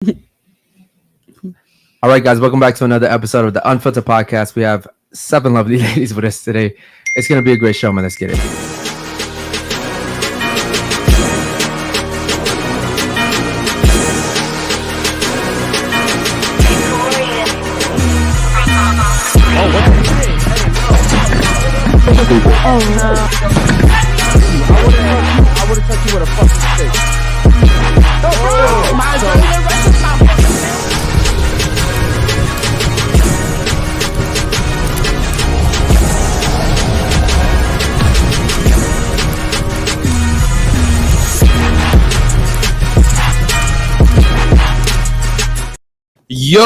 All right, guys, welcome back to another episode of the Unfiltered podcast. We have 7 lovely ladies with us today. It's going to be a great show, man. Let's get it. Oh no. I would have touched you with a fucking stick. Yo,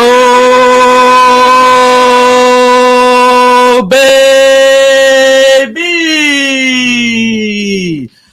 baby!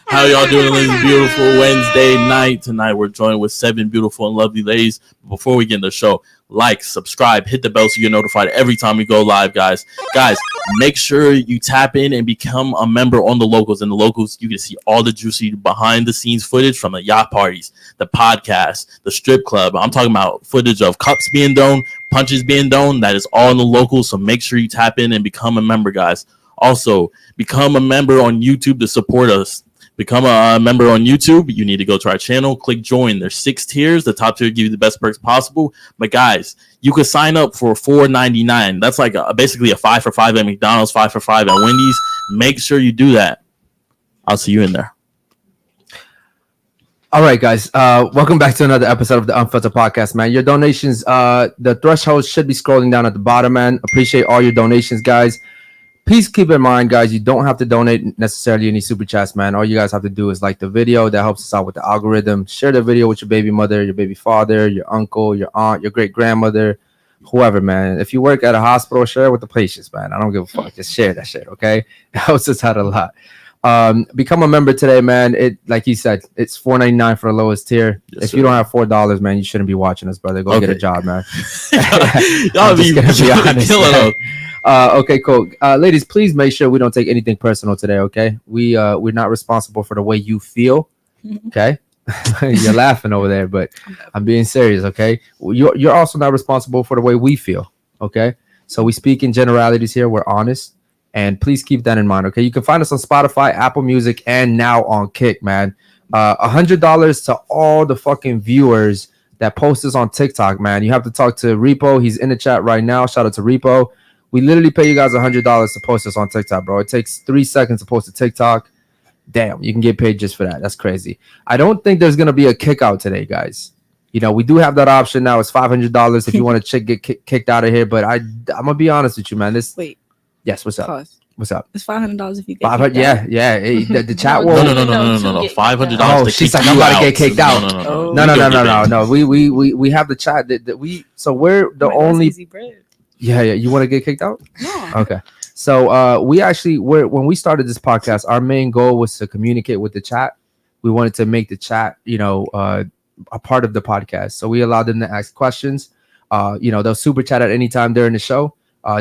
How y'all doing this beautiful Wednesday night? Tonight we're joined with 7 beautiful and lovely ladies. Before we get in the show, like, subscribe, hit the bell so you're notified every time we go live, guys. Guys, make sure you tap in and become a member on the Locals. In the Locals, you can see all the juicy behind-the-scenes footage from the yacht parties, the podcast, the strip club. I'm talking about footage of cups being thrown, punches being thrown. That is all in the Locals, so make sure you tap in and become a member, guys. Also, become a member on YouTube to support us. Become a member on YouTube. You need to go to our channel, click join. There's 6 tiers. The top tier give you the best perks possible. But guys, you could sign up for $4.99. That's like basically a 5 for 5 at McDonald's, 5 for 5 at Wendy's. Make sure you do that. I'll see you in there. All right, guys. Welcome back to another episode of the Unfiltered podcast, man. Your donations, the threshold should be scrolling down at the bottom, man. Appreciate all your donations, guys. Please keep in mind, guys, you don't have to donate necessarily any super chats, man. All you guys have to do is like the video. That helps us out with the algorithm. Share the video with your baby mother, your baby father, your uncle, your aunt, your great grandmother, whoever, man. If you work at a hospital, share it with the patients, man. I don't give a fuck. Just share that shit, okay? It helps us out a lot. Become a member today, man. It, like he said, it's $4.99 for the lowest tier. Yes, if sir. you don't have $4, man, you shouldn't be watching us, brother. Go get a job, man. Y'all be killing them. Okay, cool. Ladies, please make sure we don't take anything personal today, okay? We're not responsible for the way you feel, okay? You're laughing over there, but I'm being serious, okay? You're also not responsible for the way we feel, okay? So we speak in generalities here. We're honest, and please keep that in mind, okay? You can find us on Spotify, Apple Music, and now on Kick, man. $100 to all the fucking viewers that post us on TikTok, man. You have to talk to Repo. He's in the chat right now. Shout out to Repo. We literally pay you guys $100 to post us on TikTok, bro. It takes 3 seconds to post a TikTok. Damn, you can get paid just for that. That's crazy. I don't think there's going to be a kick out today, guys. You know, we do have that option now. It's $500 if you want to get kicked out of here. But I'm going to be honest with you, man. Wait. Yes, what's up? Pause. What's up? It's $500 if you get 500. Yeah. Hey, the chat will. No. $500. Oh, she's like, I'm about to get kicked out. No. We have the chat that we. So we're the only. Easy bread. Yeah. You want to get kicked out? No. Okay. So when we started this podcast, our main goal was to communicate with the chat. We wanted to make the chat, a part of the podcast. So we allowed them to ask questions. They'll super chat at any time during the show.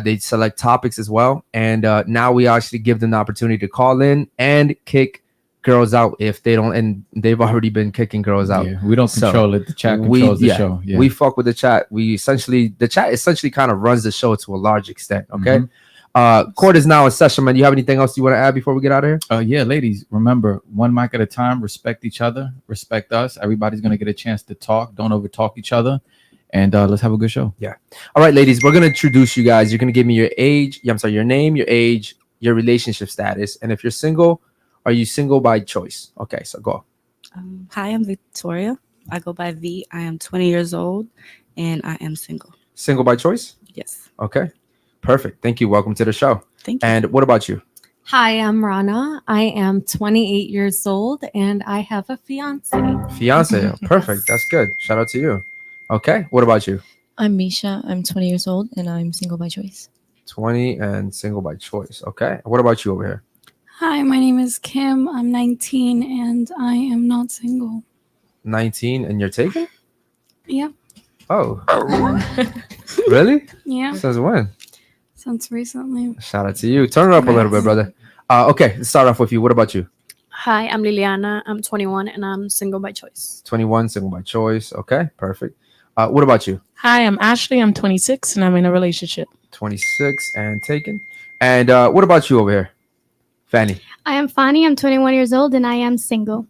They select topics as well. And now we actually give them the opportunity to call in and kick girls out if they don't, and they've already been kicking girls out. Yeah, we don't control it. The chat controls the show. Yeah. We fuck with the chat. The chat essentially kind of runs the show to a large extent. Okay. Court is now in session, man. Do you have anything else you want to add before we get out of here? Yeah, ladies, remember, one mic at a time. Respect each other. Respect us. Everybody's going to get a chance to talk. Don't over talk each other. And let's have a good show. Yeah. All right, ladies, we're going to introduce you guys. You're going to give me your age. Your name, your age, your relationship status. And if you're single, are you single by choice? Okay, so go. Hi, I'm Victoria. I go by V. I am 20 years old and I am single. Single by choice? Yes. Okay, perfect. Thank you. Welcome to the show. Thank you. And what about you? Hi, I'm Rana. I am 28 years old and I have a fiance. Fiance. Perfect. That's good. Shout out to you. Okay, what about you? I'm Misha. I'm 20 years old and I'm single by choice. 20 and single by choice. Okay. What about you over here? Hi, my name is Kim. I'm 19 and I am not single. 19 and you're taken? Yeah. Oh. Really? Yeah. Since when? Since recently. Shout out to you. Turn it up a little bit, brother. Okay, let's start off with you. What about you? Hi, I'm Liliana. I'm 21 and I'm single by choice. 21, single by choice. Okay, perfect. What about you? Hi, I'm Ashley. I'm 26 and I'm in a relationship. 26 and taken. And what about you over here, Fanny? I am Fanny. I'm 21 years old and I am single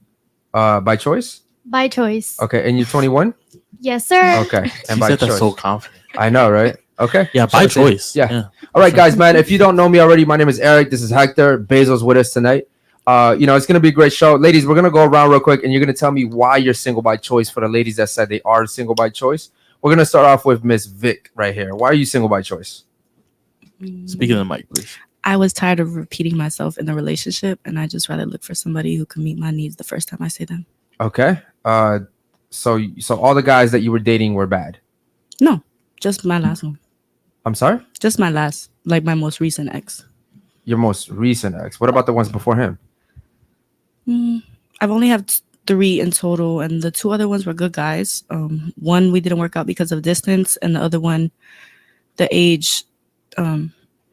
By choice? by choice. Okay, and you're 21? Yes, sir. Okay, She and by said choice. that so confident. I know, right? Okay. Yeah, by So, choice. Yeah. All right, guys, man. If you don't know me already, my name is Eric. This is Hector. Basil's with us tonight. It's gonna be a great show, ladies. We're gonna go around real quick, and you're gonna tell me why you're single by choice. For the ladies that said they are single by choice, we're gonna start off with Miss Vic right here. Why are you single by choice? Speaking of the mic, please. I was tired of repeating myself in the relationship, and I just rather look for somebody who can meet my needs the first time I say them. Okay. So all the guys that you were dating were bad. No, just my last one. I'm sorry. Just my last, like my most recent ex. Your most recent ex. What about the ones before him? I've only had 3 in total, and the 2 other ones were good guys. One we didn't work out because of distance, and the other one, the age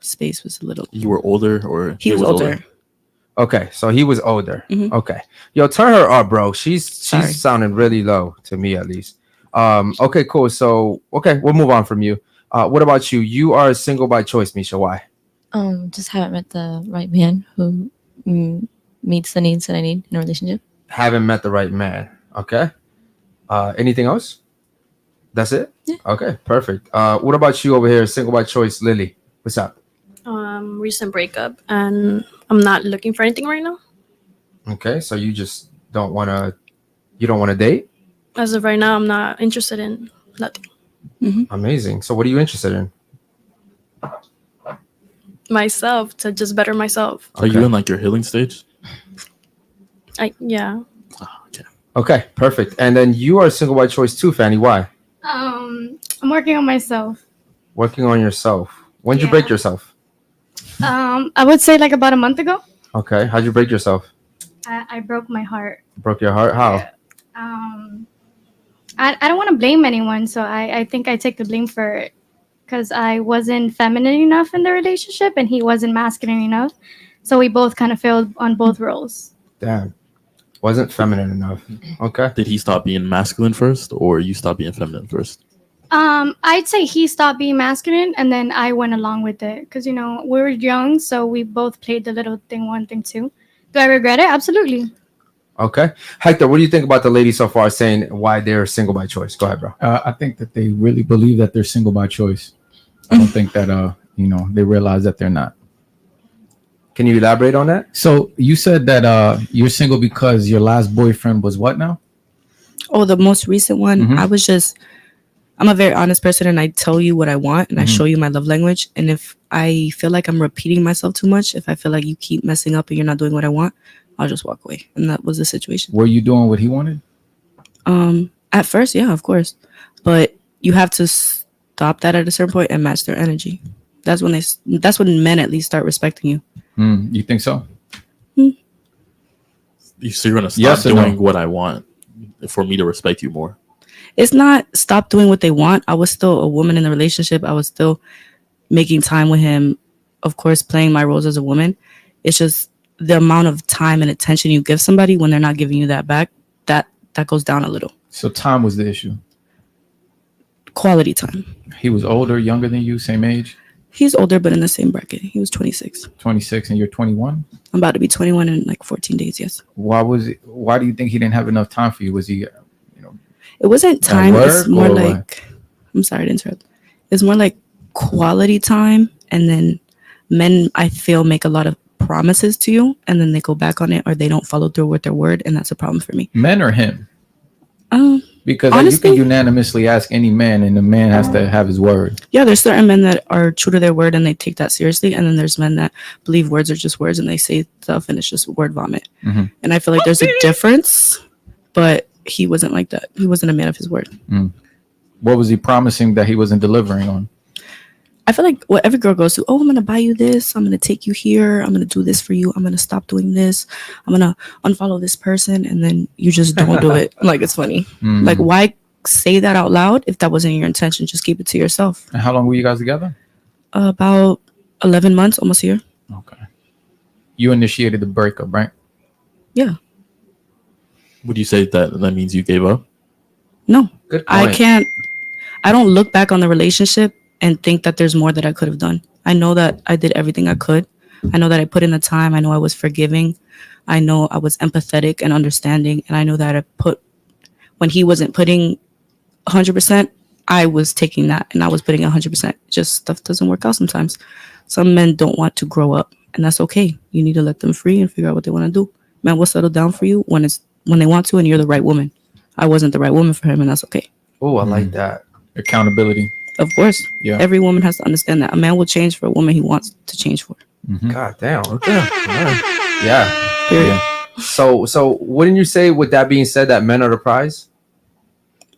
space was a little. You were older, or He was older. Okay, so he was older. Mhm. Okay, yo, turn her up, bro. She's Sorry. sounding really low to me, at least. Okay, cool. So we'll move on from you. What about you? You are single by choice, Misha. Why? Just haven't met the right man who meets the needs that I need in a relationship. Haven't met the right man. Okay. Anything else? That's it? Yeah. Okay, perfect. What about you over here, single by choice, Lily? What's up? Recent breakup, and I'm not looking for anything right now. Okay, so you just don't want to date? As of right now, I'm not interested in nothing. Amazing. So what are you interested in? Myself, to just better myself. Are you in like your healing stage? Yeah. Okay. Okay, perfect. And then you are single by choice too, Fanny. Why? I'm working on myself. Working on yourself. When did you break yourself? I would say like about a month ago. Okay, how'd you break yourself? I broke my heart. Broke your heart? How? I don't want to blame anyone, so I think I take the blame for it because I wasn't feminine enough in the relationship and he wasn't masculine enough. So we both kind of failed on both roles. Damn. Wasn't feminine enough. Okay. Did he stop being masculine first, or you stop being feminine first? I'd say he stopped being masculine and then I went along with it because, we were young, so we both played the little thing, one thing, two. Do I regret it? Absolutely. Okay. Hector, what do you think about the ladies so far saying why they're single by choice? Go ahead, bro. I think that they really believe that they're single by choice. I don't think that they realize that they're not. Can you elaborate on that? So you said that you're single because your last boyfriend was what now? Oh, the most recent one, Mhm. I'm a very honest person, and I tell you what I want, and I show you my love language. And if I feel like I'm repeating myself too much, if I feel like you keep messing up and you're not doing what I want, I'll just walk away. And that was the situation. Were you doing what he wanted? At first, yeah, of course. But you have to stop that at a certain point and match their energy. That's when men at least start respecting you. You think so? So you're gonna stop doing what I want for me to respect you more? It's not stop doing what they want. I was still a woman in the relationship. I was still making time with him, of course, playing my roles as a woman. It's just the amount of time and attention you give somebody when they're not giving you that back, that goes down a little. So time was the issue. Quality time. He was older, younger than you, same age? He's older, but in the same bracket. He was 26. 26 and you're 21? I'm about to be 21 in like 14 days, yes. Why do you think he didn't have enough time for you? Was he, It wasn't time. It's more like, what? I'm sorry to interrupt. It's more like quality time. And then men, I feel, make a lot of promises to you and then they go back on it or they don't follow through with their word. And that's a problem for me. Men or him? Because honestly, you can unanimously ask any man and the man has to have his word. Yeah, there's certain men that are true to their word and they take that seriously. And then there's men that believe words are just words and they say stuff and it's just word vomit. And I feel like there's a difference, but he wasn't like that. He wasn't a man of his word. What was he promising that he wasn't delivering on? I feel like what every girl goes through, oh, I'm going to buy you this. I'm going to take you here. I'm going to do this for you. I'm going to stop doing this. I'm going to unfollow this person. And then you just don't do it. Like, it's funny. Like, why say that out loud if that wasn't your intention? Just keep it to yourself. And how long were you guys together? About 11 months, almost a year. Okay. You initiated the breakup, right? Yeah. Would you say that means you gave up? No. Good point. I can't I don't look back on the relationship and think that there's more that I could have done. I know that I did everything I could. I know that I put in the time. I know I was forgiving. I know I was empathetic and understanding. And I know that when he wasn't putting 100%, I was taking that and I was putting 100%. Just stuff doesn't work out sometimes. Some men don't want to grow up, and that's okay. You need to let them free and figure out what they want to do. Man will settle down for you when they want to, and you're the right woman. I wasn't the right woman for him, and that's okay. Oh, I like that. Accountability. Of course. Yeah. Every woman has to understand that a man will change for a woman he wants to change for. Mhm. God damn. Okay. Yeah. Period. Yeah. So wouldn't you say, with that being said, that men are the prize?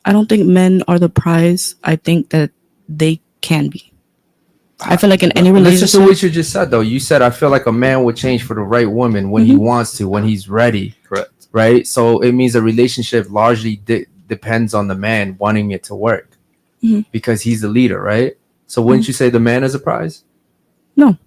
I don't think men are the prize. I think that they can be. I feel like in any Listen relationship. to what you just said, though. You said, I feel like a man would change for the right woman when he wants to, when he's ready. Correct. Right? So it means a relationship largely depends on the man wanting it to work because he's the leader, right? So wouldn't you say the man is a prize? No.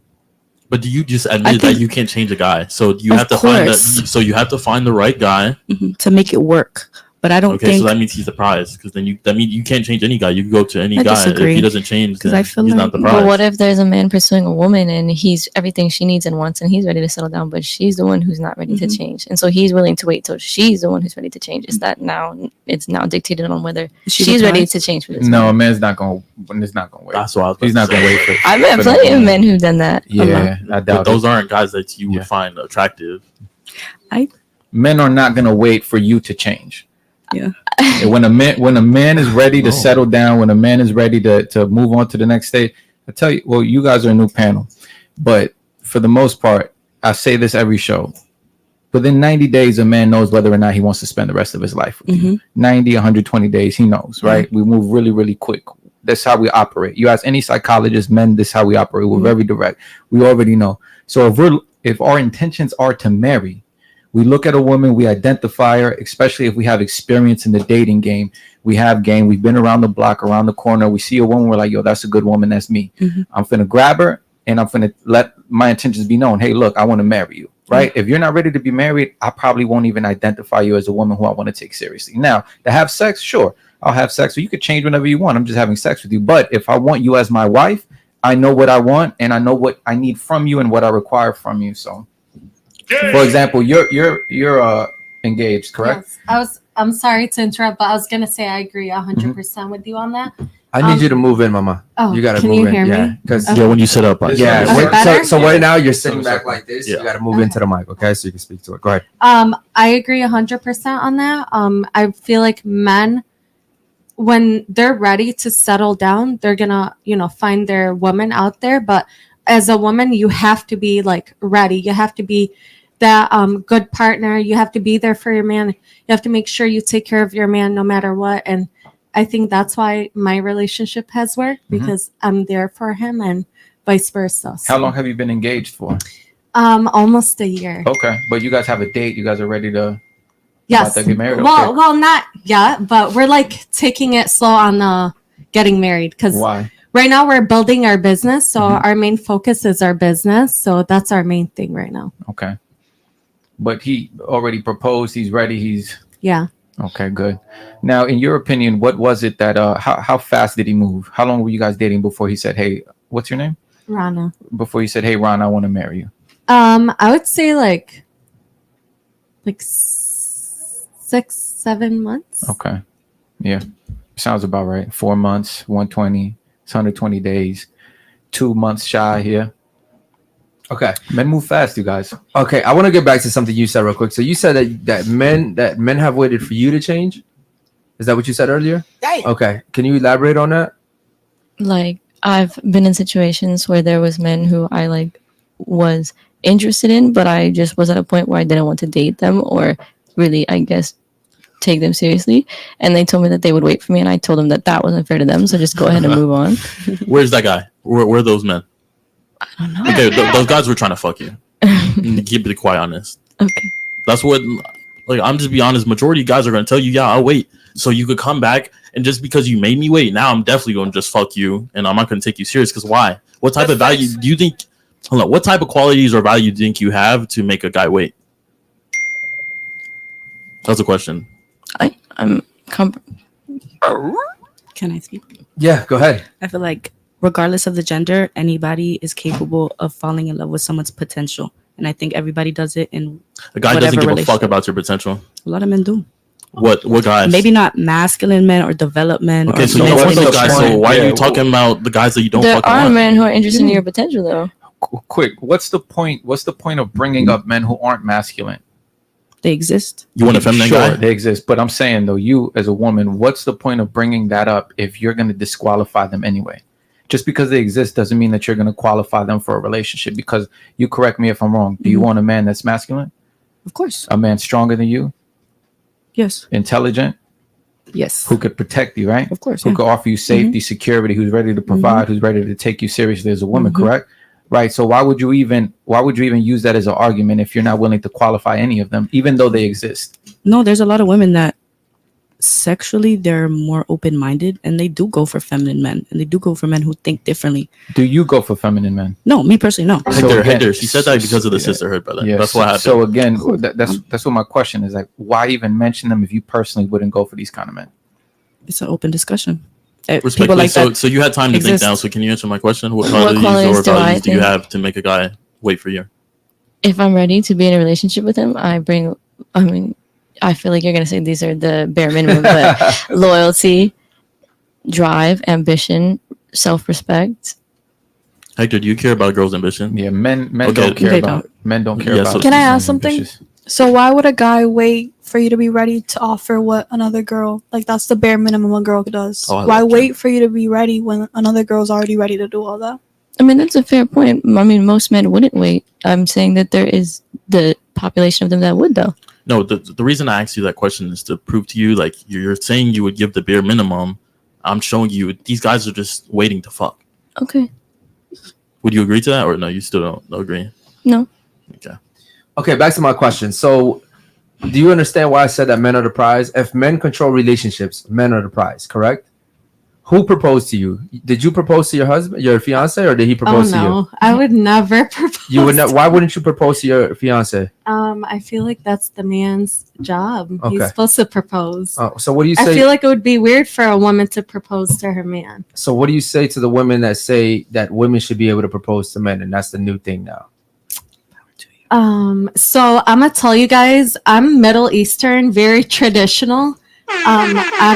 But do you just admit that you can't change a guy? So you have to find that. So you have to find the right guy to make it work. But I don't think. Okay, so that means he's the prize, because then that means you can't change any guy. You can go to any guy. Disagree. If he doesn't change, then I feel he's like, not the prize. But what if there's a man pursuing a woman and he's everything she needs and wants, and he's ready to settle down, but she's the one who's not ready to change, and so he's willing to wait till she's the one who's ready to change? Is that now it's now dictated on whether she's ready to change for this? No, man? a man's not going. It's not going to wait. That's why he's not going to wait for. I've met plenty of men who've done that. Yeah, I doubt but those it. aren't guys that you would find attractive. Men are not going to wait for you to change. Yeah. When a man is ready to settle down, when a man is ready to move on to the next stage, I tell you, well, you guys are a new panel, but for the most part, I say this every show. Within 90 days, a man knows whether or not he wants to spend the rest of his life with you. 90, 120 days, he knows, right? We move really, really quick. That's how we operate. You ask any psychologist, men, this is how we operate. We're very direct. We already know. So if our intentions are to marry, we look at a woman, we identify her, especially if we have experience in the dating game. We have game. We've been around the block, around the corner. We see a woman, we're like, yo, that's a good woman. That's me. I'm finna grab her, and I'm finna let my intentions be known. Hey, look, I want to marry you, right? If you're not ready to be married, I probably won't even identify you as a woman who I want to take seriously. Now, to have sex, sure, I'll have sex. So you could change whenever you want. I'm just having sex with you. But if I want you as my wife, I know what I want, and I know what I need from you and what I require from you. So, for example, you're engaged, correct? Yes. I'm sorry to interrupt, but I was gonna say I agree 100% with you on that. I need you to move in, Mama. Oh, You gotta can move you in. hear Yeah, me? because Yeah, when you sit up. yeah. Is it better? So right now you're sitting back like this. You gotta move into the mic, okay? So you can speak to it. Go ahead. I agree 100% on that. I feel like men, when they're ready to settle down, they're gonna, find their woman out there. But as a woman, you have to be like ready. You have to be that good partner. You have to be there for your man. You have to make sure you take care of your man no matter what. And I think that's why my relationship has worked, because I'm there for him and vice versa. So, How long have you been engaged for? almost a year. Okay, but you guys have a date. You guys are ready to Yes. about to get married. Well, Okay. well, not yet, but we're like taking it slow on getting married, because Why? right now we're building our business. So our main focus is our business. So that's our main thing right now. Okay. But he already proposed. He's ready. Yeah. Okay, good. Now, in your opinion, what was it that how fast did he move? How long were you guys dating before he said, "Hey, what's your name?" Rana. Before he said, "Hey, Ron, I want to marry you." I would say like 6-7 months. Okay. Yeah. Sounds about right. 4 months, 120, 120 days, 2 months shy here. Okay. Men move fast, you guys. Okay, I want to get back to something you said real quick. So you said that men have waited for you to change. Is that what you said earlier? Okay. Can you elaborate on that? Like, I've been in situations where there was men who I was interested in, but I just was at a point where I didn't want to date them or really, I guess, take them seriously. And they told me that they would wait for me, and I told them that wasn't fair to them. So just go ahead and move on. Where's that guy? Where are those men? I don't know. Okay, those guys were trying to fuck you. Keep it quite honest. Okay. That's what, I'm just be honest. Majority of guys are gonna tell you, yeah, I'll wait, so you could come back, and just because you made me wait, now I'm definitely gonna just fuck you, and I'm not gonna take you serious. Because why? What type of value do you think? Hold on. What type of qualities or value do you think you have to make a guy wait? That's a question. I'm Okay, Can I speak? Yeah, go ahead. I feel like regardless of the gender, anybody is capable of falling in love with someone's potential. And I think everybody does it in A guy doesn't whatever give a fuck relationship. about your potential. A lot of men do. What guys? Maybe not masculine men or developed men. Okay, or so you know mentally what's the guy? mature. So why are Yeah, you talking about the guys that you don't There fucking are want? men who are interested in your potential, though. Quick, what's the point? What's the point of bringing up men who aren't masculine? They exist. You want a feminine Sure, guy? they exist, but I'm saying though, you as a woman, what's the point of bringing that up if you're going to disqualify them anyway? Just because they exist doesn't mean that you're going to qualify them for a relationship. Because you correct me if I'm wrong. Do you want a man that's masculine? Of course. A man stronger than you, Yes. intelligent, Yes. who could protect you, right? Of course. Who Yeah. could offer you safety, security, who's ready to provide, who's ready to take you seriously as a woman, correct? Right. So why would you even use that as an argument if you're not willing to qualify any of them, even though they exist? No, there's a lot of women that sexually they're more open-minded and they do go for feminine men and they do go for men who think differently. Do you go for feminine men? No, me personally, no. Hector, she said that because of the sisterhood, brother. Yeah, That's what happened. So again, that's what my question is, like, why even mention them if you personally wouldn't go for these kind of men? It's an open discussion. People Respectfully, like that. so you had time to think exist. now. So can you answer my question? What What qualities or qualities do I values do you think? have to make a guy wait for you? If I'm ready to be in a relationship with him, I feel like you're going to say these are the bare minimum, but loyalty, drive, ambition, self-respect. Hector, do you care about a girl's ambition? Yeah, men Okay. don't care They about men don't care Yeah, about. so- Can I men ask something? ambitious. So why would a guy wait for you to be ready to offer what another girl, like that's the bare minimum a girl does? Oh, I Why like wait for you to be ready when another girl's already ready to do all that? I mean, that's a fair point. I mean, most men wouldn't wait. I'm saying that there is the population of them that would, though. No, the reason I asked you that question is to prove to you, like, you're saying you would give the bare minimum. I'm showing you these guys are just waiting to fuck. Okay. Would you agree to that, or no? You still don't agree? No. Okay. Okay, back to my question. So, do you understand why I said that men are the prize? If men control relationships, men are the prize, correct? Who proposed to you? Did you propose to your husband, your fiance, or did he Oh propose to you? no, I would never propose. You would not. Why wouldn't you propose to your fiance? I feel like that's the man's job. Okay. He's supposed to propose. Oh, so what do you I say? feel like it would be weird for a woman to propose to her man. So what do you say to the women that say that women should be able to propose to men, and that's the new thing now? So I'm gonna tell you guys, I'm Middle Eastern, very traditional. I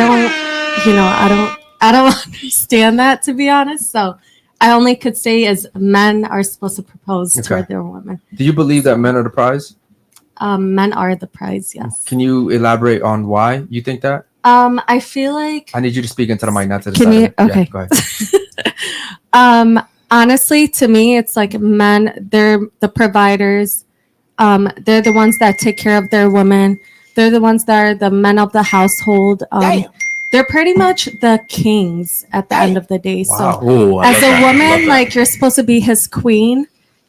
don't understand that, to be honest. So I only could say is men are supposed to propose to their women. Do you believe that men are the prize? Men are the prize, yes. Can you elaborate on why you think that? I feel like I need you to speak into the mic, not to the Can side. you- of it. okay. Yeah, go ahead. honestly, to me, it's like men, they're the providers. They're the ones that take care of their women. They're the ones that are the men of the household. They're pretty much the kings at the end of the day. Wow. So Oh, I as love a that. Love woman, that. like, you're supposed to be his queen,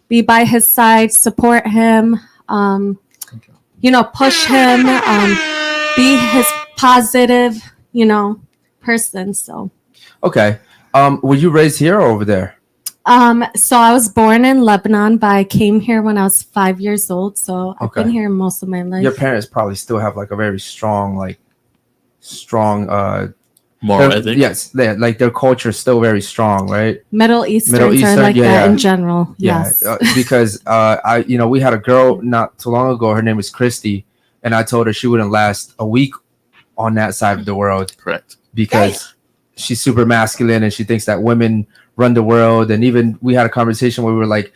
be by his side, support him, push him, be his positive, person. So Okay. Were you raised here or over there? so I was born in Lebanon, but I came here when I was 5 years old. So I've been Okay. here most of my life. Your parents probably still have like a very strong Moral their- ethic. yes, their culture is still very strong, right? Middle Easterns Middle Eastern, are like yeah, that yeah. in general. Yes. Because we had a girl not too long ago. Her name was Christy, and I told her she wouldn't last a week on that side of the world Correct. because she's super masculine and she thinks that women run the world. And even we had a conversation where we were like,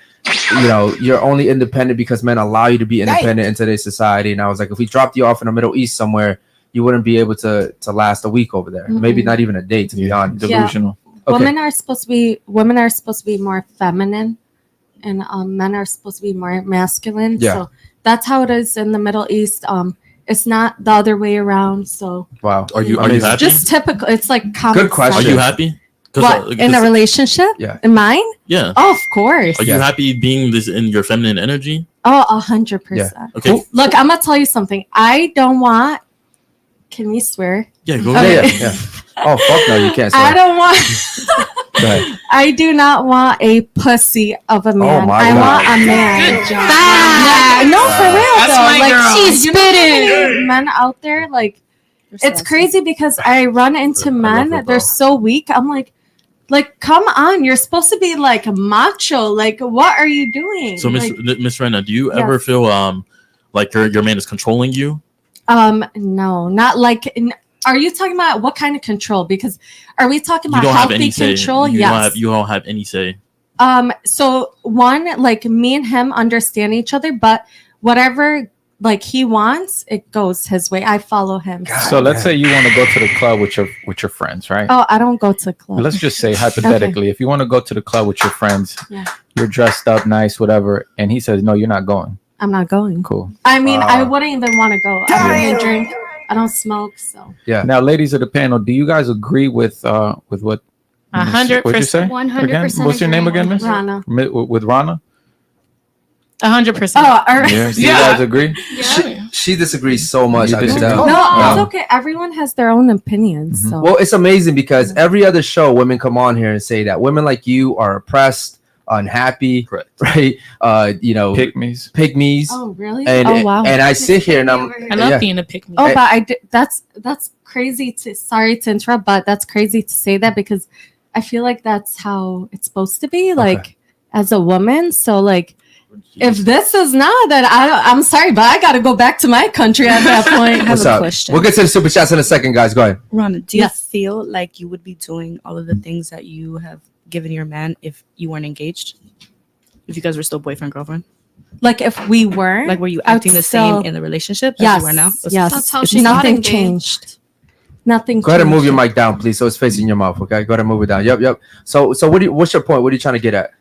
you're only independent because men allow you to be independent in today's society. And I was like, if we dropped you off in the Middle East somewhere, you wouldn't be able to last a week over there. Maybe not even a day, to be honest. Delusional. Okay. Women are supposed to be more feminine, and men are supposed to be more masculine. Yeah. So that's how it is in the Middle East. It's not the other way around. So Wow. Are you Amazing. happy? just typical. It's like common Good question. Are sense. you happy? What, in a relationship? Yeah. In mine? Yeah. Oh, of course. Are you happy being this in your feminine energy? Oh, 100%. Okay. Look, I'm gonna tell you something. I don't want. Can we swear? Yeah. Go Yeah, ahead. yeah. Oh, fuck no, you can't say I that. don't want. Go ahead. I do not want a pussy of a man. my I God. want a man. Good job. No, for real That's though. my Like, girl. she's spitting. Men out there, like, It's crazy because I run into men. They're so weak. I'm like, come on. You're supposed to be like macho. Like, what are you doing? So, Miss Rena, do you ever feel like your man is controlling you? No, not like. Are you talking about what kind of control? Because are we talking about healthy control? Yes. You don't have any say. So one, like me and him understand each other, but whatever like he wants, it goes his way. I follow him. So let's say you want to go to the club with your friends, right? Oh, I don't go to clubs. Let's just say hypothetically, if you want to go to the club with your friends, you're dressed up nice, whatever, and he says, no, you're not going. I'm not going. Cool. I mean, I wouldn't even want to go. I don't drink. I don't smoke. So yeah. Now, ladies of the panel, do you guys agree with what? 100%. What'd you say? 100%. What's your name again, Miss? Rana. With Rana? 100%. Oh, all right. Yeah. Do you guys agree? She disagrees so much. I can disagree? tell. No, it's okay. Everyone has their own opinions. So. Well, it's amazing because every other show, women come on here and say that women like you are oppressed, unhappy, right? Pygmies. Oh, really? And, wow. And I sit here and I love being a pygmy. Oh, but that's crazy sorry to interrupt, but that's crazy to say that because I feel like that's how it's supposed to be, like as a woman. So like, if this is not, then I'm sorry, but I got to go back to my country at that point. I have a question. We'll get to the super chats in a second, guys. Go ahead. Rana, do you feel like you would be doing all of the things that you have given your man if you weren't engaged? If you guys were still boyfriend, girlfriend? Like if we were? Like were you acting the same in the relationship as you are now? Yes. That's how she Nothing changed. Nothing. Go ahead and move your mic down, please, so it's facing your mouth. Okay, go ahead and move it down. Yep. So what's your point? What are you trying to get at?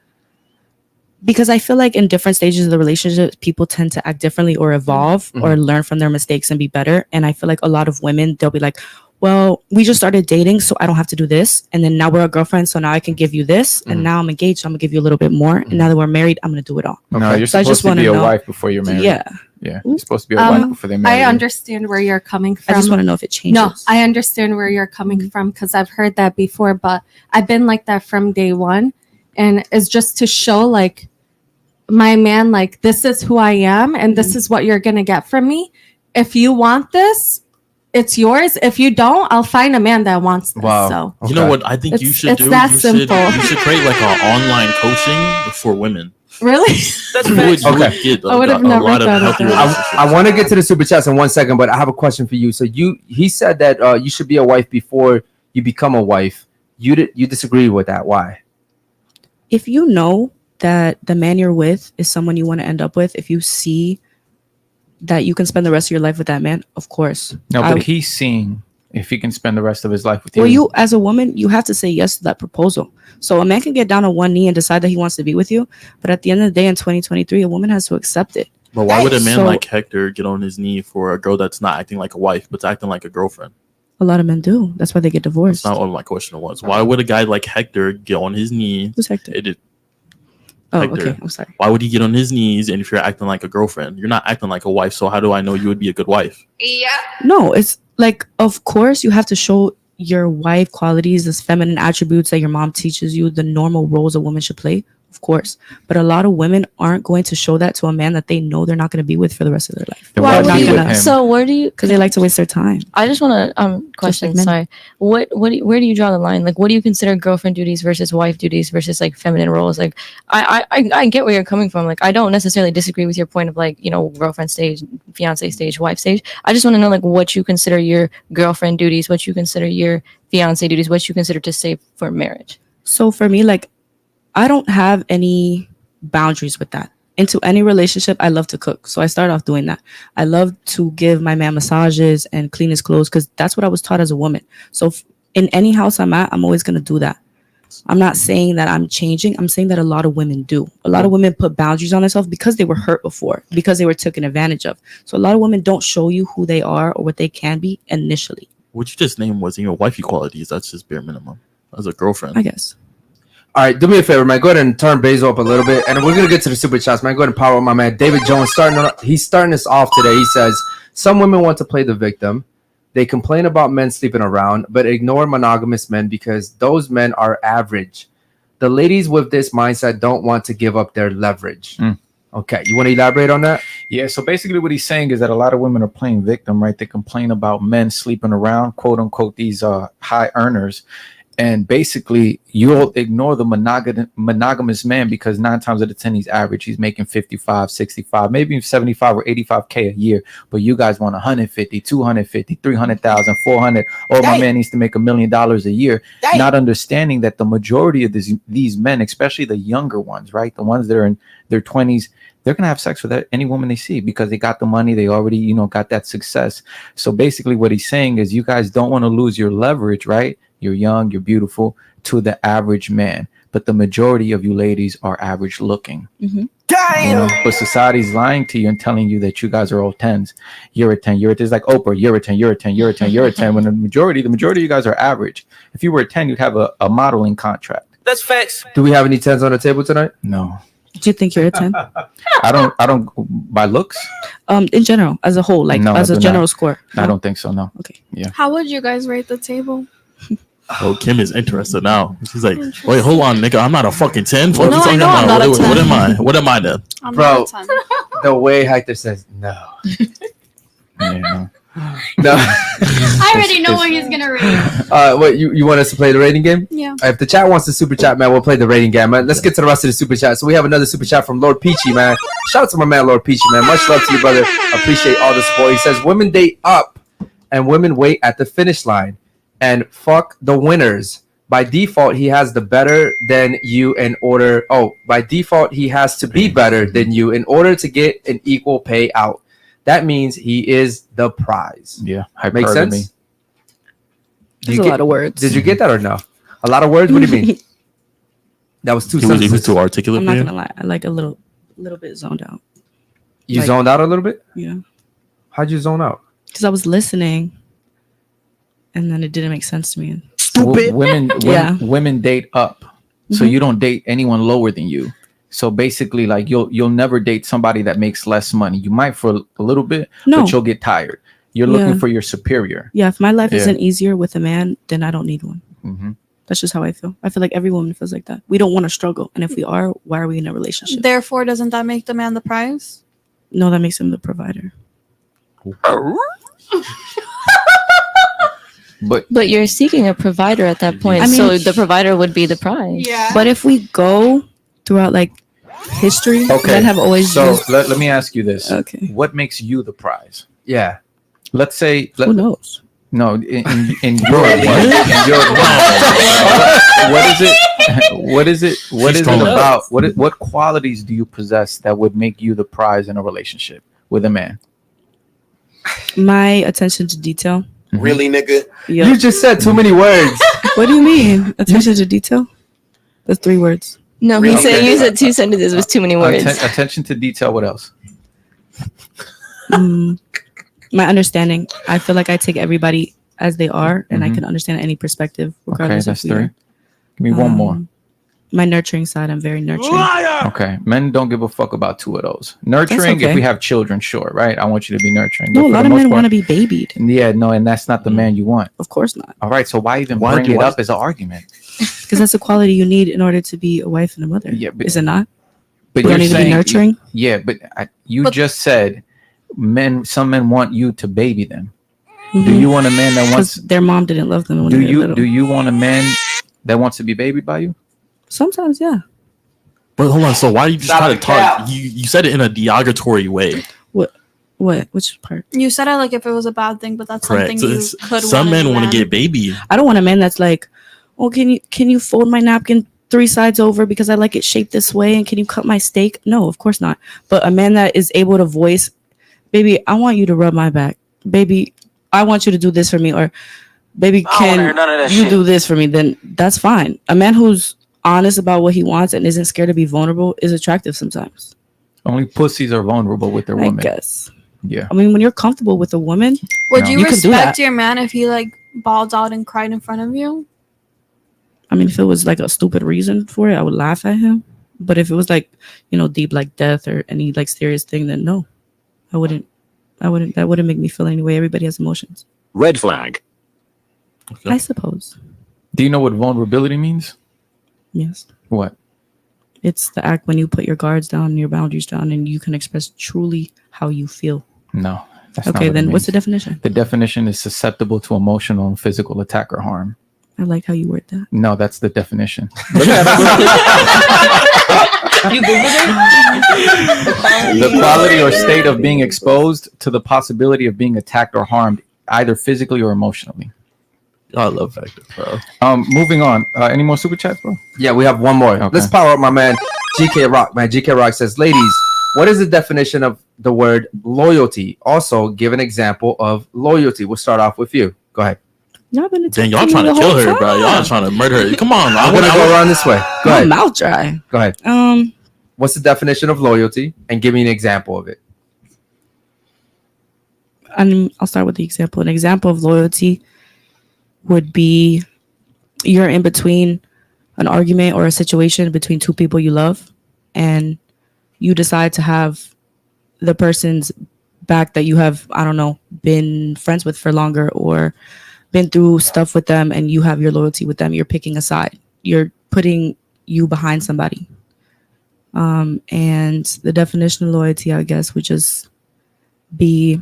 Because I feel like in different stages of the relationship, people tend to act differently or evolve or learn from their mistakes and be better. And I feel like a lot of women, they'll be like, well, we just started dating, so I don't have to do this. And then now we're a girlfriend, so now I can give you this. And now I'm engaged, so I'm going to give you a little bit more. And now that we're married, I'm going to do it all. No, you're supposed to be a wife before you're married. Yeah. Yeah, you're supposed to be a wife before they're married. I understand where you're coming from. I just want to know if it changes. No, I understand where you're coming from because I've heard that before, but I've been like that from day one. And it's just to show like my man, like this is who I am and this is what you're going to get from me. If you want this, it's yours. If you don't, I'll find a man that wants this. Wow. So You know what I think you should do? That You simple. should create like an online coaching for women. Really? You would get I would have a never lot of thought of healthy that. relationships. I want to get to the super chats in 1 second, but I have a question for you. So he said that you should be a wife before you become a wife. You disagree with that? Why? If you know that the man you're with is someone you want to end up with, if you see that you can spend the rest of your life with that man, of course. No, but he's seeing if he can spend the rest of his life with you. Well, you as a woman, you have to say yes to that proposal. So a man can get down on one knee and decide that he wants to be with you, but at the end of the day, in 2023, a woman has to accept it. But why would a man like Hector get on his knee for a girl that's not acting like a wife, but acting like a girlfriend? A lot of men do. That's why they get divorced. That's not what my question was. Why would a guy like Hector get on his knee? Who's Hector? Hector. Okay. I'm sorry. Why would he get on his knees? And if you're acting like a girlfriend, you're not acting like a wife. So how do I know you would be a good wife? No, it's like, of course, you have to show your wife qualities, as feminine attributes that your mom teaches you, the normal roles a woman should play, of course. But a lot of women aren't going to show that to a man that they know they're not going to be with for the rest of their life. So where do you? Because they like to waste their time. I just want to question. Sorry, where do you draw the line? Like, what do you consider girlfriend duties versus wife duties versus like feminine roles? Like, I get where you're coming from. Like, I don't necessarily disagree with your point of like, you know, girlfriend stage, fiance stage, wife stage. I just want to know like what you consider your girlfriend duties, what you consider your fiance duties, what you consider to save for marriage. So for me, like, I don't have any boundaries with that. Into any relationship, I love to cook. So I start off doing that. I love to give my man massages and clean his clothes because that's what I was taught as a woman. So in any house I'm at, I'm always going to do that. I'm not saying that I'm changing. I'm saying that a lot of women do. A lot of women put boundaries on themselves because they were hurt before, because they were taken advantage of. So a lot of women don't show you who they are or what they can be initially. What you just named was, wifey qualities. That's just bare minimum as a girlfriend, I guess. All right, do me a favor, man. Go ahead and turn Basil up a little bit, and we're gonna get to the super chats, man. Go ahead and power up my man David Jones. He's starting us off today. He says some women want to play the victim. They complain about men sleeping around, but ignore monogamous men because those men are average. The ladies with this mindset don't want to give up their leverage. Okay, you want to elaborate on that? Yeah, so basically what he's saying is that a lot of women are playing victim, right? They complain about men sleeping around, quote unquote, these high earners. And basically, you'll ignore the monogamous man because 9 times out of 10, he's average. He's making 55, 65, maybe 75 or 85K a year. But you guys want 150, 250, 300,000, 400. Oh, my man needs to make $1 million a year. Not understanding that the majority of these men, especially the younger ones, right? The ones that are in their 20s, they're going to have sex with any woman they see because they got the money. They already, got that success. So basically what he's saying is you guys don't want to lose your leverage, right? You're young, you're beautiful to the average man. But the majority of you ladies are average looking. Mm-hmm. But society's lying to you and telling you that you guys are all 10s. You're a 10. You're a 10. It's like Oprah. You're a 10. You're a 10. You're a 10. You're a 10. When the majority of you guys are average. If you were a 10, you'd have a modeling contract. That's facts. Do we have any 10s on the table tonight? No. Do you think you're a 10? I don't by looks. In general, as a whole, like No, as I a do general not. score. I don't think so. No. Okay. Yeah. How would you guys rate the table? Oh, Kim is interested now. She's like, wait, hold on, nigga. I'm not a fucking 10. What No, you I talking know I'm about? not a What 10. am I? What am I then? I'm Bro. not a 10. The way Hector says no. Yeah. No. I already know what he's gonna rate. What you want us to play the rating game? Yeah. If the chat wants to super chat, man, we'll play the rating game, man. Let's get to the rest of the super chat. So we have another super chat from Lord Peachy, man. Shout out to my man, Lord Peachy, man. Much love to you, brother. Appreciate all the support. He says women date up and women wait at the finish line and fuck the winners. By default, he has the better than you in order. Oh, by default, he has to be better than you in order to get an equal payout. That means he is the prize. Yeah. Makes Hypergamy. sense? There's a lot of words. Did you get that or no? A lot of words? What do you mean? That was 2 He was sentences. too articulate I'm for not you? gonna lie. I like a little bit zoned out. You Like- zoned out a little bit? Yeah. How'd you zone out? Because I was listening, and then it didn't make sense to me. Women date up. So Mhm. you don't date anyone lower than you. So basically, like you'll never date somebody that makes less money. You might for a little bit, No. but you'll get tired. You're Yeah. looking for your superior. Yeah, if my life Yeah. isn't easier with a man, then I don't need one. Mm-hmm. That's just how I feel. I feel like every woman feels like that. We don't want to struggle, and if we are, why are we in a relationship? Therefore, doesn't that make the man the prize? No, that makes him the provider. But you're seeking a provider at that point, I mean- so the provider would be the prize. Yeah. But if we go throughout like history, men have always So used. let me ask you this. Okay. What makes you the prize? Yeah. Let's say Who knows? no in your what is it strong. about what qualities do you possess that would make you the prize in a relationship with a man? My attention to detail. Really, nigga? Yeah. You just said too many words. What do you mean? Attention to detail? That's 3 words. No, he said you said 2 sentences with too many words. Attention to detail. What else? My understanding. I feel like I take everybody as they are, and I Mhm. can understand any perspective, Okay, regardless that's of who 3. you Give me are. one more. My nurturing side. I'm very nurturing. Okay, men don't give a fuck about 2 of those. Nurturing, okay. if we have children, sure, right? I want you to be nurturing. No, But a for lot the of most men part- want to be babied. Yeah, no, and that's not the man you want. Of course not, All right, so why even Why bring do it I- up as an argument? because that's a quality you need in order to be a wife and a mother. Yeah, but- Is it not? But You don't you're need to be saying nurturing. Yeah, but you But- just said some men want you to baby them. Do Mhm. you want a man that Because wants? their mom didn't love them when Do they were you little. want a man that wants to be babied by you? Sometimes, yeah. But hold on. So why you just Stop try to the talk? cap. You said it in a derogatory way. What? Which part? You said it like if it was a bad thing, but that's Correct. something you It's- could Some want in men a want man. to get babied. I don't want a man that's like, oh, can you fold my napkin 3 sides over because I like it shaped this way, and can you cut my steak? No, of course not. But a man that is able to voice, baby, I want you to rub my back. Baby, I want you to do this for me, or baby, I don't wanna hear can none of that you shit. do this for me? Then that's fine. A man who's honest about what he wants and isn't scared to be vulnerable is attractive sometimes. Only pussies are vulnerable with their I woman. guess. Yeah. I mean, when you're comfortable with a woman, Would No. you You can do respect that. your man if he like bawled out and cried in front of you? I mean, if it was like a stupid reason for it, I would laugh at him. But if it was like, deep like death or any like serious thing, then no, I wouldn't. That wouldn't make me feel any way. Everybody has emotions. Red flag. Okay. I suppose. Do you know what vulnerability means? Yes. What? It's the act when you put your guards down, your boundaries down, and you can express truly how you feel. No. That's not Okay, what it then what's the means. definition? The definition is susceptible to emotional and physical attack or harm. I like how you word that. No, that's the definition. You Googled it? The quality or state of being exposed to the possibility of being attacked or harmed, either physically or emotionally. I love Hector, bro. Moving on. Any more super chats, bro? Yeah, we have one more. Okay. Let's power up my man GK Rock. Man, GK Rock says, ladies, what is the definition of the word loyalty? Also, give an example of loyalty. We'll start off with you. Go ahead. Y'all been Dang, y'all trying to kill her, bro. Y'all trying to murder her. Come on. I'm gonna go around this way. Go My ahead. mouth dry. Go ahead. What's the definition of loyalty? And give me an example of it. I'll start with the example. An example of loyalty would be you're in between an argument or a situation between two people you love, and you decide to have the person's back that you have, I don't know, been friends with for longer or been through stuff with them, and you have your loyalty with them. You're picking a side. You're putting you behind somebody. And the definition of loyalty, I guess, would just be,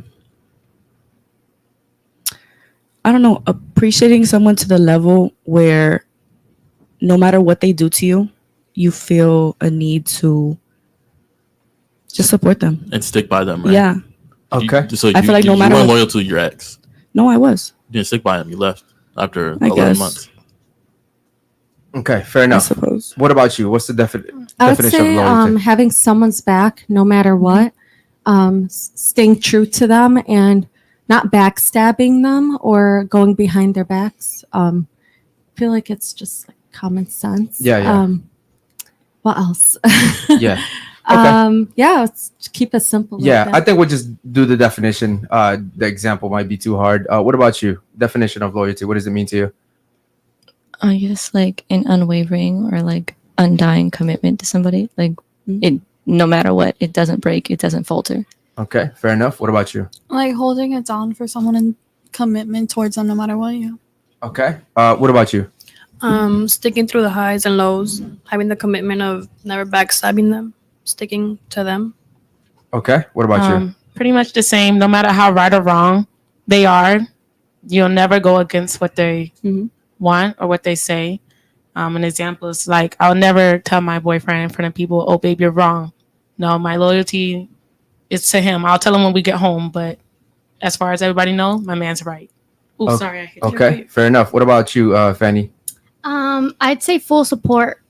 I don't know, appreciating someone to the level where no matter what they do to you, you feel a need to just support them and stick by them, right? Yeah. Okay. I feel like no matter you weren't what- loyal to your ex. No, I was. You didn't stick by him. You left after I 11 guess. months. Okay, fair enough. suppose. What about you? What's the I would definition say of loyalty? having someone's back no matter what, staying true to them and not backstabbing them or going behind their backs. I feel like it's just like common sense. Yeah. What else? Yeah. Okay. Yeah, let's keep it simple. Yeah, like I that. think we'll just do the definition. The example might be too hard. What about you? Definition of loyalty. What does it mean to you? I guess like an unwavering or like undying commitment to somebody. Like it, no matter what, it doesn't break, it doesn't falter. Okay, fair enough. What about you? Like holding it down for someone and commitment towards them no matter what. Yeah. Okay. What about you? Sticking through the highs and lows, having the commitment of never backstabbing them, sticking to them. Okay. What about you? Pretty much the same. No matter how right or wrong they are, you'll never go against what they want or what they say. An example is like, I'll never tell my boyfriend in front of people, "Oh, babe, you're wrong." No, my loyalty is to him. I'll tell him when we get home, but as far as everybody knows, my man's right. Oh, sorry. I hit you. Okay, fair enough. What about you, Fanny? I'd say full support.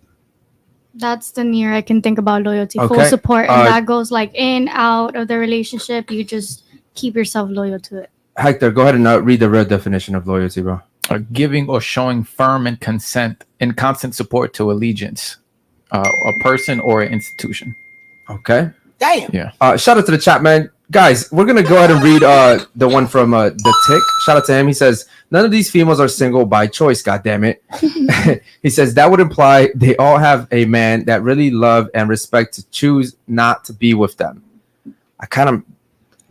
That's the near I can think about loyalty. Full Okay. support, and that goes like in, out of the relationship. You just keep yourself loyal to it. Hector, go ahead and read the real definition of loyalty, bro. Giving or showing firm and consent and constant support to allegiance, a person or an institution. Okay. Damn. Yeah. Shout out to the chat, man. Guys, we're gonna go ahead and read the one from the Tick. Shout out to him. He says, none of these females are single by choice, god damn it. He says that would imply they all have a man that really love and respect to choose not to be with them. I kind of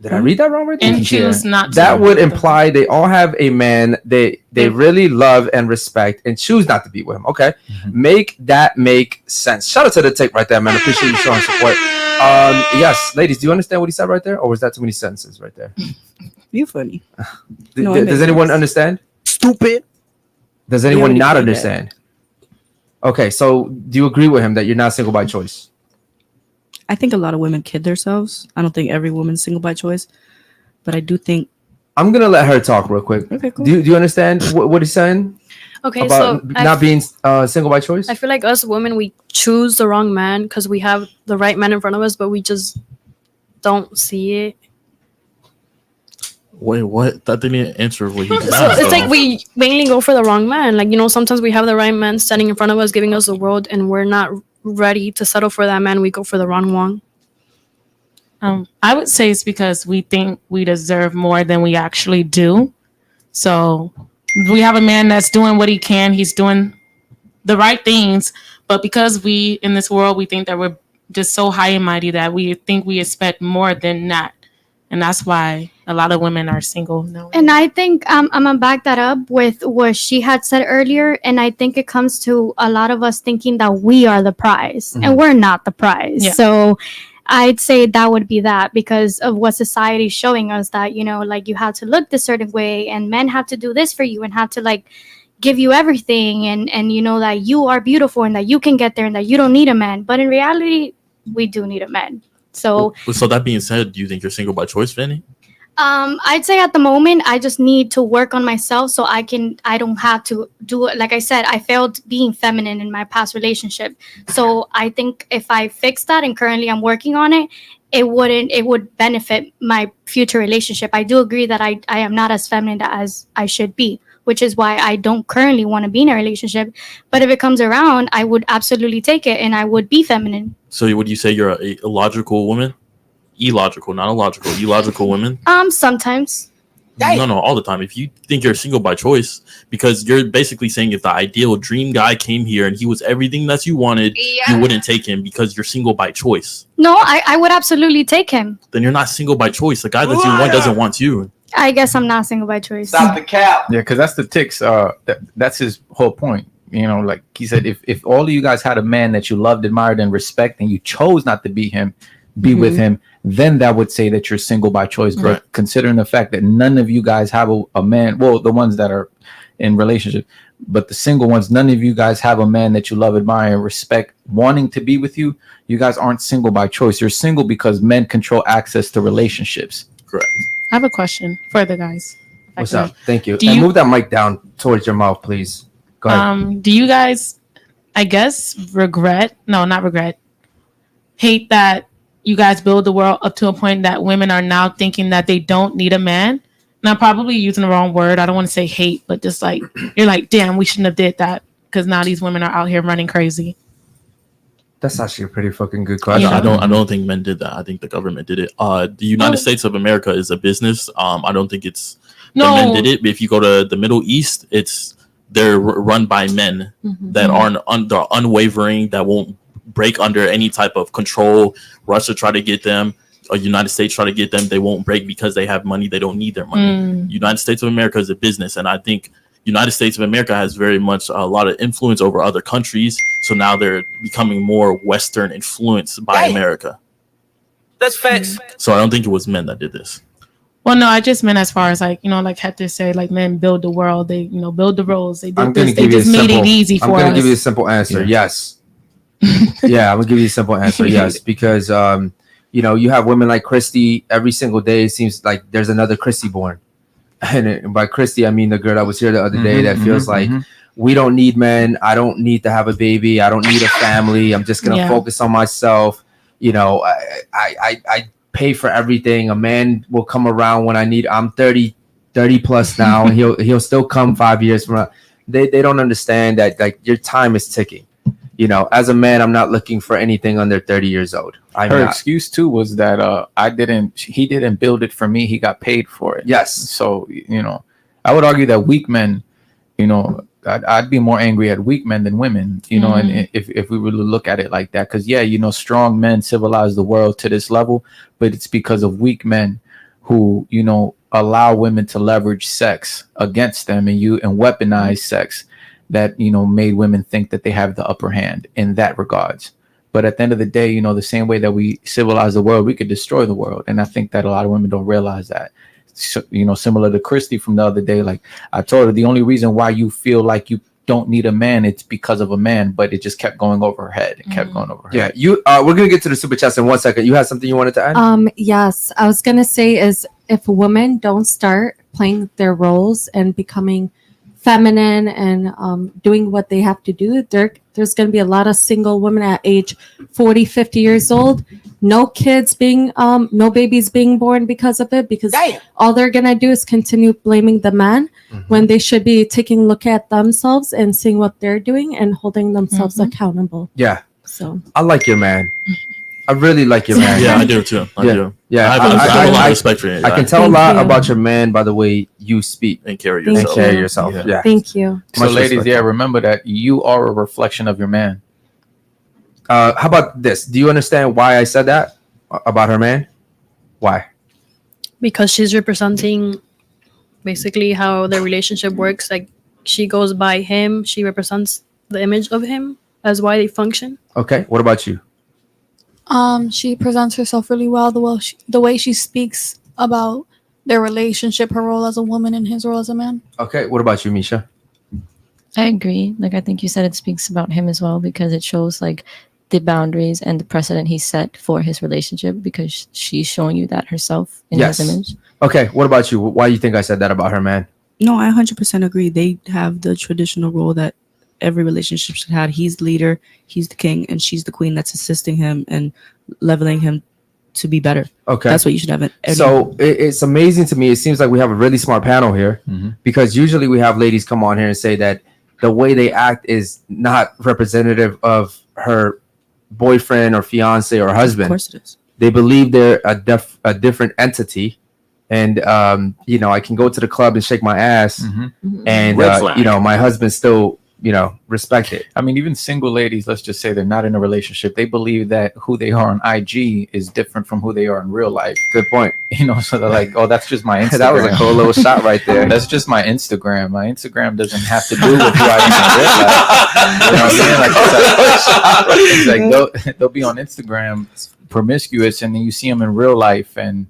did I read that wrong right there? And choose not to. That would imply they all have a man they really love and respect and choose not to be with him. Okay. Make that make sense. Shout out to the Tick right there, man. Appreciate you showing support. Yes, ladies, do you understand what he said right there, or was that too many sentences right there? You funny. Does anyone understand? Stupid. Does anyone already not played understand? Okay, so do you agree with him that you're not single by choice? I think a lot of women kid themselves. I don't think every woman's single by choice, but I do think. I'm gonna let her talk real quick. Okay, cool. Do you understand what he's saying Okay, about so not being single by choice? I feel like us women, we choose the wrong man because we have the right man in front of us, but we just don't see it. Wait, what? That didn't answer what he So asked. it's like though. we mainly go for the wrong man. Like, sometimes we have the right man standing in front of us, giving us the world, and we're not ready to settle for that man. We go for the wrong one. I would say it's because we think we deserve more than we actually do. So we have a man that's doing what he can. He's doing the right things. But because we, in this world, we think that we're just so high and mighty that we think we expect more than that. And that's why a lot of women are single now. And I think I'm gonna back that up with what she had said earlier. And I think it comes to a lot of us thinking that we are the prize, and we're not the prize. Yeah. So I'd say that would be that, because of what society's showing us, that, you know, like, you have to look this certain way, and men have to do this for you, and have to, like, give you everything, and you know, that you are beautiful, and that you can get there, and that you don't need a man. But in reality, we do need a man. So that being said, do you think you're single by choice, Fanny? I'd say at the moment I just need to work on myself, so I don't have to do it. Like I said, I failed being feminine in my past relationship. So I think if I fix that, and currently I'm working on it, it would benefit my future relationship. I do agree that I am not as feminine as I should be, which is why I don't currently want to be in a relationship. But if it comes around, I would absolutely take it, and I would be feminine. So would you say you're a illogical woman? Illogical, not illogical. Illogical women? Sometimes. No, all the time. If you think you're single by choice, because you're basically saying if the ideal dream guy came here and he was everything that you wanted, you wouldn't take him because you're single by choice. No, I would absolutely take him. Then you're not single by choice. The guy that you want doesn't want you. I guess I'm not single by choice. Stop the cap. Yeah, because that's the ticks. That's his whole point. You know, like he said, if all of you guys had a man that you loved, admired, and respect, and you chose not to be with him, then that would say that you're single by choice. But considering the fact that none of you guys have a man, well, the ones that are in relationship, but the single ones, none of you guys have a man that you love, admire, and respect wanting to be with you. You guys aren't single by choice. You're single because men control access to relationships. Correct. I have a question for the guys. What's up? Thank you. Do And you- move that mic down towards your mouth, please. Go ahead. Do you guys, I guess, hate that you guys build the world up to a point that women are now thinking that they don't need a man? And I'm probably using the wrong word. I don't want to say hate, but just like, you're like, damn, we shouldn't have did that, because now these women are out here running crazy. That's actually a pretty fucking good question. I don't think men did that. I think the government did it. The United States of America is a business. I don't think it's the men did it. But if you go to the Middle East, they're run by men that aren't unwavering, that won't break under any type of control. Russia try to get them, or United States try to get them. They won't break because they have money. They don't need their money. United States of America is a business, and I think United States of America has very much a lot of influence over other countries. So now they're becoming more Western influenced by America. That's facts. So I don't think it was men that did this. Well, no, I just meant as far as like, like Hector said, like men build the world. They, build the roads. They did this. They just made it easy for us. I'm going to give you a simple answer. Yes. Yeah, I'm going to give you a simple answer. Yes. Because, you have women like Christy every single day. It seems like there's another Christy born. And by Christy, I mean the girl that was here the other day that feels like we don't need men. I don't need to have a baby. I don't need a family. I'm just going to focus on myself. I pay for everything. A man will come around when I need. I'm 30 plus now, and he'll still come 5 years from now. They don't understand that, like, your time is ticking. As a man, I'm not looking for anything under 30 years old. Her excuse too was that he didn't build it for me. He got paid for it. Yes. So, I would argue that weak men, I'd be more angry at weak men than women, and if we were to look at it like that, because strong men civilize the world to this level, but it's because of weak men who, allow women to leverage sex against them and weaponize sex that, made women think that they have the upper hand in that regards. But at the end of the day, the same way that we civilize the world, we could destroy the world. And I think that a lot of women don't realize that. So, similar to Christy from the other day, like I told her, the only reason why you feel like you don't need a man, it's because of a man, but it just kept going over her head. It kept going over her head. Yeah, we're gonna get to the super chats in 1 second. You had something you wanted to add? Yes, I was gonna say is if women don't start playing their roles and becoming feminine and doing what they have to do, there's going to be a lot of single women at age 40, 50 years old, no kids being no babies being born because of it, because all they're going to do is continue blaming the man when they should be taking a look at themselves and seeing what they're doing and holding themselves accountable. Yeah. So I like your man. I really like your man. Yeah, I do too. I do. Yeah, I have a lot of respect for you. I can tell a lot about your man by the way you speak and carry yourself. Yeah. Thank you. So ladies, remember that you are a reflection of your man. How about this? Do you understand why I said that about her man? Why? because she's representing basically how the relationship works. Like she goes by him, she represents the image of him. That's why they function. Okay, what about you? She presents herself really well. The way she speaks about their relationship, her role as a woman and his role as a man. Okay, what about you, Misha? I agree. Like I think you said, it speaks about him as well because it shows like the boundaries and the precedent he set for his relationship because she's showing you that herself in Yes. his image. Okay, what about you? Why do you think I said that about her, man? No, I 100% agree. They have the traditional role that every relationship should have. He's the leader, he's the king, and she's the queen that's assisting him and leveling him to be better. Okay. That's what you should have. So it's amazing to me. It seems like we have a really smart panel here because usually we have ladies come on here and say that the way they act is not representative of her boyfriend or fiance or husband. Of course it is. They believe they're a different entity. And, I can go to the club and shake my ass and, my husband still, respect it. I mean, even single ladies, let's just say they're not in a relationship. They believe that who they are on IG is different from who they are in real life. Good point. So they're like, oh, that's just my Instagram. That was a cool little shot right there. That's just my Instagram. My Instagram doesn't have to do with who I am in real life. You know what I'm saying? Like, it's like they'll be on Instagram promiscuous, and then you see them in real life, and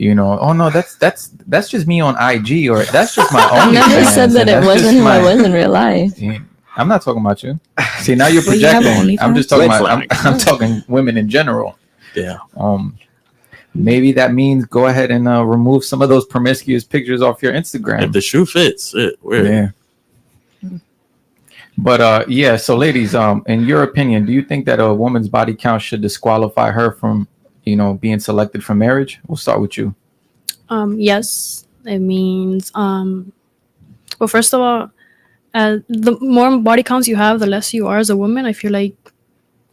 oh no, that's just me on IG, or that's just my I own. never said that it wasn't who I was in real life. I'm not talking about you. See, now you're projecting. I'm just talking about. I'm talking women in general. Yeah. Maybe that means go ahead and remove some of those promiscuous pictures off your Instagram. If the shoe fits, weird. Yeah. But yeah. So, ladies, in your opinion, do you think that a woman's body count should disqualify her from being selected for marriage? We'll start with you. Yes, it means well, first of all, the more body counts you have, the less you are as a woman. I feel like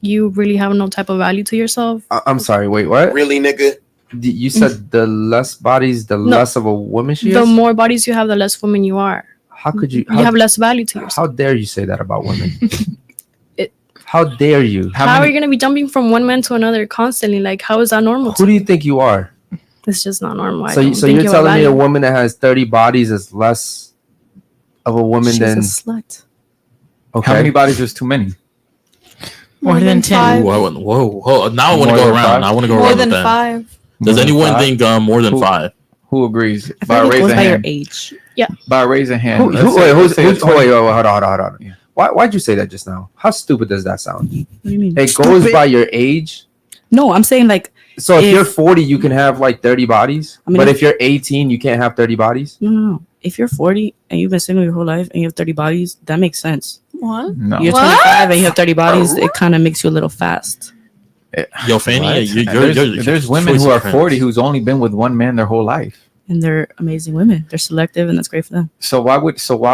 you really have no type of value to yourself. I'm sorry, wait, what? Really, nigga? You said the less bodies, the less of a woman she is? The more bodies you have, the less woman you are. How could you? You have less value to yourself. How dare you say that about women? How dare you? How are you going to be jumping from one man to another constantly? Like, how is that normal? Who do you think you are? It's just not normal. So you're telling me a woman that has 30 bodies is less of a woman than... She's a slut. Okay. How many bodies is too many? More than 10. Whoa. Now I want to go around. I want to go More around than with that. 5. Does anyone think more than 5? Who agrees? I feel like it goes by your age. Yeah. By raise a hand. Wait, hold on. Yeah. Why'd you say that just now? How stupid does that sound? What do you mean? It goes by your age? No, I'm saying like... So if you're 40, you can have like 30 bodies? I mean, but if you're 18, you can't have 30 bodies? No. If you're 40 and you've been single your whole life and you have 30 bodies, that makes sense. What? No. You're 25 and you have 30 bodies, it kind of makes you a little fast. Yo, Fanny, there's women who are 40 who's only been with one man their whole life. And they're amazing women. They're selective, and that's great for them. So why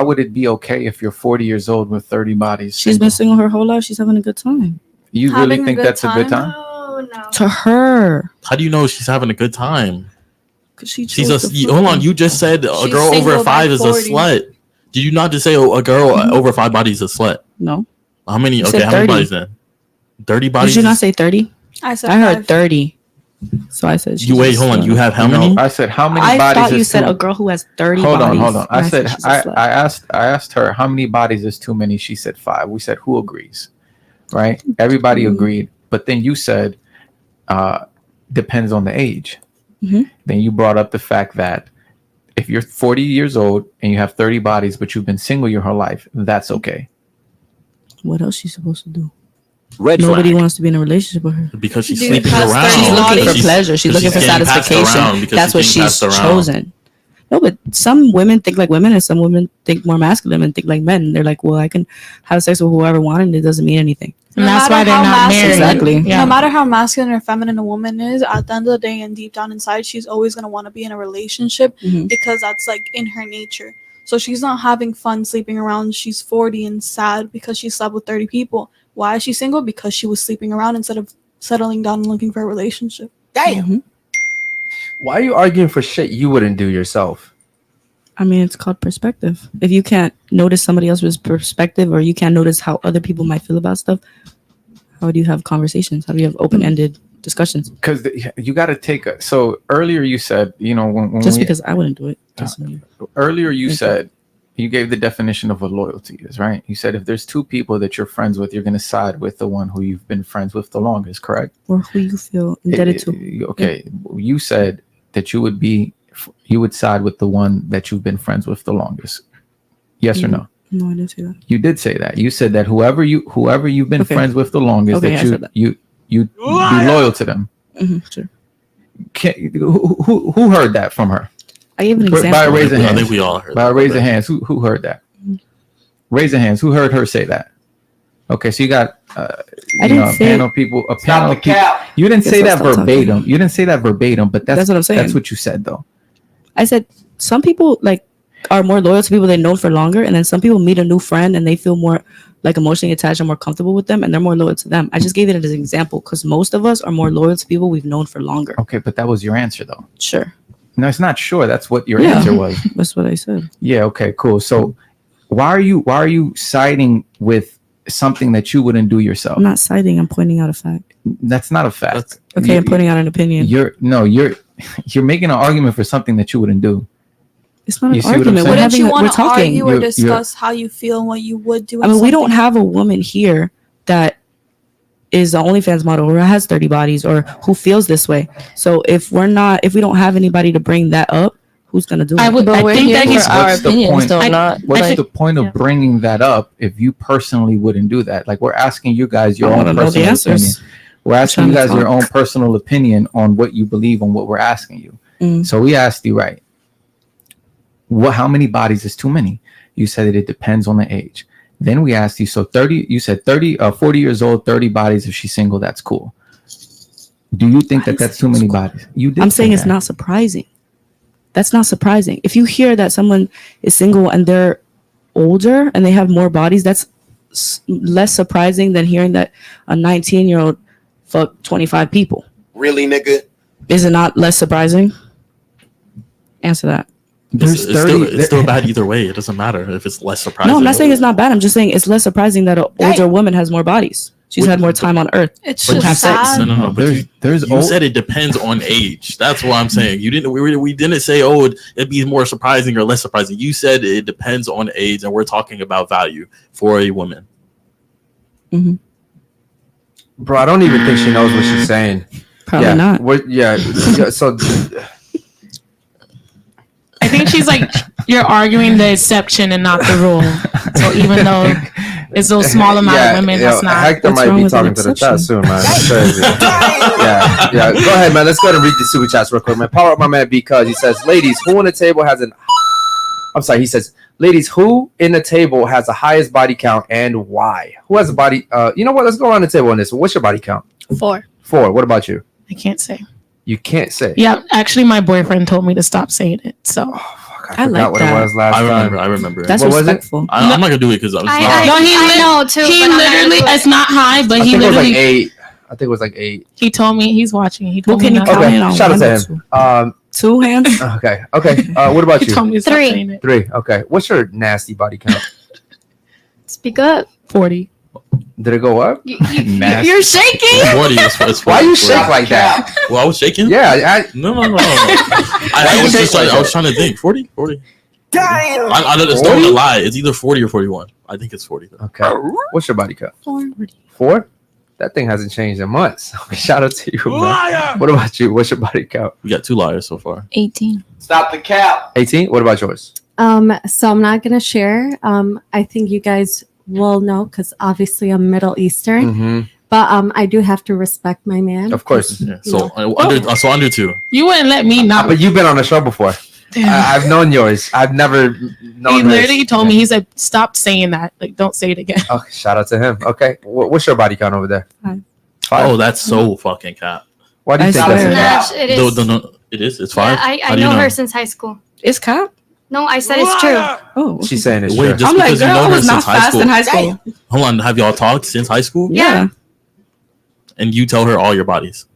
would it be okay if you're 40 years old with 30 bodies? She's been single her whole life. She's having a good time. You really think that's a good time? No. To her. How do you know she's having a good time? Because she's hold on. You just said a girl over 5 is a slut. Did you not just say a girl over 5 bodies is a slut? No. How many? You Okay, said how many 30. bodies then? 30 bodies. Did you not say 30? I said I heard 5. 30. So I said. You wait. Hold on. You have how many? I said how many I bodies? thought you said a girl who has 30 bodies. Hold on. I said she's a slut. I asked her how many bodies is too many. She said 5. We said who agrees, right? Everybody agreed, but then you said depends on the age. Mhm. Then you brought up the fact that if you're 40 years old and you have 30 bodies, but you've been single your whole life, that's okay. What else is she supposed to do? Red Nobody flag. wants to be in a relationship with her. Because she's Dude, sleeping past around. 30 She's looking for She's- pleasure. She's looking for getting passed satisfaction. around because That's what being she's passed around. chosen. No, but some women think like women and some women think more masculine and think like men. They're like, well, I can have sex with whoever I want and it doesn't mean anything. And No that's matter why they're how not married. Exactly. Yeah. No matter how masculine or feminine a woman is, at the end of the day and deep down inside, she's always going to want to be in a relationship Mhm. because that's like in her nature. So she's not having fun sleeping around. She's 40 and sad because she slept with 30 people. Why is she single? Because she was sleeping around instead of settling down and looking for a relationship. Damn. Mhm. Why are you arguing for shit you wouldn't do yourself? I mean, it's called perspective. If you can't notice somebody else's perspective or you can't notice how other people might feel about stuff, how do you have conversations? How do you have open-ended discussions. Because you got to take a. So earlier you said, when Just because I wouldn't do it. Earlier you said, you gave the definition of what loyalty is, right? You said if there's two people that you're friends with, you're going to side with the one who you've been friends with the longest, correct? Or who you feel indebted to. Okay. You said that you would side with the one that you've been friends with the longest. Yes or no? No, I didn't say that. You did say that. You said that whoever you've been friends with the longest, that you'd be loyal to them. Sure. Who heard that from her? I gave an example. By raising hands. I think we all heard. By raising hands. Who heard that? Raise your hands. Who heard her say that? Okay, so you got a panel of people. You didn't say that verbatim. You didn't say that verbatim, but that's what I'm saying. That's what you said, though. I said some people are more loyal to people they've known for longer, and then some people meet a new friend and they feel more emotionally attached and more comfortable with them, and they're more loyal to them. I just gave it as an example because most of us are more loyal to people we've known for longer. Okay, but that was your answer, though. Sure. No, it's not sure. That's what your answer was. That's what I said. Yeah. Okay. Cool. So, why are you siding with something that you wouldn't do yourself? I'm not siding. I'm pointing out a fact. That's not a fact. Okay, I'm pointing out an opinion. You're making an argument for something that you wouldn't do. It's not an argument. Wouldn't you want to argue or discuss you're, how you feel and what you would do? I mean, we don't have a woman here that is an OnlyFans model or has 30 bodies or who feels this way. So if we don't have anybody to bring that up, who's gonna do it? I think that is our opinions, though. What's the point of bringing that up if you personally wouldn't do that? Like, we're asking you guys your own personal opinion. We're asking you guys your own personal opinion on what you believe on what we're asking you. So we asked you, right? How many bodies is too many? You said that it depends on the age. Then we asked you, so 30, you said 40 years old, 30 bodies. If she's single, that's cool. Do you think that's too many bodies? You did. I'm saying it's not surprising. That's not surprising. If you hear that someone is single and they're older and they have more bodies, that's less surprising than hearing that a 19-year-old fucked 25 people. Really, nigga? Is it not less surprising? Answer that. It's still bad either way. It doesn't matter if it's less surprising. No, I'm not saying it's not bad. I'm just saying it's less surprising that an older woman has more bodies. She's had more time on Earth. It's just sad. No. But you said it depends on age. That's what I'm saying. You didn't. We didn't say it'd be more surprising or less surprising. You said it depends on age, and we're talking about value for a woman. Mm-hmm. Bro, I don't even think she knows what she's saying. Probably not. So. I think she's you're arguing the exception and not the rule. So even though it's a small amount of women, that's not. Hector might be talking to the chat soon, man. That's crazy. yeah. Go ahead, man. Let's go ahead and read the super chats real quick, man. Power up my man because he says, ladies, who on the table has he says, ladies, who in the table has the highest body count and why? Who has a body? You know what? Let's go around the table on this. What's your body count? 4. 4. What about you? I can't say. You can't say. Yeah, actually, my boyfriend told me to stop saying it. So I forgot what it was last time. I remember. That's what respectful. Was it? I'm not gonna do it because I know too. He literally, it's not high, but he literally. I think it was like 8. He told me he's watching. He told me. Okay, shout out to him. 2 hands. Okay. What about he you? Told me to stop saying it. 3. Okay. What's your nasty body count? Speak up. 40. Did it go up? You're shaking. 40 is 40. Why you shake like that? Well, I was shaking. Yeah. No. I was trying to think. 40. Damn. I don't want to lie. It's either 40 or 41. I think it's 40. Though. Okay. What's your body count? 4? That thing hasn't changed in months. Shout out to you, man. What about you? What's your body count? We got 2 liars so far. 18. Stop the cap. 18? What about yours? So I'm not gonna share. I think you guys will know because obviously I'm Middle Eastern. Mm-hmm. But I do have to respect my man. Of course. Yeah. So under 2. You wouldn't let me not. But you've been on the show before. I've known yours. I've never known. He literally told me. He said, "Stop saying that. Don't say it again." Okay, shout out to him. Okay, what's your body count over there? 5. Oh, that's so fucking cap. Why do you think that's It is. No, it is. It's 5. Yeah, I know her since high school. It's cap. No, I said it's true. Oh, she's saying it's true. Just I'm like, girl, I was not fast in high school. Hold on, have y'all talked since high school? Yeah. And you tell her all your bodies?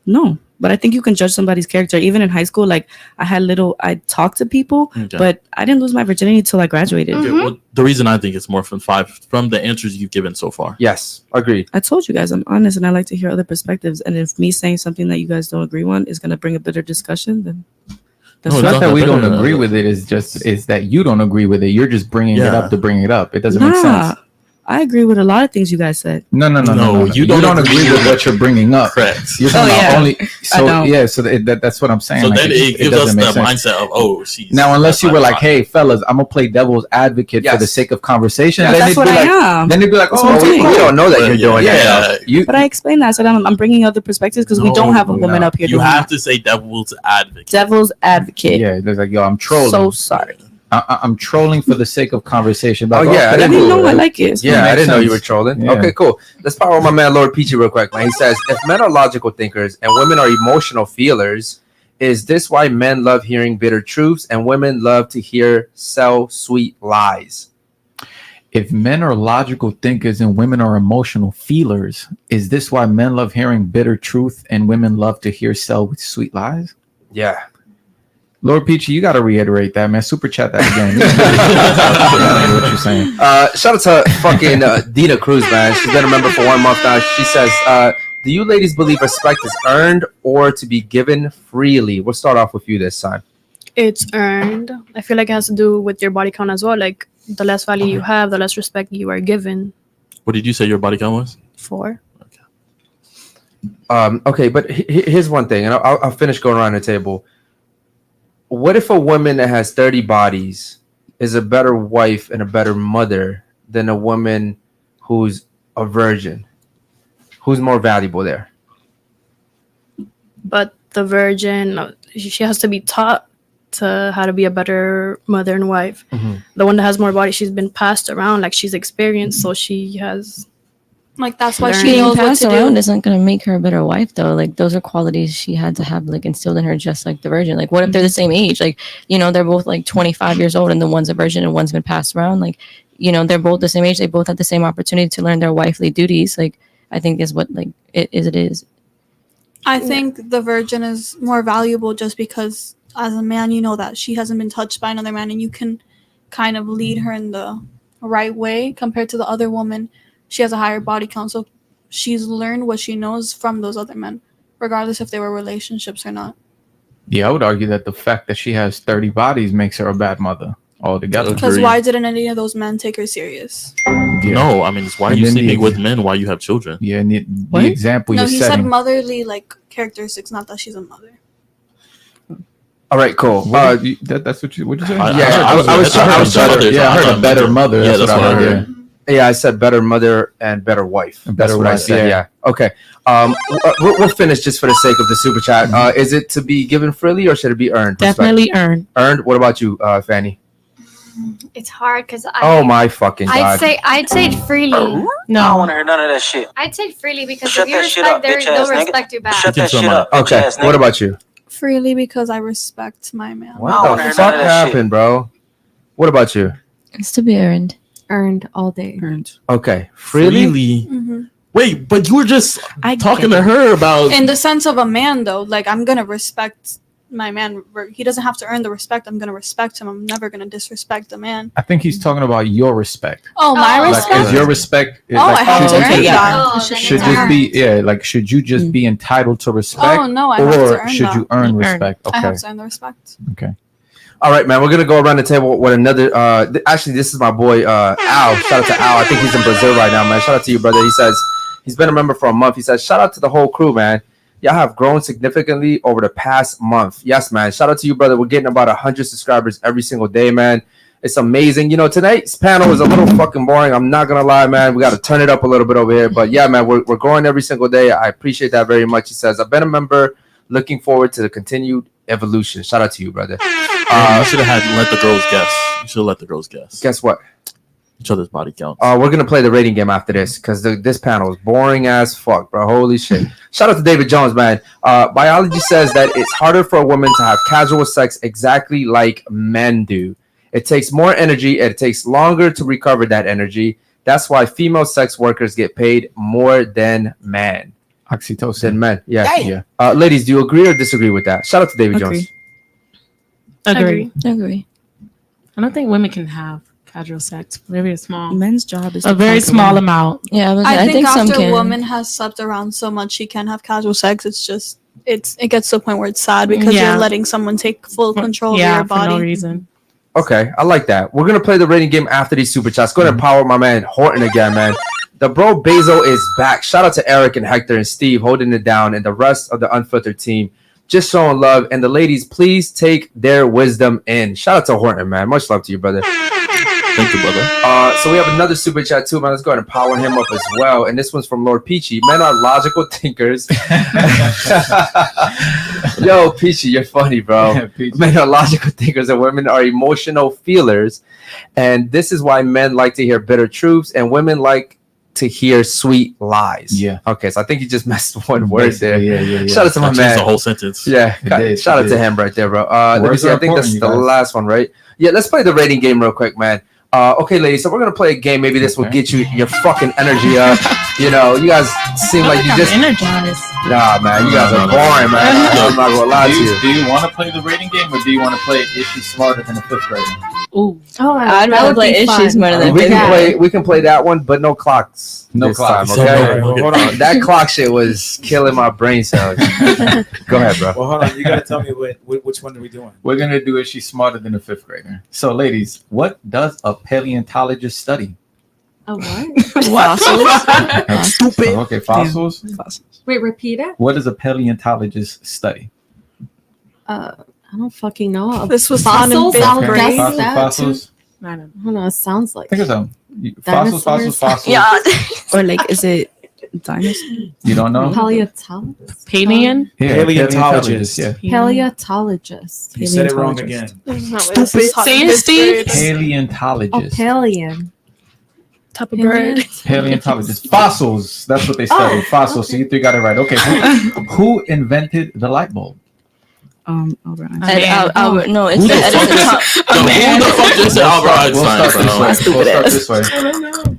No, But I think you can judge somebody's character. Even in high school, like I talked to people, Okay. but I didn't lose my virginity until I graduated. Okay, well, the reason I think it's more from 5 from the answers you've given so far. Yes, agreed. I told you guys I'm honest and I like to hear other perspectives. And if me saying something that you guys don't agree on is going to bring a bitter discussion, then that's It's No, not that we better don't than agree that. with it. It's that you don't agree with it. You're just bringing it Yeah. up to bring it up. It doesn't make sense. I agree with a lot of things you guys said. No. No, You don't agree with what you're bringing up. Correct. You're talking Oh, about yeah. only. So don't. yeah. So that's what I'm saying. So Like, then it gives us doesn't the make sense. mindset of, oh, she's Now, unless you were like, hey, "Hey, fellas, I'm gonna play devil's advocate for the Yes. sake of conversation," Yeah, then That's they'd what be I like, am. then they'd be like, That's "Oh, what I'm saying. We don't know that you're doing that. yeah. You, But I explained that, so I'm bringing other perspectives because we don't have a woman no. up here You doing have that. to say devil's advocate. Devil's advocate. yeah, there's like, yo, I'm trolling. So sorry. I'm trolling for the sake of conversation. Oh, yeah, I okay, didn't I didn't know know I cool. like it. Yeah, I makes didn't know you sense. were trolling. Yeah. Okay, cool. Let's power my man Lord Peachy real quick, man. He says, if men are logical thinkers and women are emotional feelers, is this why men love hearing bitter truths and women love to hear sell sweet lies? If men are logical thinkers and women are emotional feelers, is this why men love hearing bitter truth and women love to hear sell with sweet lies? Yeah. Lord Peachy, you got to reiterate that, man. Super chat that again. I know what you're saying. Shout out to fucking Dina Cruz, man. She's been a member for 1 month now. She says, do you ladies believe respect is earned or to be given freely? We'll start off with you this time. It's earned. I feel like it has to do with your body count as well. Like the less value you have, the less respect you are given What did you say your body count was? for. Okay, but here's one thing, and I'll finish going around the table. What if a woman that has 30 bodies is a better wife and a better mother than a woman who's a virgin? Who's more valuable there? But the virgin, she has to be taught to how to be a better mother and wife. Mm-hmm. The one that has more body, she's been passed around, like she's experienced, so she has. Like that's why she Being knows what passed to around do. isn't going to make her a better wife, though. Like, those are qualities she had to have, like, instilled in her, just like the virgin. Like, what if they're the same age? Like, you know, they're both like 25 years old and the one's a virgin and one's been passed around. Like, you know, they're both the same age. They both had the same opportunity to learn their wifely duties. Like, I think is what, like, it is. I think the virgin is more valuable just because as a man, you know that she hasn't been touched by another man and you can kind of lead her in the right way compared to the other woman. She has a higher body count, so she's learned what she knows from those other men, regardless if they were relationships or not. Yeah, I would argue that the fact that she has 30 bodies makes her a bad mother altogether. Because Agreed. why didn't any of those men take her serious? Yeah. No, I mean, it's why are And you then the sleeping with ex- men while you have children? Yeah, and the What? example No, you're he said setting. motherly like characteristics, not that she's a mother. All right, cool. That's what you. What'd you say? I was I heard a better mother. Yeah, That's what I heard. Yeah, I said better mother and better wife. A better That's what I wife, said. yeah. Yeah. Okay. We'll finish just for the sake of the super chat. Is it to be given freely or should it be earned? Respect? Definitely earned. Earned. What about you, Fanny? It's hard because Oh my fucking god. I'd say it freely. I don't No. want to hear none of that shit. I'd say it freely because Shut if you that shit respect, up, they'll bitch-ass nigga. respect you back. Shut that Keep shit up. Okay. bitch-ass What nigga. about you? Freely because I respect my man. I don't What wanna the hear fuck none of that shit. happened, bro? What about you? It's to be earned. Earned all day. Okay. Freely. Mm-hmm. Wait, but you were just I talking get to it. her about. In the sense of a man, though, like I'm gonna respect my man. He doesn't have to earn the respect. I'm gonna respect him. I'm never gonna disrespect the man. I think he's talking about your respect. Oh, my Oh. Like, respect. is your respect? Oh, I have should to you earn just- that. Oh, Should then Should it's just earned. be should you just be entitled to respect? Oh no, I have to or earn should that. you earn Earn. respect? I Okay. have to earn the respect. All right, man. We're gonna go around the table with another. Actually, this is my boy Al. Shout out to Al. I think he's in Brazil right now, man. Shout out to you, brother. He says he's been a member for a month. He says shout out to the whole crew, man. Y'all have grown significantly over the past month. Yes, man. Shout out to you, brother. We're getting about 100 subscribers every single day, man. It's amazing. You know, tonight's panel is a little fucking boring. I'm not gonna lie, man. We got to turn it up a little bit over here. But yeah, man, we're growing every single day. I appreciate that very much. He says I've been a member. Looking forward to the continued evolution. Shout out to you, brother. You should have let the girls guess. You should have let the girls guess Guess what? each other's body count. We're gonna play the rating game after this because this panel is boring as fuck, bro. Holy shit! Shout out to David Jones, man. Biology says that it's harder for a woman to have casual sex exactly like men do. It takes more energy. And it takes longer to recover that energy. That's why female sex workers get paid more than men. Oxytocin. than men. Yeah. Yeah. Ladies, do you agree or disagree with that? Shout out to David Agree. Jones. Agree. Agree. I don't think women can have casual sex. Maybe a small, Men's job is a to very conquer small women. amount. Yeah, I think some after a can. woman has slept around so much, she can have casual sex. It's just it gets to a point where it's sad because Yeah. you're letting someone take full control Yeah, of your for no body. reason. Okay, I like that. We're gonna play the rating game after these super chats. Go ahead and power my man Horton again, man. The bro Basil is back. Shout out to Eric and Hector and Steve holding it down, and the rest of the Unfiltered team just showing love. And the ladies, please take their wisdom in. Shout out to Horton, man. Much love to you, brother. Thank you, brother. So we have another super chat too, man. Let's go ahead and power him up as well. And this one's from Lord Peachy. Men are logical thinkers. Yo, Peachy, you're funny, bro. Men are logical thinkers and women are emotional feelers. And this is why men like to hear bitter truths and women like to hear sweet lies. Yeah. Okay, so I think you just messed one word there. Yeah. Shout out to my That's man. the whole sentence. Yeah, did, shout it out to did. him right there, bro. Let me Words see. are I think that's important, the you guys. last one, right? Yeah, let's play the rating game real quick, man. Okay, ladies, so we're gonna play a game. Maybe this will get you your fucking energy up. You know, you guys seem like you just energized. nah, man. You guys are boring, man. I'm not gonna lie to you. Do you want to play the rating game, or do you want to play Is She Smarter Than a Fifth Grader? Ooh. Oh, I'd rather play Is She Smarter Than a We Fifth can Grader. play. We can play that one, but no clocks. No this clocks. time, So, okay? no, Hold on. That clock shit was killing my brain cells. Go ahead, bro. Well, hold on. You gotta tell me which one are we doing? We're gonna do Is She Smarter Than a Fifth Grader? So, ladies, what does a paleontologist study? A what? Fossils. Stupid. Okay, fossils. Wait, repeat it. What does a paleontologist study? I don't fucking know. This was taught in Fossils. fifth I'll grade. guess Fossils. that. Fossils. I don't know. I don't know. It sounds like. Think of some. Fossils. Dinosaurs? Fossils. Yeah. Or like, is it dinosaur? You don't know? Paleontologist. Paleo? Yeah, Paleontologist. Yeah. Paleontologist. You said it wrong again. Stupid. Say it, Steve. Oh, Paleontologist. paleo. Type of bird. Paleontologist. Fossils. That's what they study. Fossils. So you three got it right. Okay. Who invented the light bulb? Albert Einstein. Albert, no, it's Who the the fuck Edison. Who the fuck just said Albert We'll Einstein, start bro? this way. We'll start this way. I don't know.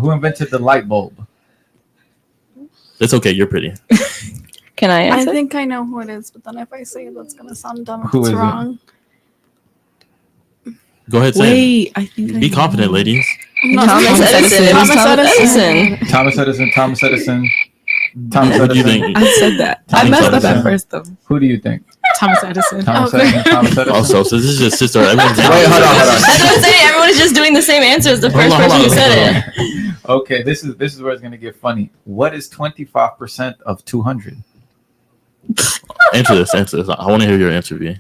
Who invented the light bulb? It's okay. You're pretty. Can I I answer? think I know who it is, but then if I say it, that's gonna sound dumb if Who it's is it? wrong. Go ahead, say Wait, I think it. Be confident, ladies. Thomas Edison. It was Thomas Edison. Thomas Edison. Thomas Edison. Thomas What do you Edison. think? I said that. I Thomas messed up Edison. at first though. Who do you think? Thomas Edison. Thomas Okay. Edison. Thomas Edison. Also, so this is just sister. Everyone's Wait, hold on. That's what I'm saying. Everyone is just doing the same answer as the first Hold on, person who hold said on. it. Okay, this is where it's gonna get funny. What is 25% of 200? Answer this. Answer this. I want to hear your answer, V.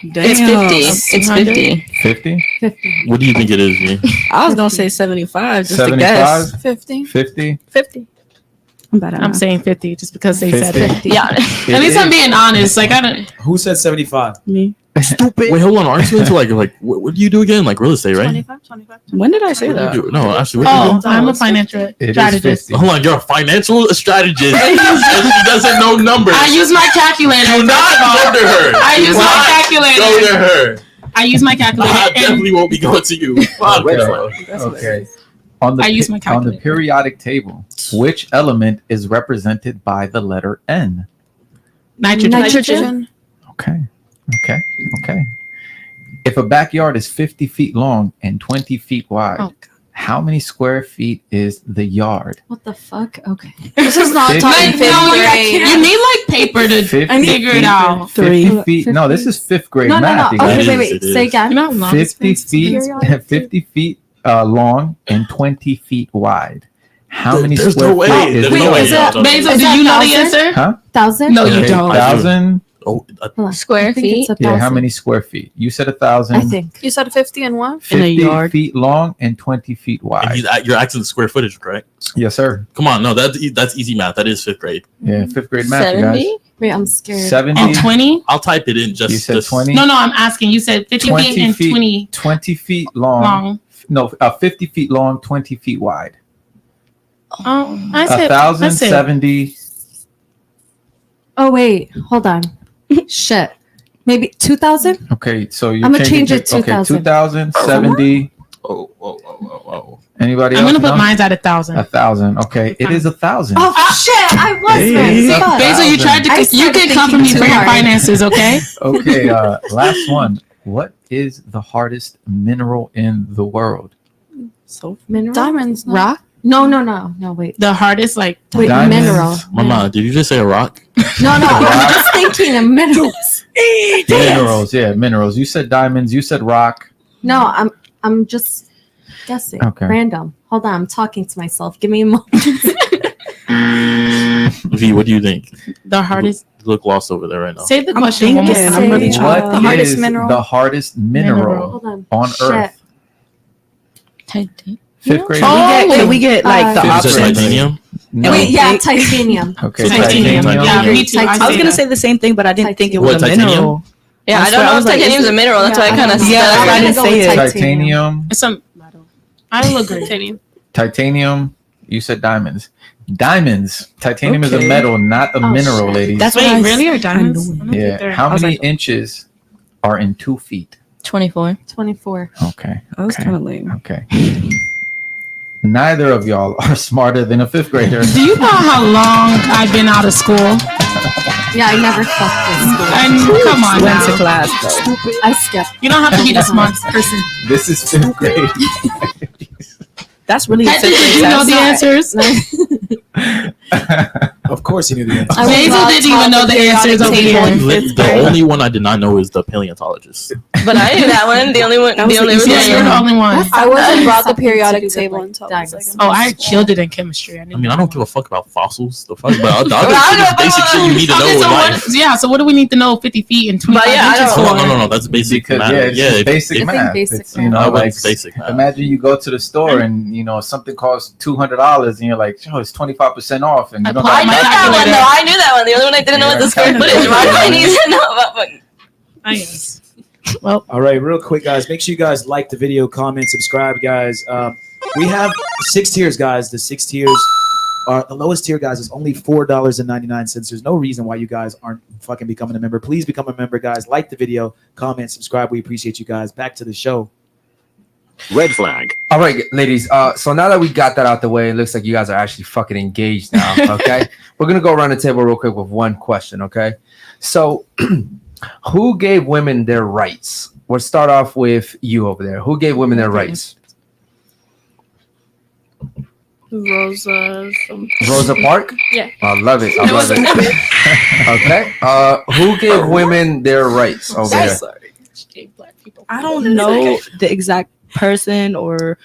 It's 50. It's 50. 50? 50. What do you think it is, V? I was gonna say 75 just to 75? guess. 50. 50? 50. I'm bad at I'm math. saying 50 just because they said it. 50. Yeah. At least I'm being honest. Like, I don't. Who said 75? Me. Stupid. Wait, hold on. Aren't you into like what do you do again? Like real estate, right? 25. When did I say What that? do you do? No, actually, what do you Oh, I'm a financial It is strategist. 50. do? Hold on, you're a financial strategist. And she doesn't know numbers. I use my calculator. Do not go to her. I use Do my not calculator. Go to her. I use my calculator. I and definitely won't be going to you. Fuck, Okay. bro. Okay. On the I use my on the calculator. periodic table, which element is represented by the letter N? Nitrogen. Okay. Okay. Okay. If a backyard is 50 feet long and 20 feet wide, Oh, how many square feet is the yard? What the fuck? Okay. This is not 50. taught in Like, fifth no, grade. you need like paper to 50 figure feet, it out. 50 feet. No, this is fifth grade No, math. you guys. It Okay, is, wait. it Say is. again. You know how long it's 50 been? feet, Periodic 50 feet long and 20 feet wide. How many There's square no way. feet is There's the no yard? way. is it- Basil, Is do that you know the 1,000? answer? Huh? 1,000? No, you Okay. don't. 1,000? Oh, Hold on. Square I think feet? it's 1,000. Yeah, how many square feet? You said 1,000. I think. You said 50 and what? In a 50 yard. feet long and 20 feet and wide. you're asking the square footage, correct? Yes, sir. Come on, no, that's easy math. That is fifth grade. Yeah, fifth grade math, you guys. 70? Wait, I'm scared. 70. And 20? I'll type it in just. You said just 20? No, I'm asking. You said 50 feet and 20 20 feet long. long. No, 50 feet long, 20 feet wide. Oh, I said 1,070. Oh, wait. Hold on. Shit. Maybe 2,000? Okay, so you're I'ma changing change it to okay, 2,000. 2,070. Oh. Anybody I'm else? gonna put know? mine at 1,000. 1,000. Okay, it is 1,000. Oh shit! I was Hey. right. Fuck. Basil, you tried to. I You started can come for thinking me too for your hard. finances, okay? Okay, last one. What is the hardest mineral in the world? So Mineral? Diamonds. No. Rock? No. Wait. The hardest, like, Wait. Diamonds. Mineral. Mama, did you just say a rock? No. I'm just thinking of minerals. Minerals, yeah, minerals. You said diamonds. You said rock. No, I'm just guessing. Okay. Random. Hold on. I'm talking to myself. Give me a moment. V, what do you think? the hardest. You look lost over there right now. Say the I'm question one more thinking. time. I'm really Say trying. What The hardest is mineral. the hardest mineral Hold on. on Shit. Earth? Titanium. Fifth grade. We get like the Uh, Did you options. say titanium? No. Wait, yeah, titanium. Okay, Titanium. titanium. Yeah, Agree. me too. Titanium. I was gonna say the same thing, but I didn't think it was What, a titanium? mineral. Yeah, I I don't know was if like, titanium's is a mineral. That's why I kind of. Yeah, that's why I didn't say it. Titanium. It's a metal. I will agree. Titanium. Titanium. You said diamonds. Diamonds. Titanium is a Okay. metal, not a Oh, mineral, shit. ladies. That's what Wait, I really? Or diamonds? I know. I don't think Yeah. they're- How I was many like, inches are in 2 feet? 24. 24. Okay. That was Okay. kind of lame. Okay. Neither of y'all are smarter than a fifth grader. Do you know how long I've been out of school? Yeah, I never fucked this school. And come on Went to now. class though. I skipped. You don't have to be the smart person. This is fifth grade. That's really. Hector, did you know the answers? Of course, you knew the answer. I was Basil not didn't even taught know the answers over periodic here. table. The only one I did not know is the paleontologist. But I knew that one. The only one. That was The only the Yeah, easiest you're the one. only one. I wasn't brought the Something to periodic do with, table like, until I was like in Oh, I middle school. killed it in chemistry. I mean, I don't give a fuck about fossils. The fuck, but the I other don't shit is know. basic shit you need to know Okay, in so life. what, yeah, so what do we need to know 50 feet and 25 But yeah, I inches don't- for? No, that's basic Because math. it's just if- basic I think math. basic It's, you math. know, I like wouldn't basic math. imagine you go to the store and you know something costs $200 and you're like, oh, it's 25% off, and you don't I I know. knew that one though. I knew that one. The only one I didn't know was the square footage. Why do I need to know about fucking? I guess. All right, real quick, guys. Make sure you guys like the video, comment, subscribe, guys. We have 6 tiers, guys. The 6 tiers are the lowest tier, guys, is only $4.99. There's no reason why you guys aren't fucking becoming a member. Please become a member, guys. Like the video, comment, subscribe. We appreciate you guys. Back to the show. Red flag. All right, ladies. So now that we got that out the way, it looks like you guys are actually fucking engaged now. Okay, we're gonna go around the table real quick with one question. Okay, so who gave women their rights? We'll start off with you over there. Who gave women their rights? Rosa. Rosa Parks? Yeah. I love it. I love it. Okay. Who gave women their rights over there? I don't know the exact person, or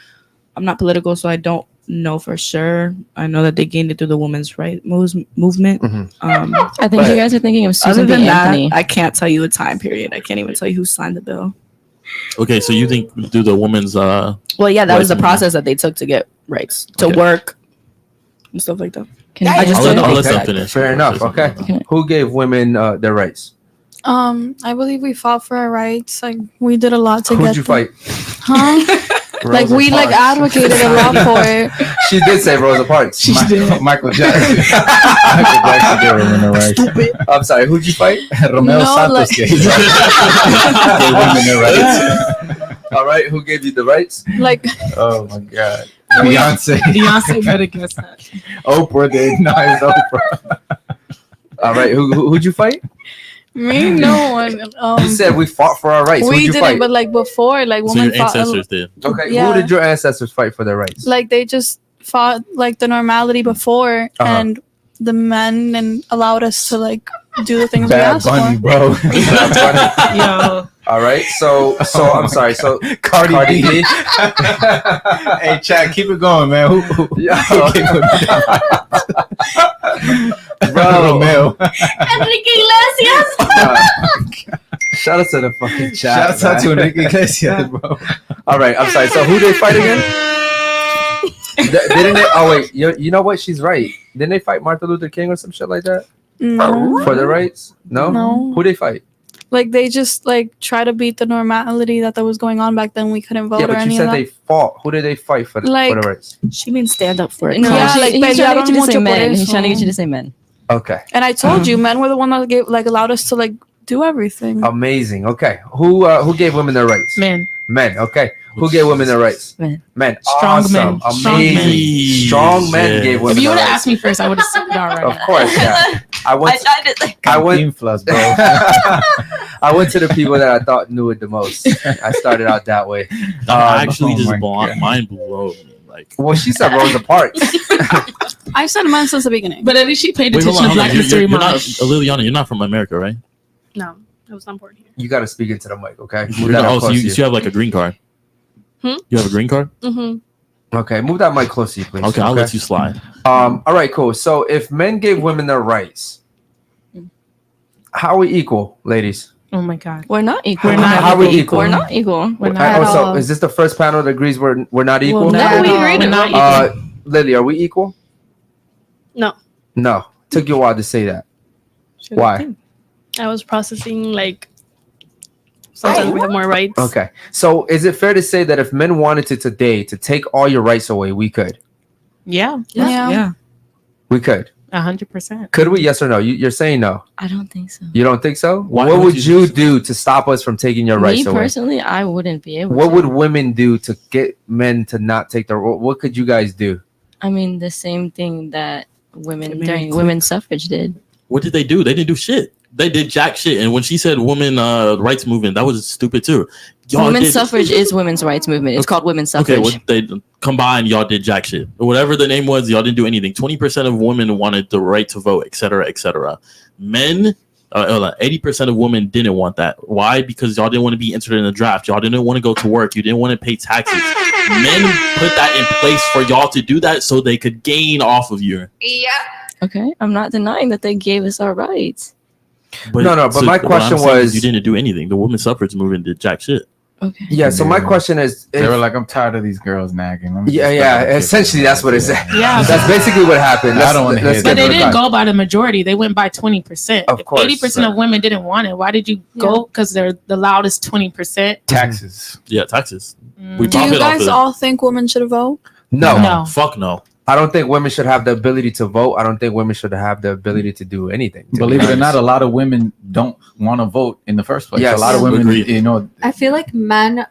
I'm not political, so I don't know for sure. I know that they gained it through the women's rights movement. Mhm. I think you guys are thinking of Other Susan B. than Anthony. that, I can't tell you a time period. I can't even tell you who signed the bill. Okay, so you think do the woman's Well, yeah, that was the Rights process that they took to get rights to Okay. work and stuff like that. Can I just I'll don't let know. them finish. Fair enough. Okay. Who gave women their rights? I believe we fought for our rights. Like we did a lot to Who'd get you them. fight? Huh? Like Rosa we like Parks. advocated a lot for it. She did say Rosa Parks. Michael Jackson. Michael Jackson gave women the rights. Stupid. I'm sorry. Who'd you fight? Romeo No, Santos like- gave women the rights. All right. Who gave you the rights? Like Oh my God. Beyonce. Beyonce better guess that. Oprah did. No, it's Oprah. All right. Who'd you fight? me, no one. You said we fought for our rights. Who'd we you did fight? it, but like before, like So women your fought. ancestors did. Okay. Yeah. Who did your ancestors fight for their rights? Like they just fought like the normality before, and the men and allowed us to like do the things we Bad asked Bunny, for. bro. Yo, All right. So I'm sorry. So Cardi B. Hey, Chad, keep it going, man. Who Yo. gave women the rights? Bro. Romeo. Enrique Iglesias. Shout out to the fucking chat. Shout out to man. Enrique Iglesias, bro. All right. I'm sorry. So who they fight again? Didn't they? Oh wait. You know what? She's right. Didn't they fight Martin Luther King or some shit like that No. for their rights? No. No. Who they fight? Like they just like try to beat the normality that was going on back then. We couldn't vote Yeah, or but you any said of that. they fought. Who did they fight for? Like- for the rights? She means stand up for it. No, Yeah, she- like, he's trying to pelearon get you to say mucho por men. He's eso. trying to get you to say men. Okay. And I told you, men were the one that gave like allowed us to like do everything. Amazing. Okay. Who gave women their rights? man. Men. Okay. Who gave women their rights? Men. Men. Strong Awesome. men. Amazing. Strong men Yeah. gave women If you would their have rights. asked me first, I would have said it already. Of course, yeah. I went Team plus, bro. I went to the people that I thought knew it the most. I started out that way. That actually oh just my God. mind blew me. Like, Well, she said Rosa Parks. I've said men since the beginning. But at least she paid wait, hold attention on, to hold on. Black History You're not, Month. Liliana, you're not from America, right? No, I was not born here. You got to speak into the mic, okay? Move You're that not, up oh, so close you, to so you have like a green card. Hmm? You have a green card? Mm-hmm. Okay, move that mic close to you, please. Okay, I'll let you slide. All right, cool. So if men gave women their rights, how are we equal, ladies? Oh my God. We're not equal. We're not How are we equal? We're not equal. We're not. Oh, so is this the first panel that agrees we're not equal? Well, no, we We're agreed. not equal. Lily, are we equal? No, No. Took you a while to say that. Why? I was processing like sometimes we have more rights. Okay. So is it fair to say that if men wanted to today to take all your rights away, we could? Yeah, Yeah. We could. 100%. Could we? Yes or no? You're saying no. I don't think so. You don't think so? Why what would would you you do to stop us from taking your Me rights away? personally, I wouldn't be able What to. would women do to get men to not take their? What could you guys do? I mean, the same thing that women Get married during quick. women's suffrage did. What did they do? They didn't do shit. They did jack shit. And when she said women rights movement, that was stupid too. Y'all Women's did- suffrage is women's rights movement. It's called women's Okay, suffrage. well, they combined, y'all did jack shit. Whatever the name was, y'all didn't do anything. 20% of women wanted the right to vote, etc., etc. Men, 80% of women didn't want that. Why? Because y'all didn't want to be entered in the draft. Y'all didn't want to go to work. You didn't want to pay taxes. Men put that in place for y'all to do that so they could gain off of you. Okay, I'm not denying that they gave us our rights. But, No, but my what I'm question saying is was- you didn't do anything. The women's suffrage movement did jack shit. Okay. Yeah. So my question is, They were like, I'm tired of these girls nagging. Let me yeah, just yeah. start with Essentially, kids. that's what it said. Yeah. That's basically what happened. I don't wanna hear let's that. But get they to the didn't fact. go by the majority. They went by 20%. Of course. 80% of women didn't want it. Why did you go? Because they're the loudest 20%. Taxes. Yeah, taxes. Mm. We Do you profit off guys of all think women should vote? No, No. Fuck no. I don't think women should have the ability to vote. I don't think women should have the ability to do anything. to Believe be it or not, honest. a lot of women don't want to vote in the first place. Yes. A lot of Yeah. women, Agreed. you know, I feel like men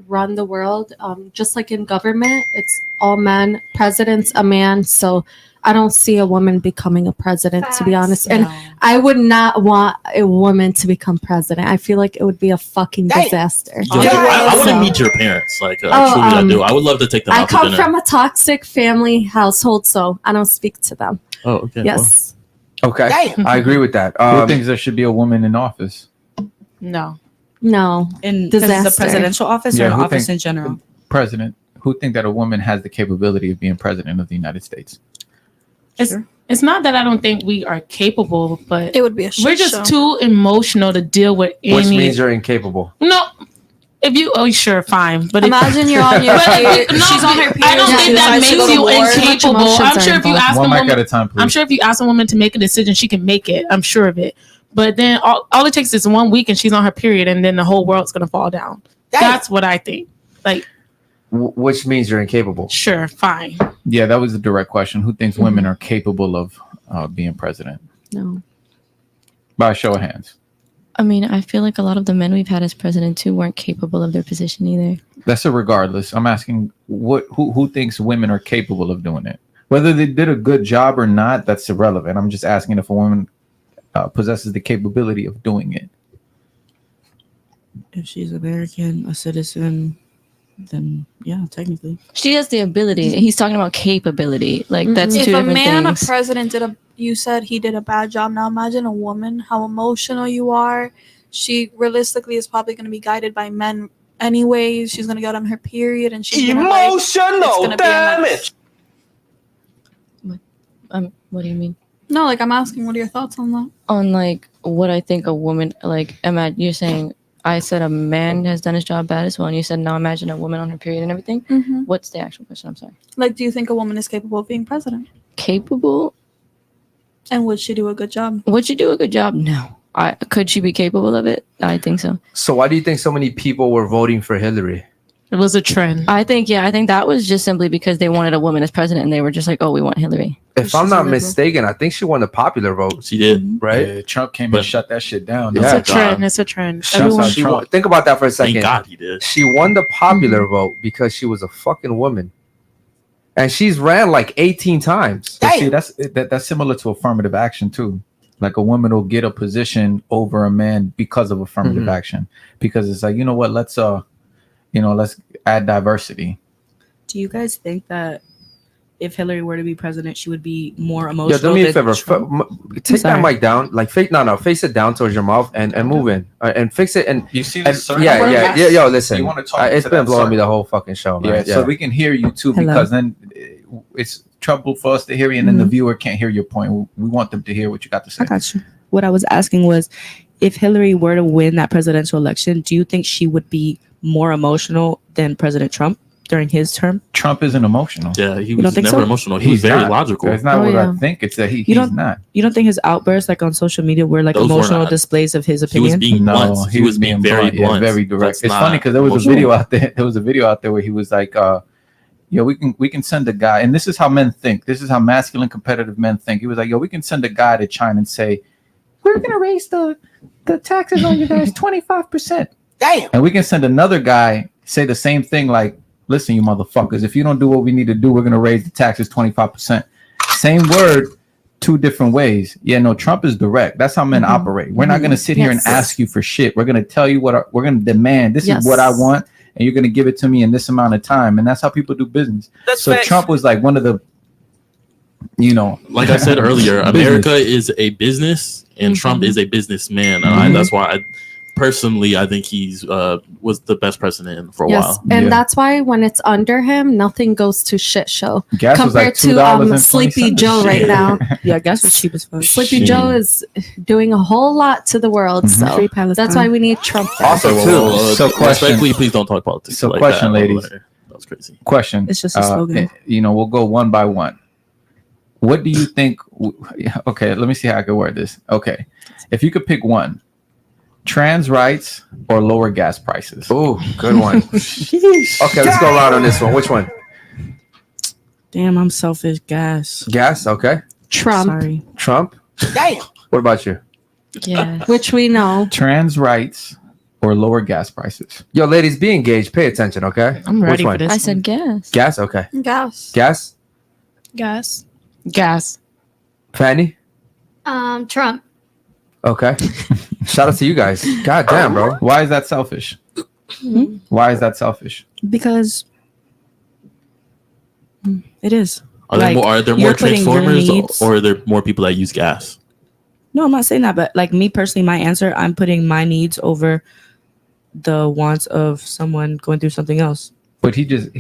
run the world. Just like in government, it's all men. President's a man, so I don't see a woman becoming a president, to be honest. And I would not want a woman to become president. I feel like it would be a fucking disaster. Yo, I want to So- meet your parents. Like, Oh, truly, I do. I would love to take them I out to come dinner. from a toxic family household, so I don't speak to them. Oh, okay. Yes. Okay, I agree with that. who thinks there should be a woman in office? No. No. In Disaster. the presidential office Yeah, or who office think- in general? President. Who think that a woman has the capability of being president of the United States? It's not that I don't think we are capable, but It would be a shit we're just show. too emotional to deal with Which any. means you're incapable. No. If you, oh, sure, fine. But Imagine you're on your But period. no, She's on her period. I don't she think that decides to makes go to you war. incapable. Emotions I'm are sure if you involved. ask a One mic woman, at a time, please. I'm sure if you ask a woman to make a decision, she can make it. I'm sure of it. But then all it takes is 1 week and she's on her period, and then the whole world's gonna fall down. That's what I think. Like, Which means you're incapable. sure, fine. Yeah, that was a direct question. Who thinks women are capable of being president? No. By a show of hands. I mean, I feel like a lot of the men we've had as president too weren't capable of their position either. That's a regardless. I'm asking who thinks women are capable of doing it? Whether they did a good job or not, that's irrelevant. I'm just asking if a woman possesses the capability of doing it. If she's American, a citizen, then yeah, technically. She has the ability. He's talking about capability. Like that's If two a different man, things. a president, you said he did a bad job. Now imagine a woman, how emotional you are. She realistically is probably going to be guided by men anyways. She's going to get on her period and she's Emotional damage. What do you mean? No, like I'm asking, what are your thoughts on that? On like what I think a woman, like you're saying, I said a man has done his job bad as well, and you said now imagine a woman on her period and everything. Mm-hmm. What's the actual question? I'm sorry. Like, do you think a woman is capable of being president? Capable? And would she do a good job? Would she do a good job? No. Could she be capable of it? I think so. So why do you think so many people were voting for Hillary? It was a trend. I think that was just simply because they wanted a woman as president, and they were just like, oh, we want Hillary. if I'm not mistaken, I think she won the popular vote. She did, right? Yeah, Trump came But- and shut that shit down. Yeah. It's a trend. It's a trend. Shouts Everyone, out Trump. Think about that for a second. Thank God he did. She won the popular vote because she was a fucking woman, and she's ran like 18 times. But see, that's similar to affirmative action too. Like a woman will get a position over a man because of affirmative Mhm. action, because it's like, you know what, let's add diversity. Do you guys think that if Hillary were to be president, she would be more Yeah, emotional? do me a than favor. Trump? Take that sorry. mic down. Like, face it down towards your mouth and move in and fix it. And You see and, this circle? yeah. Yo, listen. You wanna talk It's to been that blowing me circle. the whole fucking show, man. Yeah, so we can hear you too, Hello. because then it's trouble for us to hear you, and then the viewer can't hear your point. We want them to hear what you got to say. I got you. What I was asking was, if Hillary were to win that presidential election, do you think she would be more emotional than President Trump during his term? Trump isn't emotional. Yeah, he don't was think never so? emotional. He was very logical. That's not Oh, what yeah. I think. It's that he's don't- not. You don't think his outbursts, like on social media, were like Those were emotional not- displays of his He was opinion? being No, blunt. He was being very blunt. very direct. That's It's not funny because there was emotional. a video out there. There was a video out there where he was like, "Yo, we can send a guy," and this is how men think. This is how masculine, competitive men think. He was like, "Yo, we can send a guy to China and say, we're gonna raise the taxes on you guys 25%. Damn. And we can send another guy say the same thing, like, listen, you motherfuckers, if you don't do what we need to do, we're gonna raise the taxes 25%. Same word, two different ways. Yeah, no, Trump is direct. That's how men operate. We're not gonna sit here and Yes. ask you for shit. We're gonna tell you we're gonna demand. This Yes. is what I want, and you're gonna give it to me in this amount of time. And that's how people do business. That's So facts. Trump was like one of the, Like I said earlier, Business. America is a business and Trump is a businessman, and that's why I think he's was the best president for a Yes, while. and Yeah. that's why when it's under him, nothing goes to shit show gas was like compared to $2.20. Sleepy Joe right now. Yeah, gas was cheap as fuck. Sleepy Shit. Joe is doing a whole lot to the world, so Free Palestine. that's why we need Trump. there. Also, Okay, too. So question- respectfully, please don't talk politics. So like question, that. ladies. That was crazy. Question. It's just a slogan. We'll go one by one. What do you think? Okay, let me see how I could word this. Okay, if you could pick one, trans rights or lower gas prices. Oh, good one. Okay, let's go around on this one. Which one? Damn, I'm selfish. Gas. Gas. Okay. Trump, Sorry. Trump. Damn. What about you? Yeah. which we know. Trans rights or lower gas prices. Yo, ladies, be engaged. Pay attention. Okay. I'm Which ready one? for this. I said gas. Gas. Okay. Gas. Gas. Gas. Gas. Fanny. Trump. Okay. Shout out to you guys. God damn, bro. Why is that selfish? Why is that selfish? Because it is. Are there Like, more you're putting your transformers needs- or are there more people that use gas? No, I'm not saying that, but like me personally, my answer, I'm putting my needs over the wants of someone going through something else. But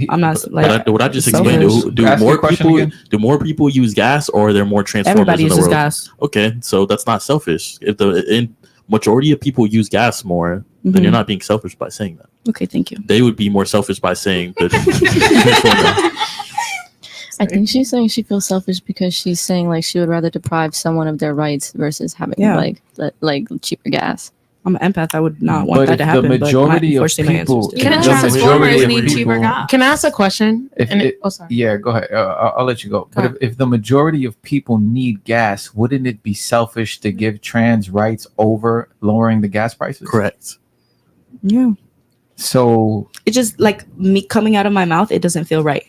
I'm not like What I just selfish. explained, do Ask your more question people again. do more people use gas or are there more transformers Everybody in the uses world? gas. Okay, so that's not selfish. If the majority of people use gas more, then Mhm. you're not being selfish by saying that. Okay, thank you. They would be more selfish by saying that. transformer. I think she's saying she feels selfish because she's saying like she would rather deprive someone of their rights versus having Yeah. like cheaper gas. I'm an empath. I would not want But that if to happen. the majority of unfortunately, my answer is people, different. Can the Transformers majority of need cheaper people- gas? Can I ask a question? If And it- oh, sorry. Yeah, go ahead. I'll let you go. But if the majority of people need gas, wouldn't it be selfish to give trans rights over lowering the gas prices? Correct. Yeah. So It just like me coming out of my mouth, it doesn't feel right.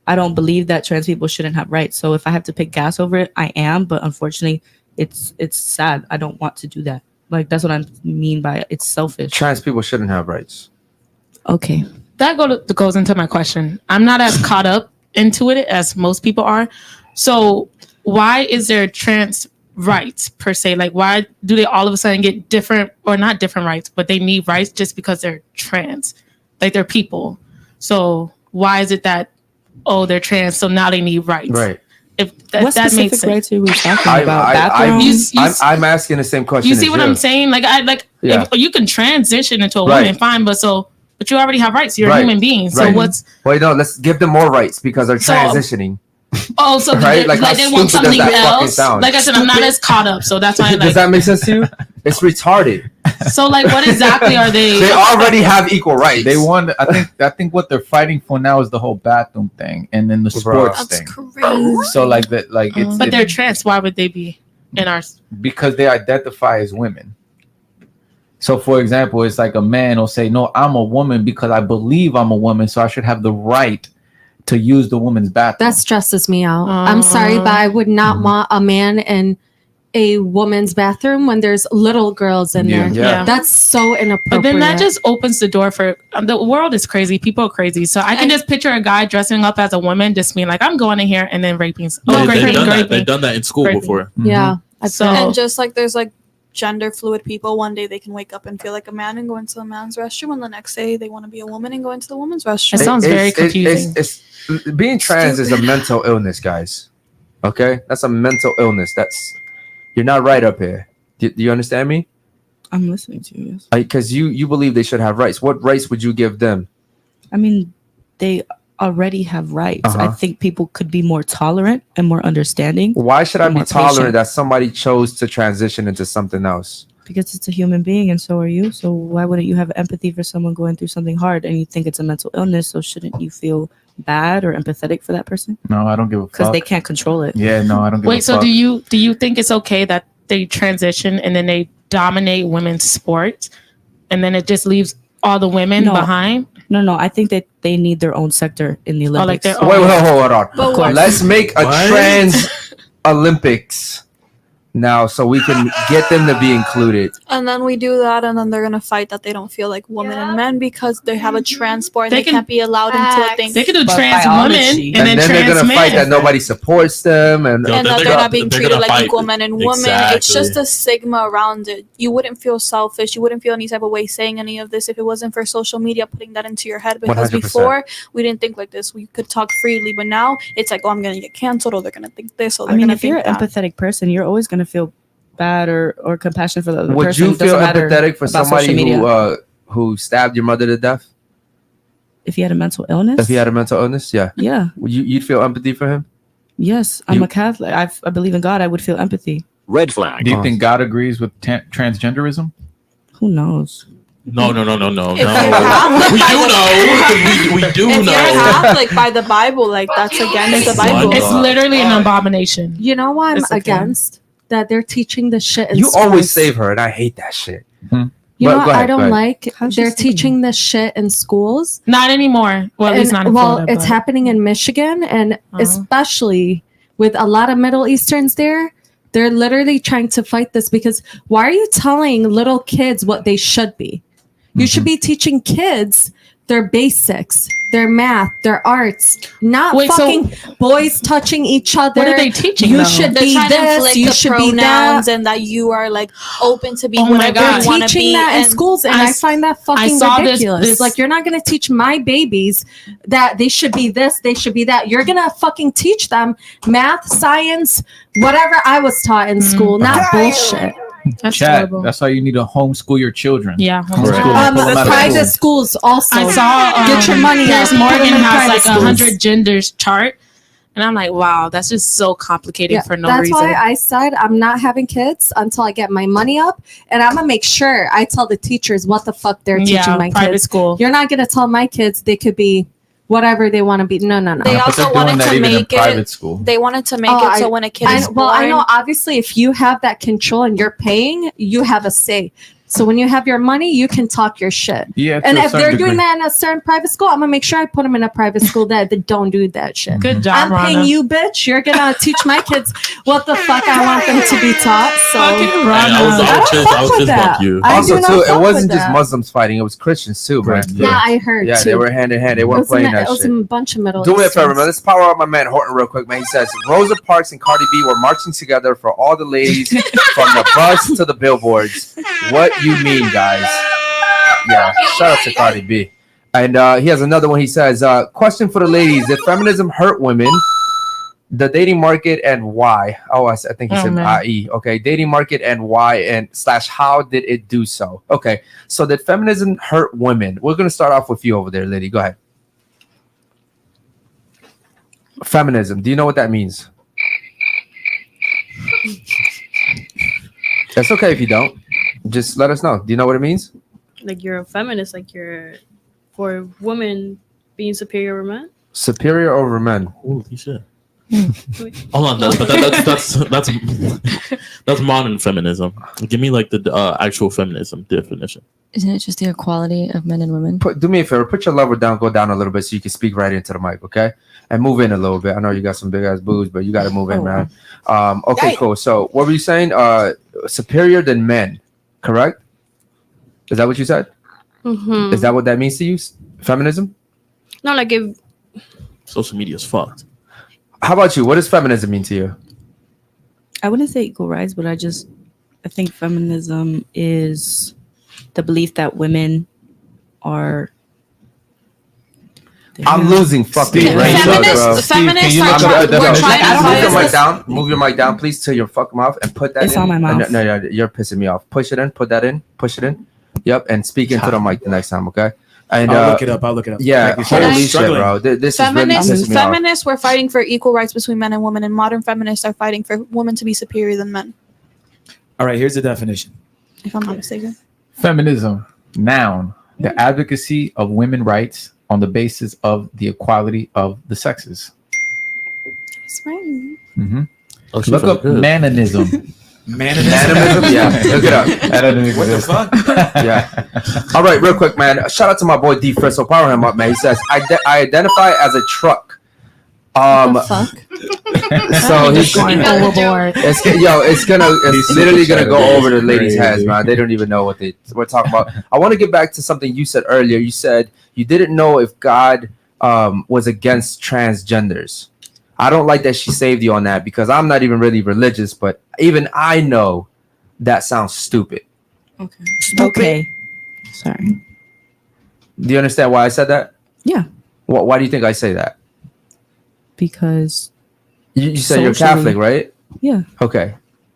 I don't believe that trans people shouldn't have rights. So if I have to pick gas over it, I am. But unfortunately, it's sad. I don't want to do that. Like that's what I mean by it's selfish. Trans people shouldn't have rights. Okay. That goes into my question. I'm not as caught up into it as most people are. So why is there trans rights per se? Like why do they all of a sudden get different or not different rights, but they need rights just because they're trans? Like they're people. So why is it that they're trans, so now they need rights? Right. If What that makes specific sense. rights are we talking about? Bathrooms? I'm asking the same question. You see as what you. I'm saying? Like Yeah. if you can transition into a Right. woman, fine, but you already have rights. You're a Right. human being. So Right. what's Wait, no, let's give them more rights because they're So- transitioning. so Right? they, Like, how they want stupid does something that fucking else? sound? Like I said, I'm not as caught up, so that's why Does that make sense to you? It's retarded. So like, what exactly are they? They already have equal rights. They want. I think what they're fighting for now is the whole bathroom thing, and then the sports That's thing. crazy. So like that, like it's. But they're trans. Why would they be in our? Because they identify as women. So, for example, it's like a man will say, "No, I'm a woman because I believe I'm a woman, so I should have the right to use the woman's bathroom." That stresses me out. I'm sorry, but I would not want a man in a woman's bathroom when there's little girls in there. Yeah. That's so inappropriate. But then that just opens the door for the world is crazy. People are crazy. So I can just picture a guy dressing up as a woman, just being like, "I'm going in here," and then raping. They've done that in school before. Yeah. So And just like there's like gender fluid people, one day they can wake up and feel like a man and go into the man's restroom, and the next day they want to be a woman and go into the woman's restroom. It sounds very confusing. It's being trans is a mental illness, guys. Okay, that's a mental illness. You're not right up here. Do you understand me? I'm listening to you. Yes. Because you believe they should have rights. What rights would you give them? I mean, they already have rights. Uh-huh. I think people could be more tolerant and more understanding. Why should I be more tolerant patient. that somebody chose to transition into something else? Because it's a human being and so are you. So why wouldn't you have empathy for someone going through something hard and you think it's a mental illness? So shouldn't you feel bad or empathetic for that person? No, I don't give a fuck. Because they can't control it. Yeah, no, I don't give a wait. So fuck. do you think it's okay that they transition and then they dominate women's sports, and then it just leaves all the women No. behind? No. I think that they need their own sector in the Olympics. like their Wait, hold on. But what- Let's make a What? trans Olympics now so we can get them to be included. And then we do that, and then they're gonna fight that they don't feel like women and men because they have a transport and They they can- can't be allowed into a thing. They could do But trans biology. women and then they're trans gonna men. fight that nobody supports them and And that they're not being they're treated gonna like fight. equal men and women. It's Exactly. just a stigma around it. You wouldn't feel selfish. You wouldn't feel any type of way saying any of this if it wasn't for social media putting that into your head. Because 100%. before we didn't think like this. We could talk freely, but now it's like, oh, I'm gonna get canceled, or they're gonna think this, or I they're mean, gonna if you're think an that. empathetic person, you're always going to feel bad or compassion for the other would person. you It doesn't feel matter empathetic for about social somebody media. who stabbed your mother to death If he had a mental illness? if he had a mental illness? Yeah. Yeah. You'd feel empathy for him? Yes. I'm a Catholic. I believe in God. I would feel empathy. Red flag. Do you think God agrees with transgenderism? Who knows? No. If We do you're know. We do If know. you're Catholic by the Bible, like that's against the Bible. It's literally an abomination. You know why I'm It's okay. against that they're teaching this shit in You schools? always save her, and I hate that shit. You But know go what ahead, I go don't ahead. like? How's she They're saying? teaching this shit in schools. Not anymore. Well, at least not in Florida. It's but- happening in Michigan, and Uh-huh. especially with a lot of Middle Easterns there. They're literally trying to fight this because why are you telling little kids what they should be? You should be teaching kids their basics, their math, their arts, not Wait, so- fucking boys touching each other. What are they teaching, You though? should They're be trying to this. inflict You the should be pronouns that. and that you are like open to be Oh my whatever God. you want to Teaching be. that in And schools, and I I, s- find that fucking saw this- ridiculous. Like, you're not going to teach my babies that they should be this, they should be that. You're going to fucking teach them math, science, whatever I was taught in school, not bullshit. That's Chat. terrible. That's why you need to homeschool your children. Yeah. Homeschool. Right. Pull them out of Private school. schools also. I saw Get your money Piers up. Put them Morgan in has private like schools. 100 genders chart, and I'm like, wow, that's just so complicated Yeah, for no that's reason. why I said I'm not having kids until I get my money up, and I'm gonna make sure I tell the teachers what the fuck they're teaching my private kids. school. You're not gonna tell my kids they could be whatever they want to be. No. They But also they're doing wanted that to even in make private it. school. They wanted to make Oh, it so when a kid is born, I know. Obviously, if you have that control and you're paying, you have a say. So when you have your money, you can talk your shit. Yeah, to And a if certain they're degree. doing that in a certain private school, I'm gonna make sure I put them in a private school that don't do that shit. Good job, I'm paying Rhonda. you, bitch. You're gonna teach my kids what the fuck I want them to be taught. So Fucking Hey, Rhonda. I was I don't just fuck with that. bump you. I Also, do not too, it fuck wasn't with just that. Muslims fighting; it was Christians too, bro. Right. Yeah, I heard. Yeah, too. they were hand in hand. They It weren't was, playing in, that it was shit. in a bunch of Middle Do me a favor, Easterns. man. Let's power up my man Horton real quick, man. He says Rosa Parks and Cardi B were marching together for all the ladies from the bus to the billboards. What you mean, guys? Yeah, shout out to Cardi B. And he has another one. He says, question for the ladies: did feminism hurt women, the dating market, and why? Oh, I think he said man. IE. Okay, dating market and why, and / how did it do so? Okay, so did feminism hurt women? We're gonna start off with you over there, lady. Go ahead. Feminism. Do you know what that means? That's okay if you don't. Just let us know. Do you know what it means? Like you're a feminist, like you're for women being superior over men. Superior over men. Holy shit. Hold on, that's modern feminism. Give me like the actual feminism definition. Isn't it just the equality of men and women? Do me a favor. Put your level down. Go down a little bit so you can speak right into the mic, okay? And move in a little bit. I know you got some big ass boobs, but you got to move in, man. Okay, cool. So what were you saying? Superior than men, correct? Is that what you said? Mm-hmm. Is that what that means to you? Feminism? No, like if Social media is fucked. How about you? What does feminism mean to you? I wouldn't say equal rights, but I think feminism is the belief that women are. I'm losing fucking brain cells, bro. Feminists are Move your mic down. Move your mic down, please, to your fucking mouth and put that It's in. on my mouth. No, you're pissing me off. Push it in. Put that in. Push it in. Yep, and speak into the mic the next time, okay? And I'll look it up. Yeah, holy shit, bro. This is really pissing me off. Feminists were fighting for equal rights between men and women, and modern feminists are fighting for women to be superior than men. All right, here's the definition. If I'm not mistaken. Feminism, noun, the advocacy of women's rights on the basis of the equality of the sexes. That's right. Mm-hmm. Oh, she Look felt up good. Manism. Manism? Yeah, look it up. What the fuck? Yeah. All right, real quick, man. Shout out to my boy D Frizzle. Power him up, man. He says, I identify as a truck. fuck? So he's Going overboard. it's literally gonna go over the ladies' heads, man. They don't even know what we're talking about. I want to get back to something you said earlier. You said you didn't know if God was against transgenders. I don't like that she saved you on that because I'm not even really religious, but even I know that sounds stupid. Okay. Sorry. Do you understand why I said that? Yeah. Why do you think I say that? Because You said you're socially- Catholic, right? Yeah. Okay.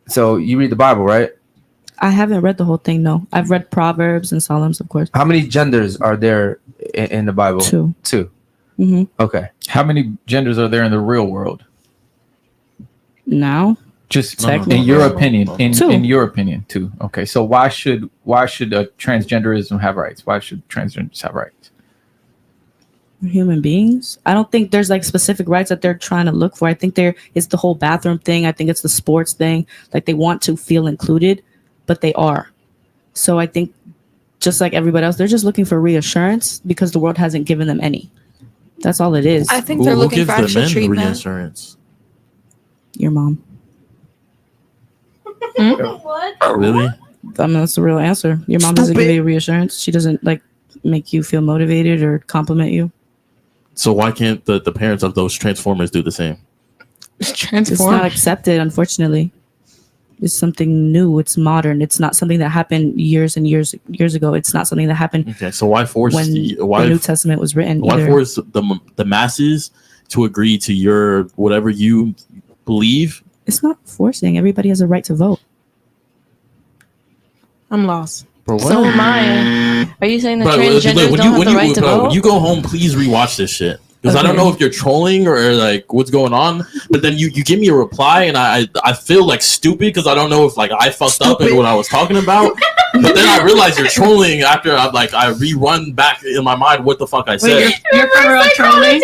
So you read the Bible, right? I haven't read the whole thing. No, I've read Proverbs and Psalms, of course. How many genders are there in the Bible? Two. Mm-hmm. Okay. How many genders are there in the real world? Now, Just Technically. in your opinion, Two. in your opinion, too. Okay, so why should transgenderism have rights? Why should transgenders have rights? human beings. I don't think there's like specific rights that they're trying to look for. I think it's the whole bathroom thing. I think it's the sports thing. Like they want to feel included, but they are. So I think just like everybody else, they're just looking for reassurance because the world hasn't given them any. That's all it is. I think they're looking for gives the actual men treatment. reassurance? Your mom. What? Really? I mean, that's the real answer. Your mom doesn't give you reassurance. She doesn't like make you feel motivated or compliment you. So why can't the parents of those transformers do the same? It's not accepted, unfortunately. It's something new. It's modern. It's not something that happened years and years ago. It's not something that happened Okay, so why force when the New Testament was written. why either. force the masses to agree to your whatever you believe? It's not forcing. Everybody has a right to vote. I'm lost. Bro, So am I. Are you saying that Bro, transgenders when don't have the right to when vote? you go home, please rewatch this shit. Because I don't Okay. know if you're trolling or like what's going on. But then you give me a reply and I feel like stupid because I don't know if like I fucked up in what I was talking about. But then I realize you're trolling after I rerun back in my mind what the fuck I said. You're for real trolling?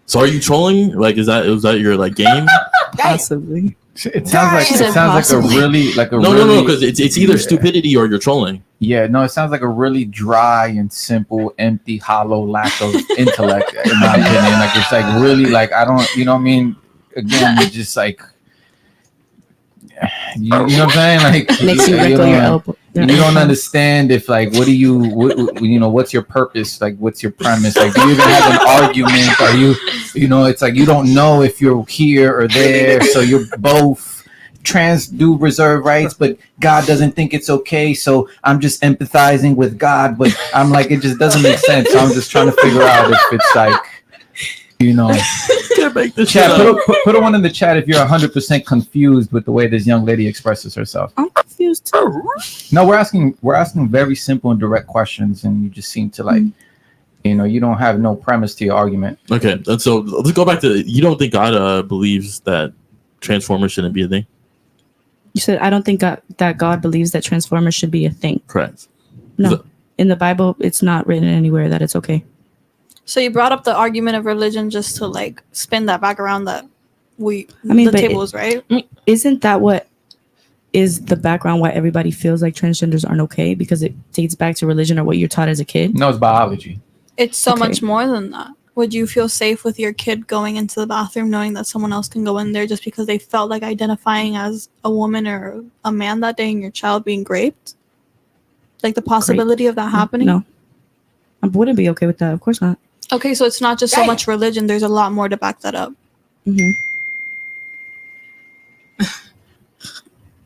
So are you trolling? Like was that your like game? Possibly. It sounds like a really No, because it's either stupidity or you're trolling. Yeah, no, it sounds like a really dry and simple, empty, hollow lack of intellect, in my opinion. Like it's like really like I don't, you know what I mean? Again, it's just like you know what I'm saying? Like Makes you wrinkle your elbow. You don't understand if like what's your purpose? Like what's your premise? Like do you even have an argument? Are you it's like you don't know if you're here or there, so you're both. Trans do reserve rights, but God doesn't think it's okay, so I'm just empathizing with God, but I'm like it just doesn't make sense. So I'm just trying to figure out if it's like chat, put a one in the chat if you're 100% confused with the way this young lady expresses herself. I'm confused too. No, we're asking very simple and direct questions, and you just seem to like you don't have no premise to your argument. Okay, and so let's go back to you don't think God believes that Transformers shouldn't be a thing? You said I don't think that God believes that Transformers should be a thing. Correct. No, in the Bible, it's not written anywhere that it's okay. So you brought up the argument of religion just to like spin that back around that the table is right. Isn't that what is the background why everybody feels like transgenders aren't okay? Because it dates back to religion or what you're taught as a kid? No, it's biology. It's so much more than that. Would you feel safe with your kid going into the bathroom knowing that someone else can go in there just because they felt like identifying as a woman or a man that day and your child being raped? Like the possibility of that happening? No. I wouldn't be okay with that. Of course not. Okay, so it's not just so much religion. There's a lot more to back that up. Mm-hmm.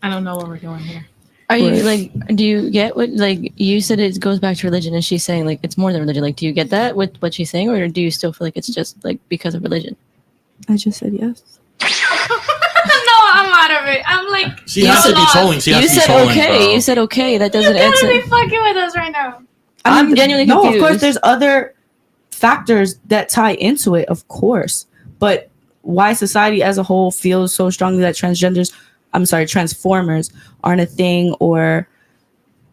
I don't know what we're doing here. Are you like? Do you get what? Like you said, it goes back to religion, and she's saying like it's more than religion. Like, do you get that with what she's saying, or do you still feel like it's just like because of religion? I just said yes. No, I'm out of it. I'm like, she has to be trolling. She has to be trolling. Okay. You said okay. That doesn't you gotta answer. be fucking with us right now. I'm genuinely confused. No, of course, there's other factors that tie into it, of course. But why society as a whole feels so strongly that Transformers aren't a thing, or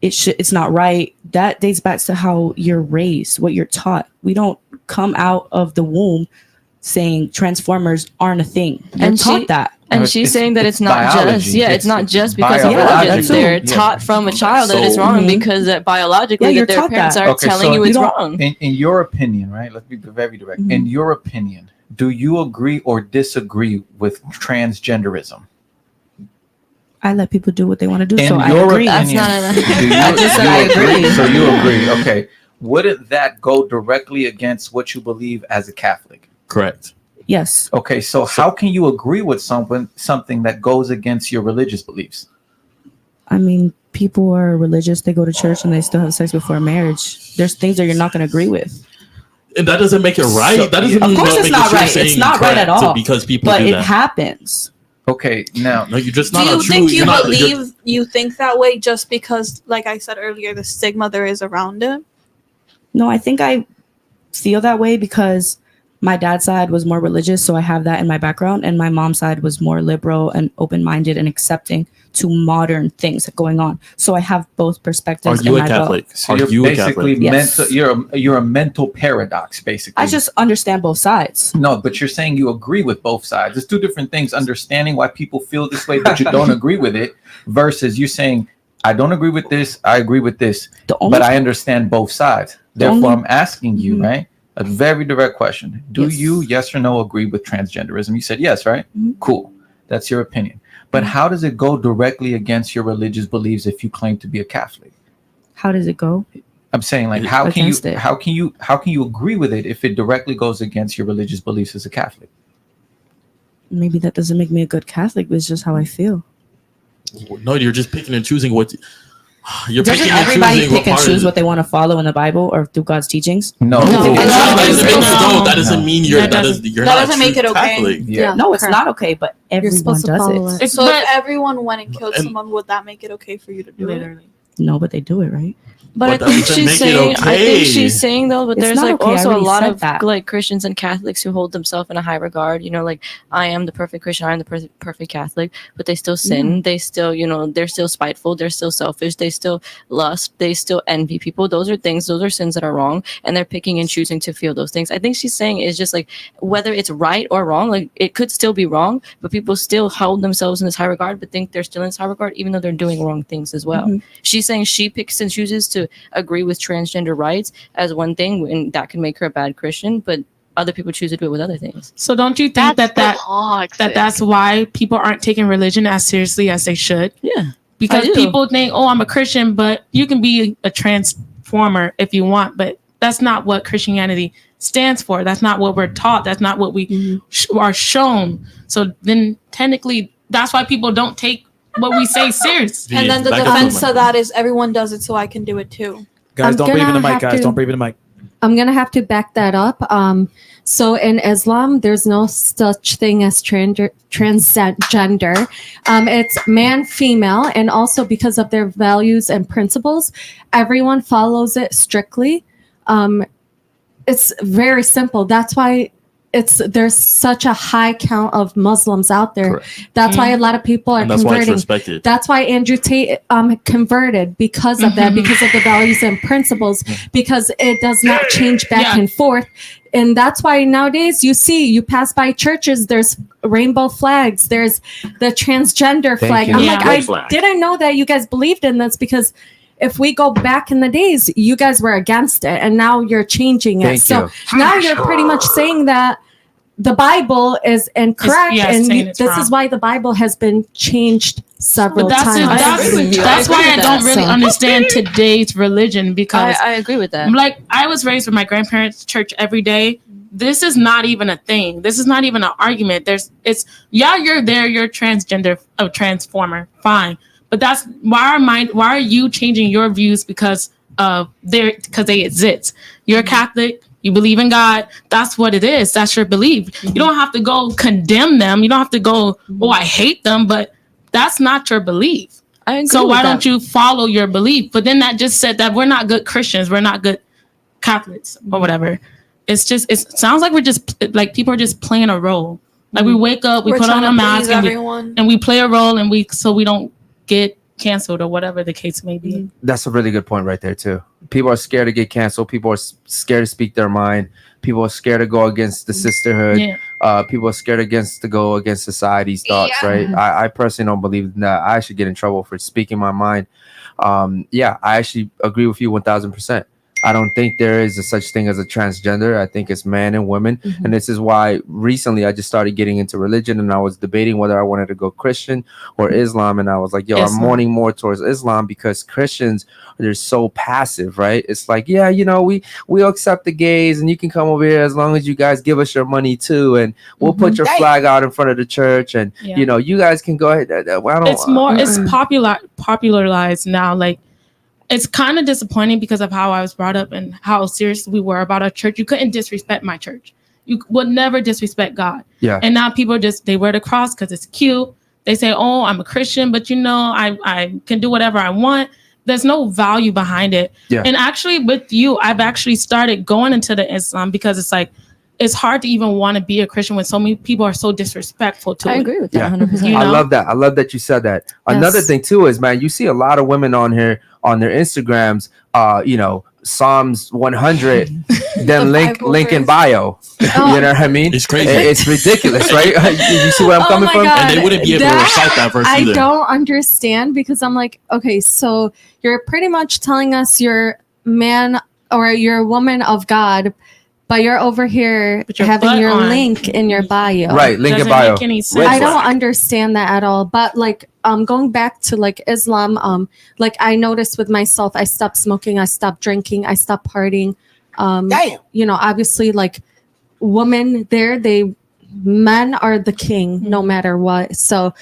it's not right, that dates back to how you're raised, what you're taught. We don't come out of the womb saying Transformers aren't a thing. And taught that. And she's saying that it's not biology. just it's not just because of religion. They're taught from a child that it's wrong because that biologically that their parents are telling you it's wrong. In your opinion, right? Let's be very direct. Mm-hmm. In your opinion, do you agree or disagree with transgenderism? I let people do what they want to do, In so I your agree. opinion, I just said I agree. So you agree. Okay. Wouldn't that go directly against what you believe as a Catholic? Correct. Yes. Okay, so how can you agree with something that goes against your religious beliefs? I mean, people are religious. They go to church and they still have sex before marriage. There's things that you're not going to agree with. And that doesn't make it right. That doesn't Of mean course it's not right. It's not right at all. Because people but do it that. happens. Okay, now no, you're just Do not you a true. think you you're not- believe you think that way just because, like I said earlier, the stigma there is around it? No, I think I feel that way because my dad's side was more religious, so I have that in my background, and my mom's side was more liberal and open-minded and accepting to modern things going on. So I have both perspectives. Are you in a my Catholic? boat. So Are you're you a basically Catholic? mental. You're a mental paradox, basically. I just understand both sides. No, but you're saying you agree with both sides. It's two different things. Understanding why people feel this way, but you don't agree with it, versus you saying, I don't agree with this, I agree with this, but I understand both sides. Therefore, I'm asking you, right? A very direct question. Do you, yes or no, agree with transgenderism? You said yes, right? Cool. That's your opinion. But how does it go directly against your religious beliefs if you claim to be a Catholic? How does it go? I'm saying, like, how can you agree with it if it directly goes against your religious beliefs as a Catholic? Maybe that doesn't make me a good Catholic, but it's just how I feel. No, you're just picking and choosing what. You're Doesn't picking and everybody choosing pick and choose what they want to follow in the Bible or through God's teachings? No, that doesn't mean you're that doesn't make it okay. Catholic. No, it's not okay, but everyone does it. So if everyone went and killed someone, would that make it okay for you to do it? No, but they do it, right? But I think she's saying. I think she's saying though. But It's there's not like okay. I also a already lot said of that. like Christians and Catholics who hold themselves in a high regard. You know, like I am the perfect Christian. I am the perfect Catholic. But they still sin. They still, they're still spiteful. They're still selfish. They still lust. They still envy people. Those are things. Those are sins that are wrong. And they're picking and choosing to feel those things. I think she's saying is just like whether it's right or wrong. Like it could still be wrong, but people still hold themselves in this high regard, but think they're still in this high regard, even though they're doing wrong things as well. She's saying she picks and chooses to agree with transgender rights as one thing, and that can make her a bad Christian, but other people choose to do it with other things. So don't you think that's why people aren't taking religion as seriously as they should? Yeah. Because people think, oh, I'm a Christian, but you can be a transformer if you want, but that's not what Christianity stands for. That's not what we're taught. That's not what we are shown. So then technically that's why people don't take what we say serious. And then the defense to that is everyone does it, so I can do it too. Guys, don't breathe in the mic, guys. Don't breathe in the mic. I'm going to have to back that up. So in Islam, there's no such thing as transgender. It's man, female, and also because of their values and principles, everyone follows it strictly. It's very simple. That's why there's such a high count of Muslims out there. Correct. That's why a lot of people are And that's why it's converting. respected. That's why Andrew Tate converted because of that, because of the values and principles, because it does not change back and forth. And that's why nowadays you pass by churches, there's rainbow flags, there's the transgender flag. you. I'm Yeah. like, Red I flag. didn't know that you guys believed in this, because if we go back in the days, you guys were against it, and now you're changing it. Thank So you. now you're pretty much saying that the Bible is incorrect, saying and it's this wrong. is why the Bible has been changed several But times. that's why I don't really understand today's religion, because I agree with that. like I was raised with my grandparents' church every day. This is not even a thing. This is not even an argument. You're there, you're transgender, a transformer, fine. But that's why are you changing your views because they exist? You're Catholic, you believe in God, that's what it is. That's your belief. You don't have to go condemn them. You don't have to go, oh, I hate them, but that's not your belief. I agree So with why that. don't you follow your belief? But then that just said that we're not good Christians, we're not good Catholics or whatever. It sounds like we're just like people are just playing a role. Like we wake up, we We're put on trying a to mask, please everyone. and we play a role, and we don't get canceled or whatever the case may be. That's a really good point right there too. People are scared to get canceled. People are scared to speak their mind. People are scared to go against the sisterhood. Yeah. People are scared to go against society's thoughts. Right. I personally don't believe in that. I actually get in trouble for speaking my mind. I actually agree with you 1000%. I don't think there is a such thing as a transgender. I think it's man and women. And this is why recently I just started getting into religion, and I was debating whether I wanted to go Christian or Islam. And I was like, I'm mourning more towards Islam, because Christians, they're so passive, right? It's like, we'll accept the gays, and you can come over here as long as you guys give us your money too. And we'll put your flag out in front of the church, and you guys can go ahead. It's popularized now. Like, it's kind of disappointing because of how I was brought up and how serious we were about our church. You couldn't disrespect my church. You would never disrespect God. Yeah. And now people they wear the cross because it's cute. They say, oh, I'm a Christian, but I can do whatever I want. There's no value behind it. Yeah. And actually with you, I've actually started going into the Islam because it's like, it's hard to even want to be a Christian when so many people are so disrespectful to it. I agree with that 100%. You know? I love that. I love that you said that. Another thing too is, man, you see a lot of women on here on their Instagrams, Psalms 100, then link in bio. You know what I mean? It's crazy. It's ridiculous, right? You see where I'm coming from? God. And they wouldn't be able to recite that verse I either. don't understand, because I'm like, okay, so you're pretty much telling us you're man or you're a woman of God, but you're over here your having butt your on. link in your bio. Right, link in Doesn't bio. make any sense. I don't understand that at all. But like going back to like Islam, like I noticed with myself, I stopped smoking, I stopped drinking, I stopped partying. Obviously like women there, men are the king no matter what. So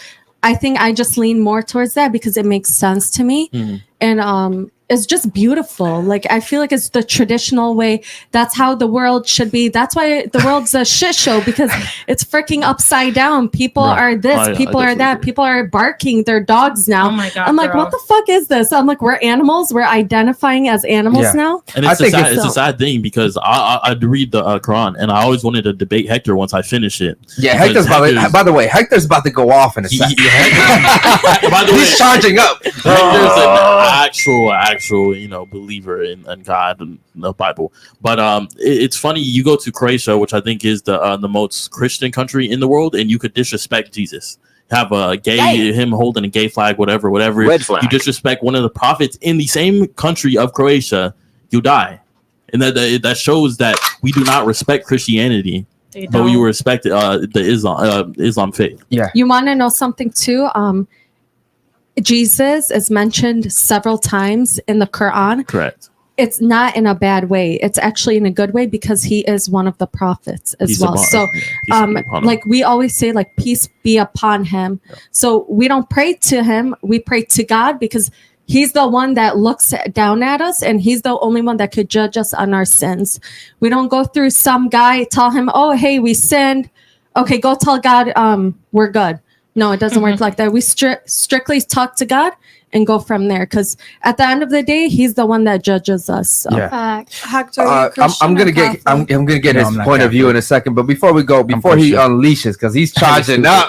I think I just lean more towards that because it makes sense to me. And it's just beautiful. Like I feel like it's the traditional way. That's how the world should be. That's why the world's a shit show, because it's freaking upside down. People are this, people are that, people are barking their dogs now. Oh my God, I'm like, girl. what the fuck is this? I'm like, we're animals. We're identifying as animals now. And it's a sad thing, because I read the Quran, and I always wanted to debate Hector once I finish it. Yeah, Hector's by the way, Hector's about to go off in a second. By the way, he's charging up. Hector's an actual believer in God and the Bible. But it's funny, you go to Croatia, which I think is the most Christian country in the world, and you could disrespect Jesus. Have a him holding a gay flag, whatever. Red flag. You disrespect one of the prophets in the same country of Croatia, you die. And that shows that we do not respect Christianity, but we respect the Islam faith. Yeah. You want to know something too? Jesus is mentioned several times in the Quran. Correct. It's not in a bad way. It's actually in a good way, because he is one of the prophets as well. So, like we always say, like, peace be upon him. Yeah. So we don't pray to him. We pray to God, because he's the one that looks down at us, and he's the only one that could judge us on our sins. We don't go through some guy, tell him, oh, hey, we sinned. Okay, go tell God we're good. No, it doesn't work like that. We strictly talk to God and go from there, because at the end of the day, He's the one that judges us. So. Yeah. Hector, I'm gonna get I'm gonna get his point of view in a second, but before we go, before he unleashes, because he's charging up,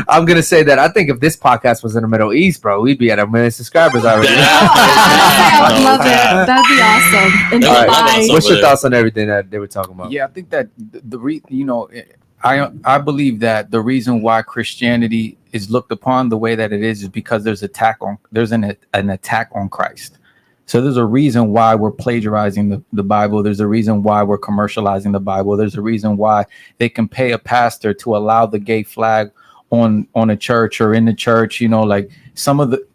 I'm gonna say that I think if this podcast was in the Middle East, bro, we'd be at 1 million subscribers already. I would love it. That'd be awesome. In Dubai. What's your thoughts on everything that they were talking about? Yeah, I think that I believe that the reason why Christianity is looked upon the way that it is because there's an attack on Christ. So there's a reason why we're plagiarizing the Bible. There's a reason why we're commercializing the Bible. There's a reason why they can pay a pastor to allow the gay flag on a church or in the church. You know, like some of the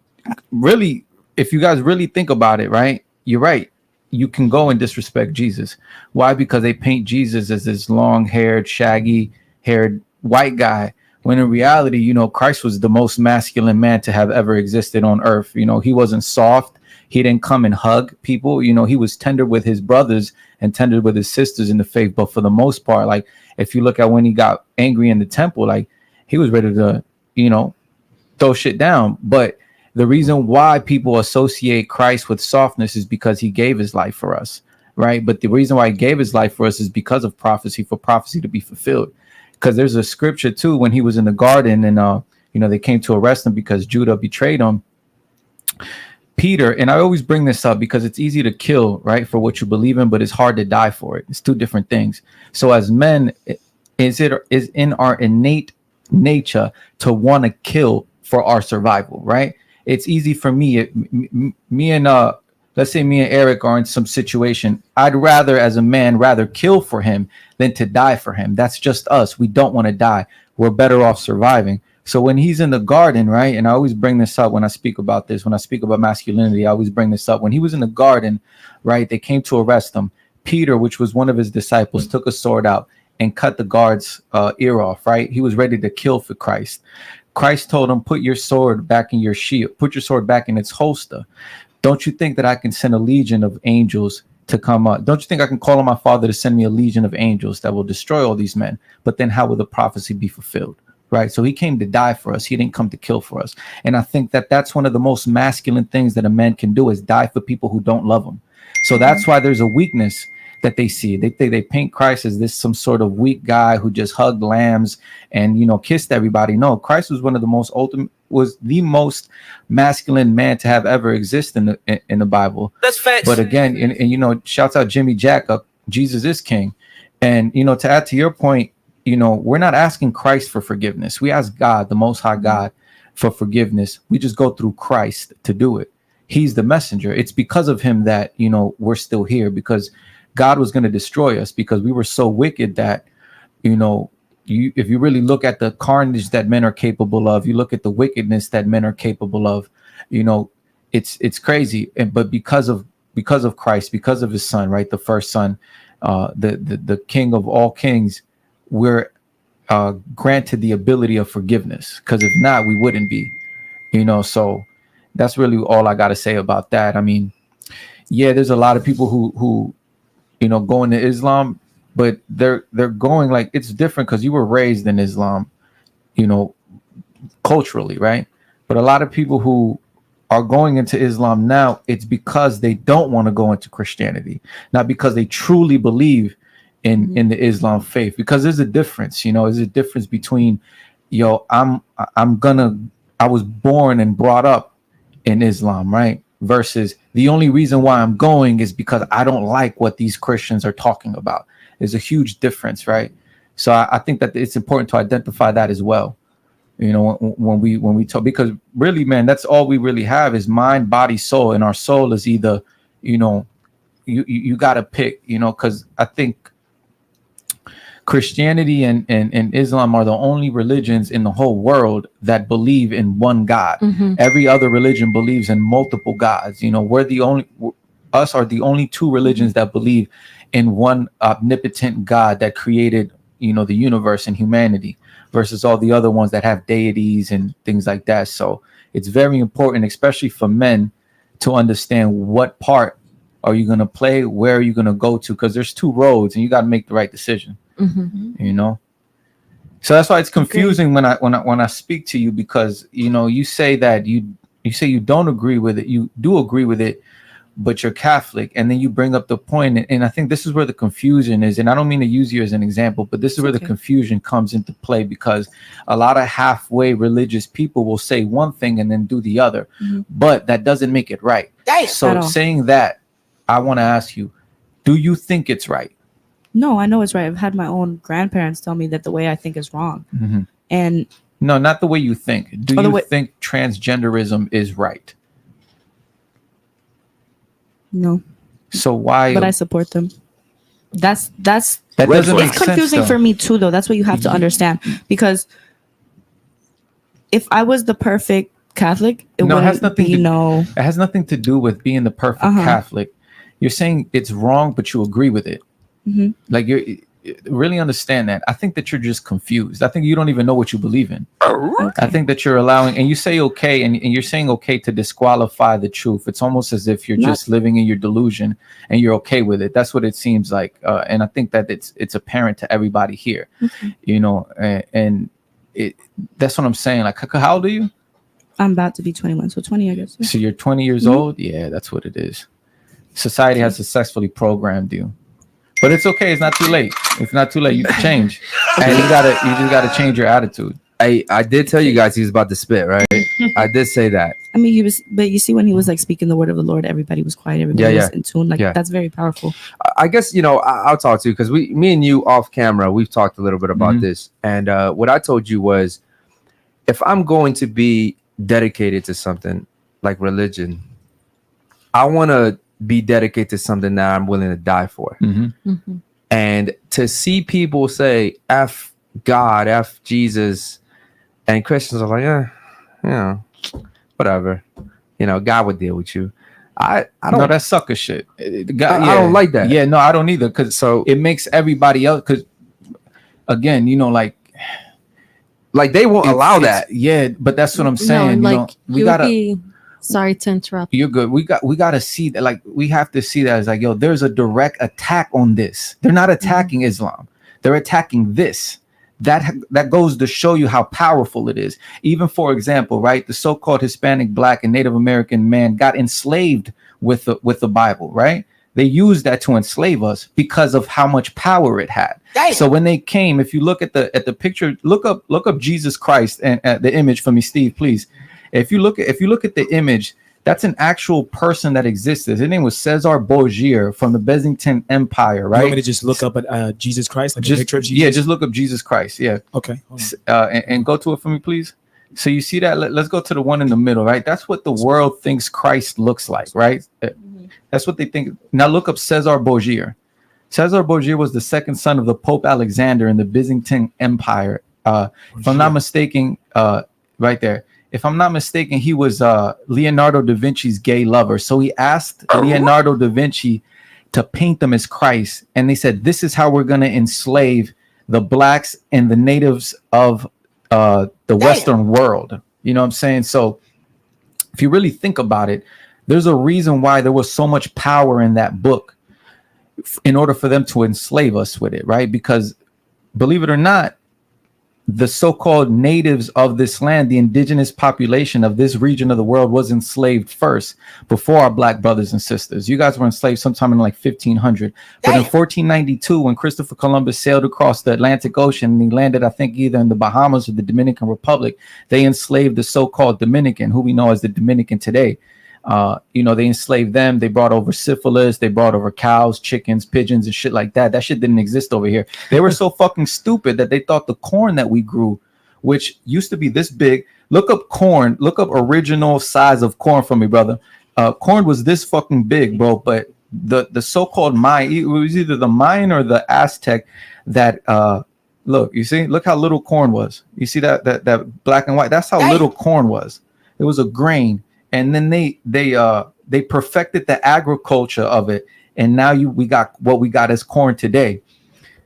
really, if you guys really think about it, right? You're right. You can go and disrespect Jesus. Why? Because they paint Jesus as this long-haired, shaggy-haired white guy, when in reality, you know, Christ was the most masculine man to have ever existed on earth. You know, he wasn't soft. He didn't come and hug people. You know, he was tender with his brothers and tender with his sisters in the faith. But for the most part, like if you look at when he got angry in the temple, like he was ready to, you know, throw shit down. But the reason why people associate Christ with softness is because he gave his life for us, right? But the reason why he gave his life for us is because of prophecy, for prophecy to be fulfilled. Because there's a scripture too, when he was in the garden and, you know, they came to arrest him because Judah betrayed him. Peter, and I always bring this up because it's easy to kill, right, for what you believe in, but it's hard to die for it. It's two different things. So as men, is in our innate nature to want to kill for our survival, right? It's easy for me and let's say me and Eric are in some situation. I'd rather, as a man, rather kill for him than to die for him. That's just us. We don't want to die. We're better off surviving. So when he's in the garden, right? And I always bring this up when I speak about this, when I speak about masculinity, I always bring this up. When he was in the garden, right? They came to arrest him. Peter, which was one of his disciples, took a sword out and cut the guard's ear off, right? He was ready to kill for Christ. Christ told him, put your sword back in your shield, put your sword back in its holster. Don't you think that I can send a legion of angels to come up? Don't you think I can call on my Father to send me a legion of angels that will destroy all these men? But then how will the prophecy be fulfilled? Right. So he came to die for us. He didn't come to kill for us. And I think that that's one of the most masculine things that a man can do is die for people who don't love him. So that's why there's a weakness that they see. They paint Christ as this some sort of weak guy who just hugged lambs and, you know, kissed everybody. No, Christ was one of the most was the most masculine man to have ever existed in the Bible. That's facts. But again, and you know, shouts out Jimmy Jack, Jesus is king. And, you know, to add to your point, you know, we're not asking Christ for forgiveness. We ask God, the Most High God, for forgiveness. We just go through Christ to do it. He's the messenger. It's because of him that, you know, we're still here, because God was going to destroy us because we were so wicked that, you know, if you really look at the carnage that men are capable of, you look at the wickedness that men are capable of, you know, it's crazy. But because of Christ, because of his son, right, the first son, the king of all kings, we're granted the ability of forgiveness, because if not, we wouldn't be, you know. So that's really all I got to say about that. I mean, yeah, there's a lot of people who you know, go into Islam, but they're going like, it's different because you were raised in Islam, you know, culturally, right? But a lot of people who are going into Islam now, it's because they don't want to go into Christianity, not because they truly believe in the Islam faith. Because there's a difference, you know, there's a difference between, yo, I was born and brought up in Islam, right? Versus the only reason why I'm going is because I don't like what these Christians are talking about. There's a huge difference, right? So I think that it's important to identify that as well. You know, when we talk, because really, man, that's all we really have is mind, body, soul, and our soul is either, you know, you got to pick, you know, because I think Christianity and Islam are the only religions in the whole world that believe in one God. Every other religion believes in multiple gods. You know, us are the only two religions that believe in one omnipotent God that created, you know, the universe and humanity, versus all the other ones that have deities and things like that. So it's very important, especially for men, to understand what part are you going to play, where are you going to go to, because there's two roads and you got to make the right decision. You know, So that's why it's confusing when I speak to you, because you say that you say you don't agree with it. You do agree with it, but you're Catholic, and then you bring up the point, and I think this is where the confusion is. And I don't mean to use you as an example, but this is where the confusion comes into play, because a lot of halfway religious people will say one thing and then do the other, but that doesn't make it right. So saying that, I want to ask you, do you think it's right? No, I know it's right. I've had my own grandparents tell me that the way I think is wrong. And no, not the way you think. Do you think transgenderism is right? No. So why? But I support them. That doesn't make it's confusing sense, for me too, though. That's what you have to understand. Because if I was the perfect Catholic, it has nothing to do with being the perfect Catholic. You're saying it's wrong, but you agree with it. Like, you really understand that. I think that you're just confused. I think you don't even know what you believe in. I think that you're allowing, and you say okay, and you're saying okay to disqualify the truth. It's almost as if you're just living in your delusion and you're okay with it. That's what it seems like. And I think that it's apparent to everybody here, and that's what I'm saying. Like, how old are you? I'm about to be 21, so 20, I guess. So you're 20 years old? Yeah, that's what it is. Society has successfully programmed you. But it's okay. It's not too late. It's not too late. You can change, and you just gotta change your attitude. I did tell you guys he was about to spit, right? I did say that. I mean, he was, but you see, when he was like speaking the word of the Lord, everybody was quiet. Everybody was in tune. Like, that's very powerful. I guess, I'll talk to you, because me and you off camera, we've talked a little bit about this. And what I told you was, if I'm going to be dedicated to something like religion, I want to be dedicated to something that I'm willing to die for. And to see people say F God, F Jesus, and Christians are like, whatever, God would deal with you. I don't know, that sucker shit. God, I don't like that. Yeah, no, I don't either, because it makes everybody else, because again, like they won't allow that. Yeah, but that's what I'm saying. We gotta. Sorry to interrupt. You're good. We gotta see that. Like, we have to see that as like, there's a direct attack on this. They're not attacking Islam. They're attacking this. That goes to show you how powerful it is. Even, for example, right, the so-called Hispanic, Black, and Native American man got enslaved with the Bible, right? They used that to enslave us because of how much power it had. Damn. So when they came, if you look at the picture, look up Jesus Christ and the image for me, Steve, please. If you look at the image, that's an actual person that existed. His name was Cesar Borgia from the Byzantine Empire, right? You want me to just look up at Jesus Christ, like a picture of Jesus? Yeah, just look up Jesus Christ. Yeah. Okay. And go to it for me, please. So you see that? Let's go to the one in the middle, right? That's what the world thinks Christ looks like, right? That's what they think. Now look up Cesar Borgia. Cesar Borgia was the second son of the Pope Alexander in the Byzantine Empire. If I'm not mistaken, right there. If I'm not mistaken, he was Leonardo da Vinci's gay lover. So he asked Leonardo da Vinci to paint them as Christ. And they said, this is how we're going to enslave the blacks and the natives of the Western world. You know what I'm saying? So if you really think about it, there's a reason why there was so much power in that book in order for them to enslave us with it, right? Because believe it or not, the so-called natives of this land, the indigenous population of this region of the world, was enslaved first before our black brothers and sisters. You guys were enslaved sometime in like 1500. But in 1492, when Christopher Columbus sailed across the Atlantic Ocean and he landed, I think, either in the Bahamas or the Dominican Republic, they enslaved the so-called Dominican, who we know as the Dominican today. They enslaved them. They brought over syphilis. They brought over cows, chickens, pigeons, and shit like that. That shit didn't exist over here. They were so fucking stupid that they thought the corn that we grew, which used to be this big. Look up corn. Look up original size of corn for me, brother. Corn was this fucking big, bro. But the so-called Mayan, it was either the Mayan or the Aztec that look. You see, look how little corn was. You see that black and white. That's how little corn was. It was a grain. And then they perfected the agriculture of it, and now we got what we got as corn today.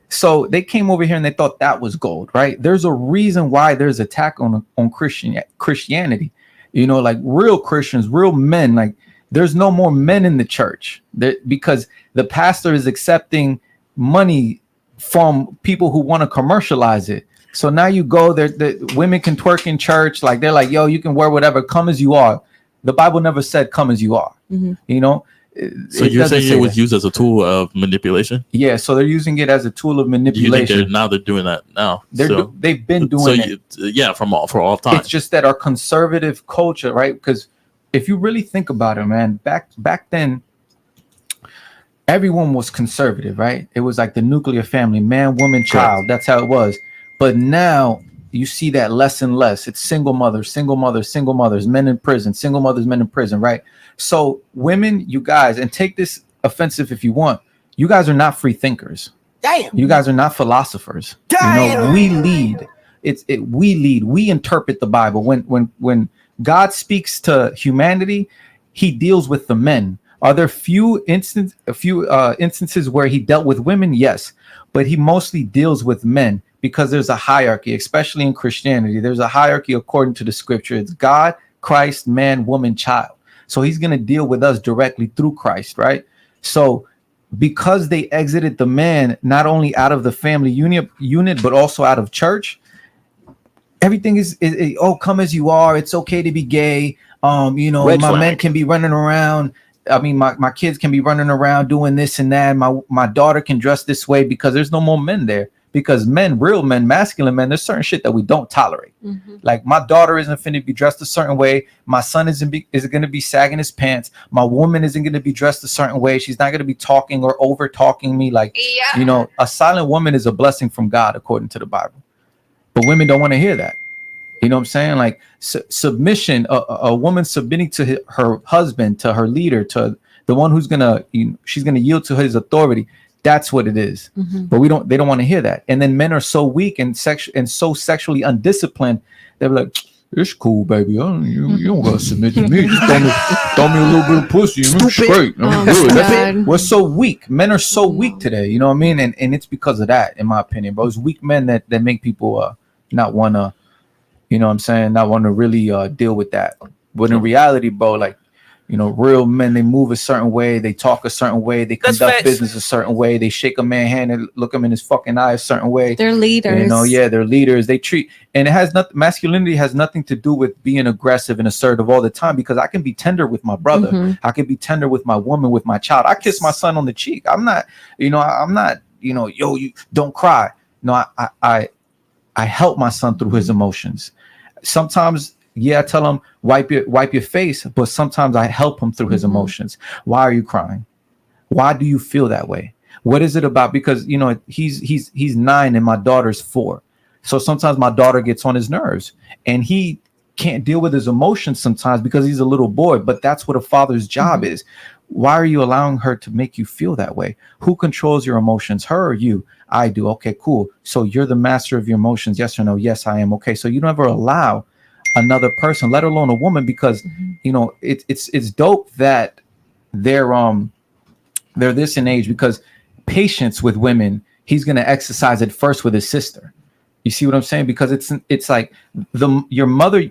So they came over here and they thought that was gold, right? There's a reason why there's attack on Christianity. Like real Christians, real men. Like, there's no more men in the church because the pastor is accepting money from people who want to commercialize it. So now you go there, the women can twerk in church, like they're like, yo, you can wear whatever, come as you are. The Bible never said come as you are. You know. So you're saying it was used as a tool of manipulation? Yeah, so they're using it as a tool of manipulation. They're doing that now. They've been doing it. For all time. It's just that our conservative culture, right? Because if you really think about it, man, back then, everyone was conservative, right? It was like the nuclear family, man, woman, child. That's how it was. But now you see that less and less. It's single mothers, men in prison, single mothers, men in prison, right? So women, you guys, and take this offensive if you want, you guys are not free thinkers. Damn. You guys are not philosophers. Damn. You know, we lead. We lead. We interpret the Bible. When God speaks to humanity, he deals with the men. Are there few instances where he dealt with women? Yes, but he mostly deals with men because there's a hierarchy, especially in Christianity. There's a hierarchy according to the scripture. It's God, Christ, man, woman, child. So he's going to deal with us directly through Christ, right? So because they exited the man, not only out of the family unit, but also out of church, everything is oh, come as you are. It's okay to be gay. You know, Red my flag. men can be running around. I mean, my kids can be running around doing this and that. My daughter can dress this way because there's no more men there. Because men, real men, masculine men, there's certain shit that we don't tolerate. Like my daughter isn't finna be dressed a certain way. My son isn't going to be sagging his pants. My woman isn't going to be dressed a certain way. She's not going to be talking or over talking me. Like, you know, a silent woman is a blessing from God, according to the Bible. But women don't want to hear that. You know what I'm saying? Like submission, a woman submitting to her husband, to her leader, to the one who's she's going to yield to his authority. That's what it is. But they don't want to hear that. And then men are so weak and so sexually undisciplined. They're like, it's cool, baby. You don't gotta submit to me. Just throw me a little bit of pussy and I'm straight. I'm good. That's it. We're so weak. Men are so weak today. You know what I mean? And it's because of that, in my opinion. But it's weak men that make people not want to, you know what I'm saying, not want to really deal with that. But in reality, bro, like, you know, real men, they move a certain way, they talk a certain way, they conduct business a certain way, they shake a man's hand and look him in his fucking eye a certain way. They're leaders. You know, yeah, they're leaders. They treat, and it has nothing, masculinity has nothing to do with being aggressive and assertive all the time, because I can be tender with my brother. I can be tender with my woman, with my child. I kiss my son on the cheek. I'm not, you know, yo, you don't cry. No, I help my son through his emotions. Sometimes, yeah, I tell him wipe your face, but sometimes I help him through his emotions. Why are you crying? Why do you feel that way? What is it about? Because, you know, he's 9 and my daughter's 4. So sometimes my daughter gets on his nerves and he can't deal with his emotions sometimes because he's a little boy, but that's what a father's job is. Why are you allowing her to make you feel that way? Who controls your emotions, her or you? I do. Okay, cool. So you're the master of your emotions. Yes or no? Yes, I am. Okay. So you never allow another person, let alone a woman, because you know it's dope that they're this in age, because patience with women, he's gonna exercise it first with his sister. You see what I'm saying? Because it's like your mother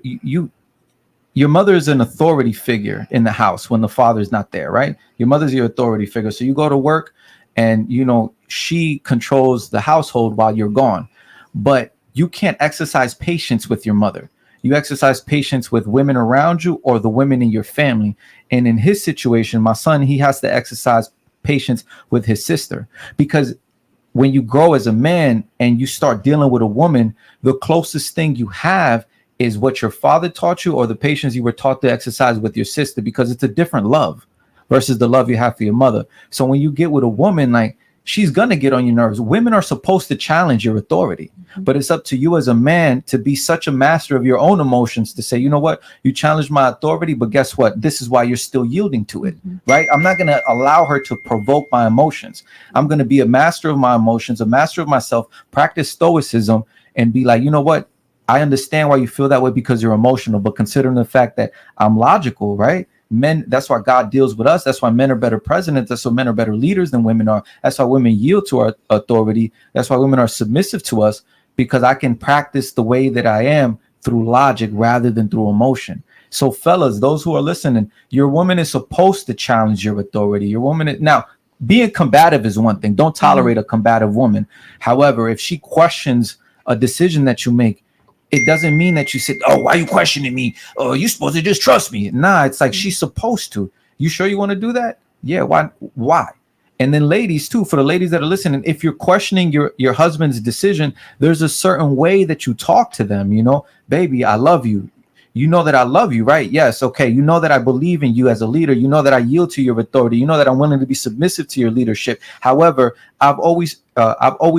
is an authority figure in the house when the father's not there, right? Your mother's your authority figure. So you go to work and you know she controls the household while you're gone, but you can't exercise patience with your mother. You exercise patience with women around you or the women in your family. And in his situation, my son, he has to exercise patience with his sister, because when you grow as a man and you start dealing with a woman, the closest thing you have is what your father taught you or the patience you were taught to exercise with your sister, because it's a different love versus the love you have for your mother. So when you get with a woman, like, she's gonna get on your nerves. Women are supposed to challenge your authority, but it's up to you as a man to be such a master of your own emotions to say, you know what, you challenge my authority, but guess what? This is why you're still yielding to it, right? I'm not gonna allow her to provoke my emotions. I'm gonna be a master of my emotions, a master of myself, practice stoicism, and be like, you know what? I understand why you feel that way because you're emotional, but considering the fact that I'm logical, right? Men, that's why God deals with us. That's why men are better presidents. That's why men are better leaders than women are. That's why women yield to our authority. That's why women are submissive to us, because I can practice the way that I am through logic rather than through emotion. So fellas, those who are listening, your woman is supposed to challenge your authority. Your woman is, now, being combative is one thing. Don't tolerate a combative woman. However, if she questions a decision that you make, it doesn't mean that you said, oh, why are you questioning me? Oh, you supposed to just trust me. Nah, it's like she's supposed to. You sure you want to do that? Yeah, why? And then ladies too, for the ladies that are listening, if you're questioning your husband's decision, there's a certain way that you talk to them, you know, baby, I love you. You know that I love you, right? Yes. Okay. You know that I believe in you as a leader. You know that I yield to your authority. You know that I'm willing to be submissive to your leadership. However, I've always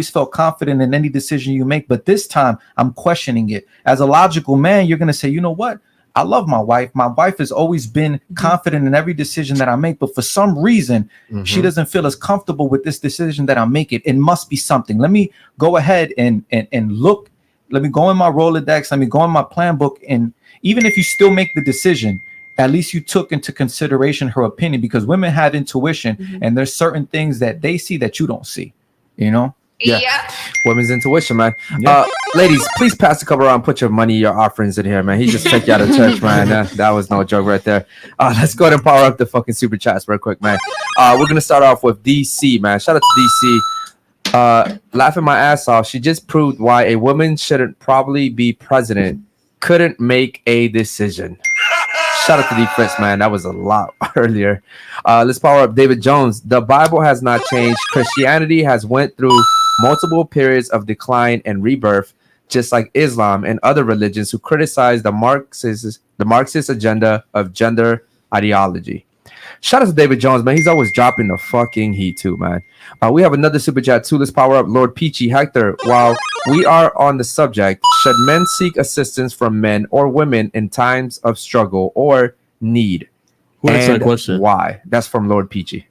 felt confident in any decision you make, but this time I'm questioning it. As a logical man, you're going to say, you know what? I love my wife. My wife has always been confident in every decision that I make, but for some reason, she doesn't feel as comfortable with this decision that I'm making. It must be something. Let me go ahead and look. Let me go in my Rolodex. Let me go in my plan book. And even if you still make the decision, at least you took into consideration her opinion, because women have intuition and there's certain things that they see that you don't see, you know? Yeah. Women's intuition, man. Ladies, please pass the cup around. Put your money, your offerings in here, man. He just took you out of church, man. That was no joke right there. Let's go ahead and power up the fucking super chats real quick, man. We're gonna start off with DC, man. Shout out to DC. Laughing my ass off. She just proved why a woman shouldn't probably be president. Couldn't make a decision. Shout out to D Fritz, man. That was a lot earlier. Let's power up David Jones. The Bible has not changed. Christianity has went through multiple periods of decline and rebirth, just like Islam and other religions who criticize the Marxist agenda of gender ideology. Shout out to David Jones, man. He's always dropping the fucking heat too, man. We have another super chat too. Let's power up Lord Peachy. Hector, while we are on the subject, should men seek assistance from men or women in times of struggle or need? Who asked that question? Why? That's from Lord Peachy.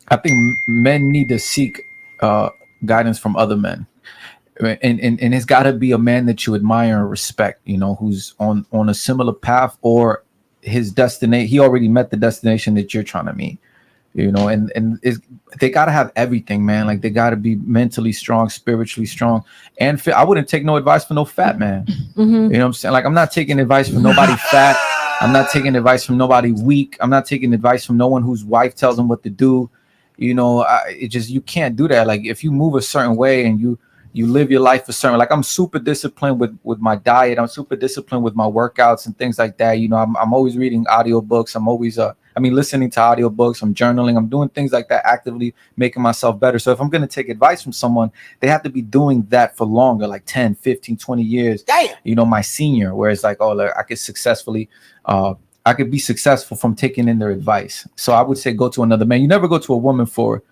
I think men need to seek guidance from other men. And it's got to be a man that you admire and respect, you know, who's on a similar path, or his destination. He already met the destination that you're trying to meet, you know, and they got to have everything, man. Like, they got to be mentally strong, spiritually strong, and fit. I wouldn't take no advice from no fat man. You know what I'm saying? Like, I'm not taking advice from nobody fat. I'm not taking advice from nobody weak. I'm not taking advice from no one whose wife tells them what to do. You know, you can't do that. Like, if you move a certain way and you live your life a certain, like, I'm super disciplined with my diet. I'm super disciplined with my workouts and things like that. You know, I'm always reading audiobooks. I'm always, listening to audiobooks. I'm journaling. I'm doing things like that, actively making myself better. So if I'm going to take advice from someone, they have to be doing that for longer, like 10, 15, 20 years. Damn. You know, my senior, where it's like, oh, like, I could be successful from taking in their advice. So I would say go to another man. You never go to a woman for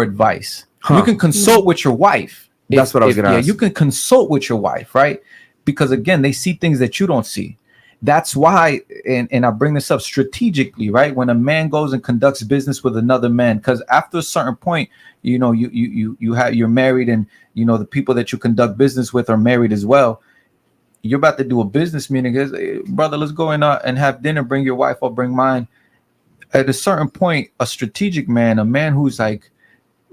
advice. You can consult with your wife. That's what I was going to ask. You can consult with your wife, right? Because again, they see things that you don't see. That's why, and I bring this up strategically, right? When a man goes and conducts business with another man, because after a certain point, you know, you're married, and you know the people that you conduct business with are married as well. You're about to do a business meeting. Hey, brother, let's go in and have dinner. Bring your wife, I'll bring mine. At a certain point, a strategic man, a man who's like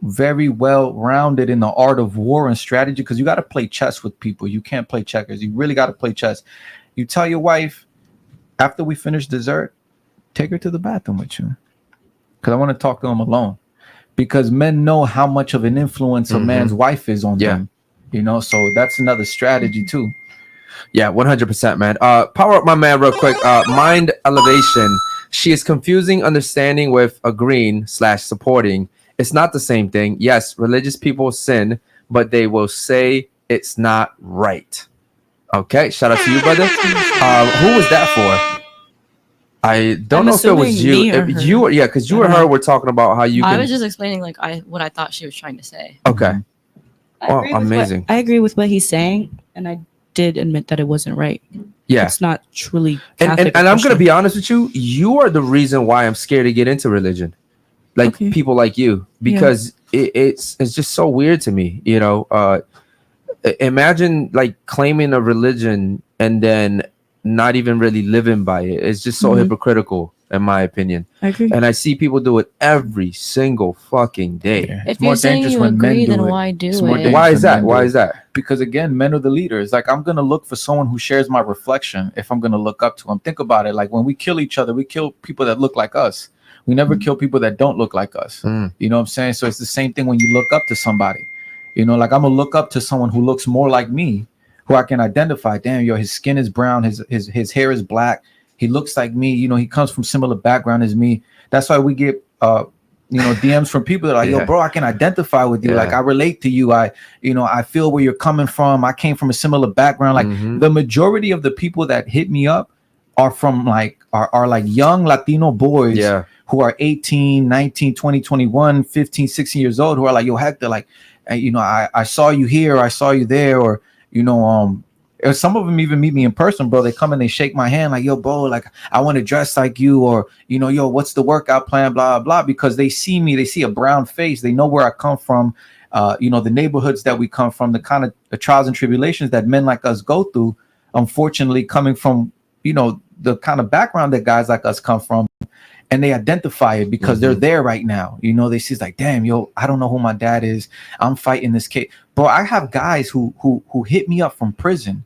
very well rounded in the art of war and strategy, because you got to play chess with people. You can't play checkers. You really got to play chess. You tell your wife, after we finish dessert, take her to the bathroom with you, because I want to talk to them alone. Because men know how much of an influence a man's wife is on them. You know, so that's another strategy too. Yeah, 100%, man. Power up my man real quick. Mind elevation. She is confusing understanding with agreeing / supporting. It's not the same thing. Yes, religious people sin, but they will say it's not right. Okay, shout out to you, brother. Who was that for? I don't know if it was you. If you were, because you and her were talking about how you. I was just explaining like what I thought she was trying to say. Okay. Oh, amazing. I agree with what he's saying, and I did admit that it wasn't right. Yeah, it's not truly. And I'm gonna be honest with you. You are the reason why I'm scared to get into religion. Like people like you, because it's just so weird to me, you know. Imagine like claiming a religion and then not even really living by it. It's just so hypocritical, in my opinion. I agree. And I see people do it every single fucking day. Yeah. If you're saying you agree, then why do it? Why is that? Why is that? Because again, men are the leaders. Like, I'm gonna look for someone who shares my reflection. If I'm gonna look up to them, think about it. Like, when we kill each other, we kill people that look like us. We never kill people that don't look like us. You know what I'm saying? So it's the same thing when you look up to somebody. You know, like I'm gonna look up to someone who looks more like me, who I can identify. Damn, yo, his skin is brown, his hair is black, he looks like me, you know, he comes from similar background as me. That's why we get DMs from people that are like, yo, bro, I can identify with you. Like I relate to you. I feel where you're coming from. I came from a similar background. Like the majority of the people that hit me up are from are like young Latino boys who are 18, 19, 20, 21, 15, 16 years old, who are like, yo, Hector, like, I saw you here, I saw you there, or some of them even meet me in person, bro. They come and they shake my hand like, yo, bro, like I want to dress like you, or yo, what's the workout plan, blah blah, because they see me, they see a brown face, they know where I come from, the neighborhoods that we come from, the kind of the trials and tribulations that men like us go through, unfortunately coming from the kind of background that guys like us come from. And they identify it because they're there right now. They see it's like, damn, yo, I don't know who my dad is. I'm fighting this kid. Bro, I have guys who hit me up from prison.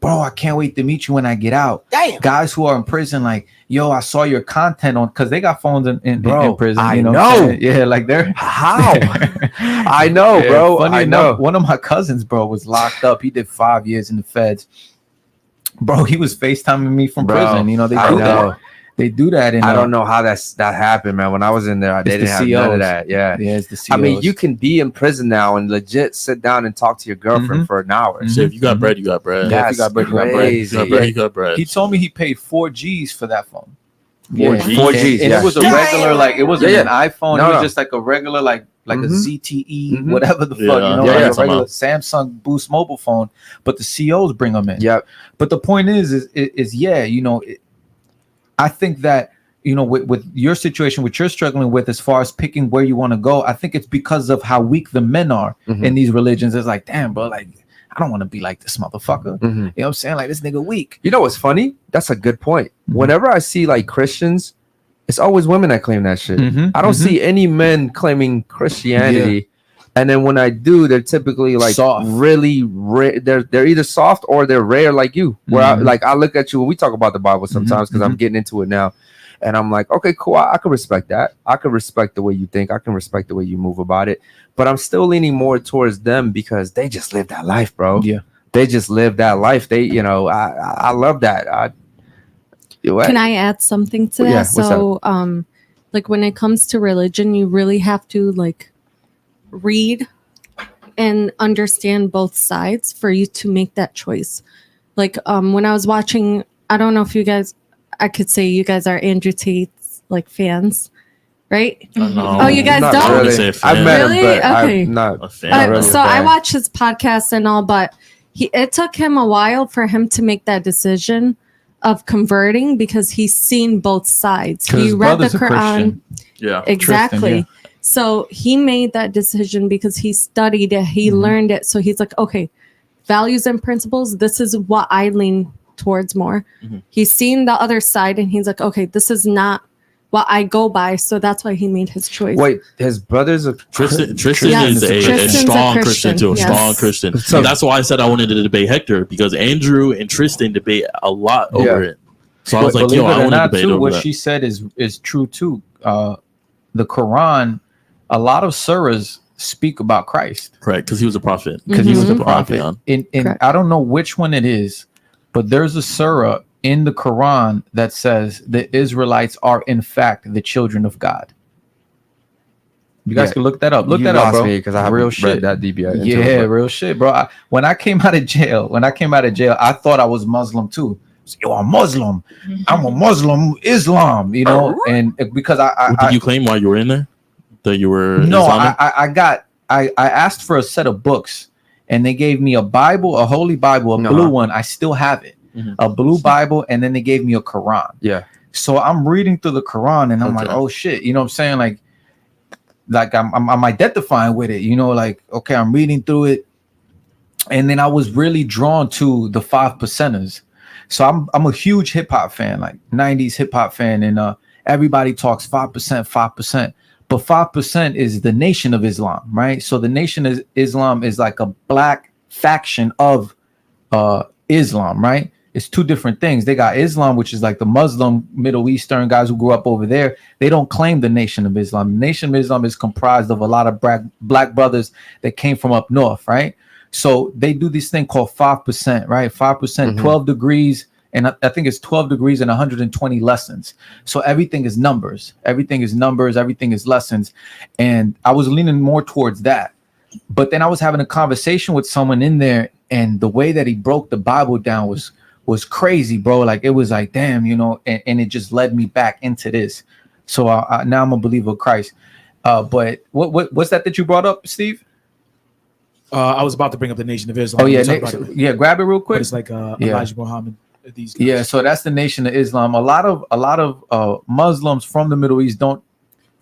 Bro, I can't wait to meet you when I get out. Damn. Guys who are in prison, like, yo, I saw your content on, because they got phones in prison. I know. Yeah, like they're how? I know, bro. I know. One of my cousins, bro, was locked up. He did 5 years in the feds. Bro, he was FaceTiming me from prison. They do that. They do that, and I don't know how that happened, man. When I was in there, they didn't have none of that. Yeah, it's the COs. I mean, you can be in prison now and legit sit down and talk to your girlfriend for an hour. So if you got bread, you got bread. Yeah, if you got bread, you got bread. You got bread. He told me he paid 4 G's for that phone. 4 G's, and it was a regular, like it wasn't an iPhone. No, it was just like a regular, like a ZTE, whatever the fuck, like a regular Samsung Boost mobile phone. But the COs bring them in. Yep. But the point is I think that. With your situation, what you're struggling with as far as picking where you want to go, I think it's because of how weak the men are in these religions. It's like, damn, bro, like, I don't want to be like this motherfucker. You know what I'm saying? Like, this nigga weak. You know what's funny? That's a good point. Whenever I see like Christians, it's always women that claim that shit. I don't see any men claiming Christianity. And then when I do, they're typically like soft. Really rare. They're either soft or they're rare like you. Where I look at you when we talk about the Bible sometimes because I'm getting into it now. And I'm like, okay, cool. I can respect that. I can respect the way you think. I can respect the way you move about it. But I'm still leaning more towards them because they just live that life, bro. Yeah. They just live that life. They, I love that. Can I add something to that? Yeah, so, like when it comes to religion, you really have to like read and understand both sides for you to make that choice. Like when I was watching, I don't know if you guys, I could say you guys are Andrew Tate's like fans, right? Oh, you guys don't? Really. I've met him, but I'm not a fan. So I watch his podcast and all, but it took him a while for him to make that decision of converting because he's seen both sides. He read the Quran. Yeah, exactly. Tristan, yeah. So he made that decision because he studied it, he learned it. So he's like, okay, values and principles, this is what I lean towards more. He's seen the other side and he's like, okay, this is not what I go by. So that's why he made his choice. Wait, his brother's a Tristan is a strong Christian too, a strong Christian. So that's why I said I wanted to debate Hector because Andrew and Tristan debate a lot over it. So I was like, yo, I want to debate over what that. she said is true too. The Quran, a lot of surahs speak about Christ. Correct, because he was a prophet. Because he was a prophet. And I don't know which one it is, but there's a surah in the Quran that says the Israelites are in fact the children of God. You guys can look that up. Look that up, bro. Because I haven't read that deep yet. Yeah, real shit, bro. When I came out of jail, I thought I was Muslim too. So, yo, I'm Muslim. I'm a Muslim, Islam. And because What did you claim while you were in there? That you were no, Islamic? I asked for a set of books. And they gave me a Bible, a Holy Bible, a blue one. I still have it. A blue Bible, and then they gave me a Quran. Yeah. So I'm reading through the Quran, and I'm like, oh shit, you know what I'm saying? Like I'm identifying with it. Like okay, I'm reading through it, and then I was really drawn to the 5%ers. So I'm a huge hip hop fan, like 90s hip hop fan, and everybody talks 5%, 5%. But 5% is the Nation of Islam, right? So the Nation of Islam is like a black faction of Islam, right? It's two different things. They got Islam, which is like the Muslim Middle Eastern guys who grew up over there. They don't claim the Nation of Islam. The Nation of Islam is comprised of a lot of black brothers that came from up north, right? So they do this thing called 5%, right? 5%, 12 degrees. And I think it's 12 degrees and 120 lessons. So everything is numbers. Everything is numbers. Everything is lessons. And I was leaning more towards that. But then I was having a conversation with someone in there, and the way that he broke the Bible down was crazy, bro. Like, it was like, damn, you know, and it just led me back into this. So now I'm a believer of Christ. But what's that you brought up, Steve? I was about to bring up the Nation of Islam. Oh yeah, grab it real quick. But it's like Elijah Muhammad. These guys. Yeah, so that's the Nation of Islam. A lot of Muslims from the Middle East don't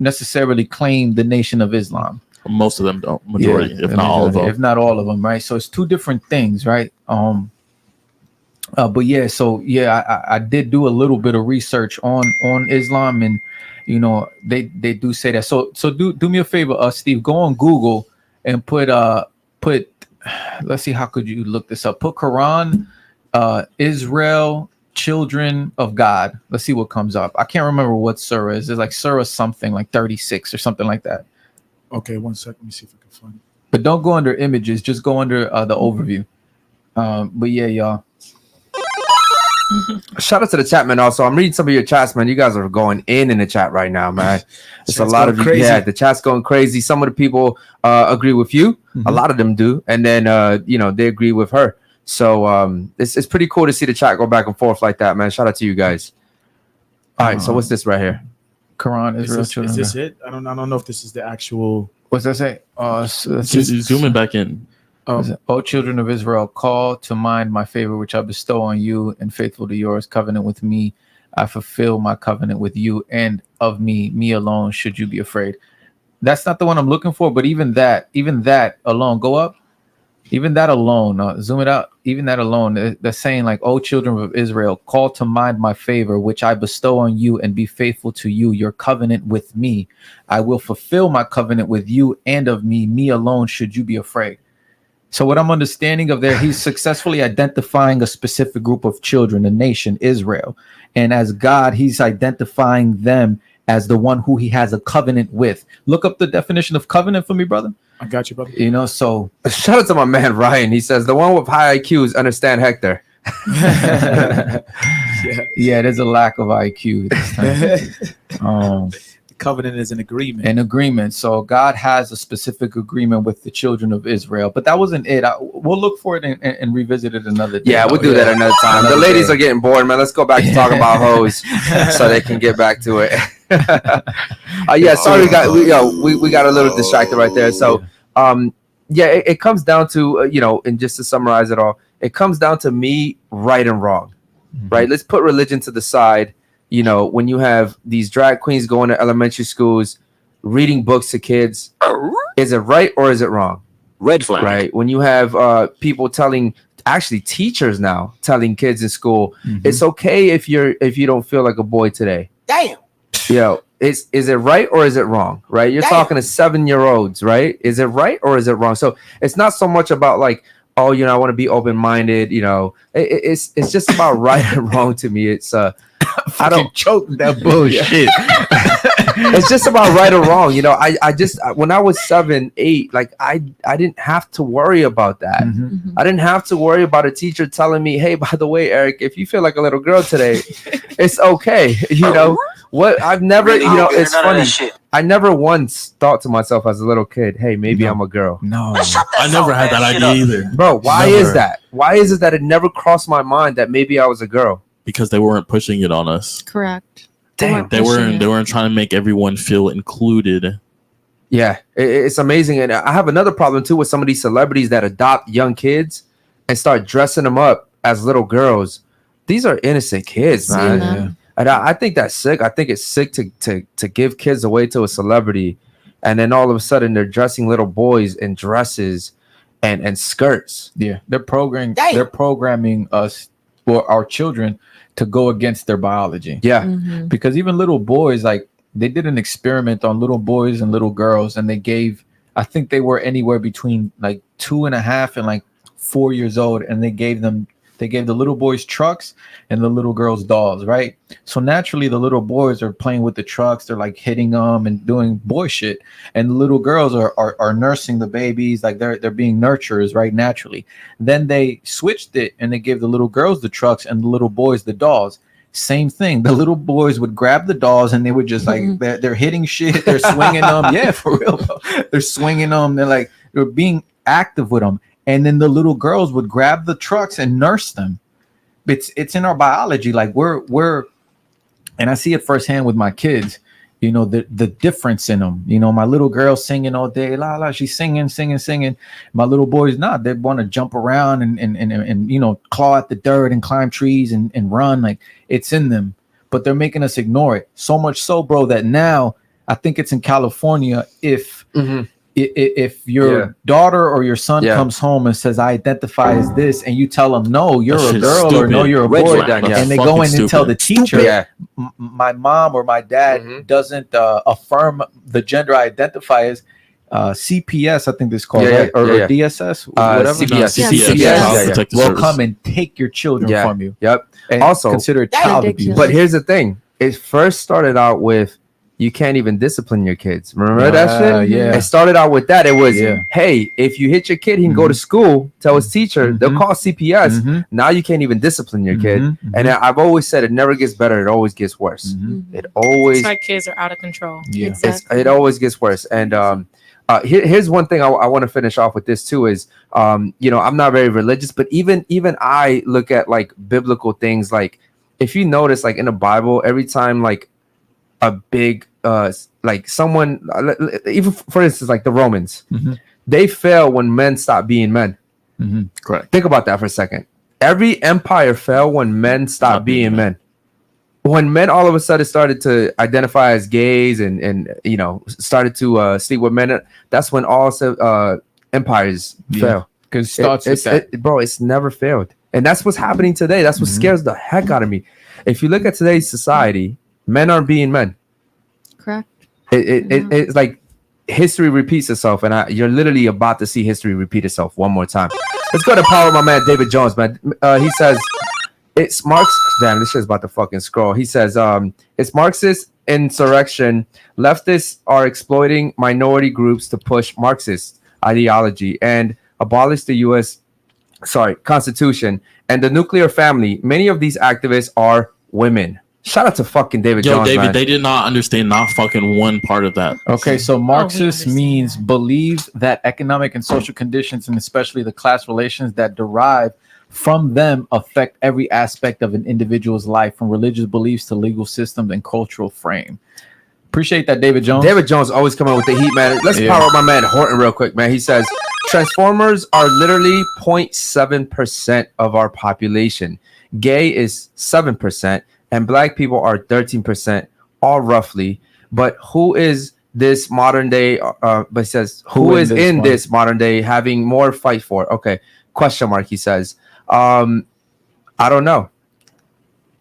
necessarily claim the Nation of Islam. Most of them don't. Majority, if not all of them. If not all of them, right? So it's two different things, right? But yeah, so yeah, I did do a little bit of research on Islam, and you know they do say that. So do me a favor, Steve, go on Google and put let's see, how could you look this up? Put Quran, Israel, children of God. Let's see what comes up. I can't remember what surah is. It's like surah something, like 36 or something like that. Okay, 1 second. Let me see if I can find it. But don't go under images. Just go under the overview. But yeah, y'all. Shout out to the chat, man. Also, I'm reading some of your chats, man. You guys are going in the chat right now, man. It's a lot of you. Crazy. Yeah, the chat's going crazy. Some of the people agree with you. A lot of them do, and then you know, they agree with her. So it's pretty cool to see the chat go back and forth like that, man. Shout out to you guys. All right, so what's this right here? Quran, Israel, children. Is this it? I don't know if this is the actual. What's that say? Zoom it back in. O children of Israel, call to mind my favor which I bestow on you, and faithful to yours covenant with me. I fulfill my covenant with you, and of me alone should you be afraid. That's not the one I'm looking for, but even that alone, go up. Even that alone, zoom it out. Even that alone, they're saying like, "O children of Israel, call to mind my favor, which I bestow on you, and be faithful to you, your covenant with me. I will fulfill my covenant with you, and of me alone should you be afraid." So what I'm understanding of there, he's successfully identifying a specific group of children, a nation, Israel. And as God, he's identifying them as the one who he has a covenant with. Look up the definition of covenant for me, brother. I got you, brother. You know, so shout out to my man Ryan. He says the one with high IQs understand Hector. yeah, there's a lack of IQ this time. Covenant is an agreement. An agreement. So God has a specific agreement with the children of Israel. But that wasn't it. We'll look for it and revisit it another day. Yeah, we'll do that another time. The ladies are getting bored, man. Let's go back to talk about hoes so they can get back to it. Yeah, sorry, we got a little distracted right there. So yeah, it comes down to you know, and just to summarize it all, it comes down to me, right and wrong. Right? Let's put religion to the side. You know, when you have these drag queens going to elementary schools, reading books to kids, is it right or is it wrong? Red flag. Right. When you have people actually teachers now telling kids in school, it's okay if you don't feel like a boy today. Damn. You know, is it right or is it wrong? Right. You're talking to 7-year-olds, right? Is it right or is it wrong? So it's not so much about like, oh, you know, I want to be open-minded. You know, it's just about right and wrong to me. It's I don't choke that bullshit. It's just about right or wrong. You know, I just, when I was 7, 8, like I didn't have to worry about that. I didn't have to worry about a teacher telling me, hey, by the way, Eric, if you feel like a little girl today, it's okay. You know what? I've never, you know, it's funny. I never once thought to myself as a little kid, hey, maybe I'm a girl. No, I never had that idea either. Bro, why is that? Why is it that it never crossed my mind that maybe I was a girl? Because they weren't pushing it on us. Correct. Damn. They weren't trying to make everyone feel included. Yeah, it's amazing. And I have another problem too with some of these celebrities that adopt young kids and start dressing them up as little girls. These are innocent kids, man. Yeah. And I think that's sick. I think it's sick to give kids away to a celebrity, and then all of a sudden they're dressing little boys in dresses and skirts. Yeah, they're programming us, or our children, to go against their biology. Yeah. Because even little boys, like they did an experiment on little boys and little girls, and they gave, I think they were anywhere between like 2.5 and like 4 years old, and they gave them They gave the little boys trucks and the little girls dolls, right? So naturally, the little boys are playing with the trucks. They're like hitting them and doing boy shit, and the little girls are nursing the babies, like they're being nurturers, right? Naturally. Then they switched it and they gave the little girls the trucks and the little boys the dolls. Same thing. The little boys would grab the dolls and they would just like they're hitting shit. They're swinging them. Yeah, for real. They're swinging them. They're being active with them. And then the little girls would grab the trucks and nurse them. It's in our biology. Like we're, and I see it firsthand with my kids. You know, the difference in them. You know, my little girl singing all day, la la. She's singing. My little boys not. They want to jump around and you know, claw at the dirt and climb trees and run. Like it's in them, but they're making us ignore it. So much so, bro, that now I think it's in California. If your daughter or your son comes home and says, I identify as this, and you tell them, no, you're a girl, or no, you're a boy, and they go in and tell the teacher, my mom or my dad doesn't affirm the gender I identify as, CPS, I think this is called, right? Or DSS, whatever. CPS will come and take your children from you. And also consider it child abuse. But here's the thing. It first started out with, you can't even discipline your kids. Remember that shit? Yeah. It started out with that. It was, hey, if you hit your kid, he can go to school, tell his teacher, they'll call CPS. Now you can't even discipline your kid. And I've always said it never gets better. It always gets worse. It always. It's like kids are out of control. Yeah. Exactly. It always gets worse. And here's one thing I want to finish off with this too is, you know, I'm not very religious, but even I look at like biblical things. Like if you notice, like in the Bible, every time like a big like someone, even for instance, like the Romans, they fail when men stop being men. Correct. Think about that for a second. Every empire fell when men stopped being men. When men all of a sudden started to identify as gays and you know started to sleep with men, that's when all empires fell. Because bro, it's never failed, and that's what's happening today. That's what scares the heck out of me. If you look at today's society, men aren't being men. Correct. It's like history repeats itself, and you're literally about to see history repeat itself one more time. Let's go to power my man David Jones, man. He says it's Marx. Damn, this shit's about to fucking scroll. He says it's Marxist insurrection. Leftists are exploiting minority groups to push Marxist ideology and abolish the U.S. Constitution and the nuclear family. Many of these activists are women. Shout out to fucking David Jones, David, man. they did not understand not fucking one part of that. Okay, so Marxist means believes that economic and social conditions, and especially the class relations that derive from them, affect every aspect of an individual's life, from religious beliefs to legal systems and cultural frame. Appreciate that, David Jones. David Jones always coming with the heat, man. Let's power up my man Horton real quick, man. He says Transformers are literally 0.7% of our population. Gay is 7%. And black people are 13%, all roughly. But who is this modern day? But it says who is in this modern day having more fight for? Okay, question mark. He says, I don't know.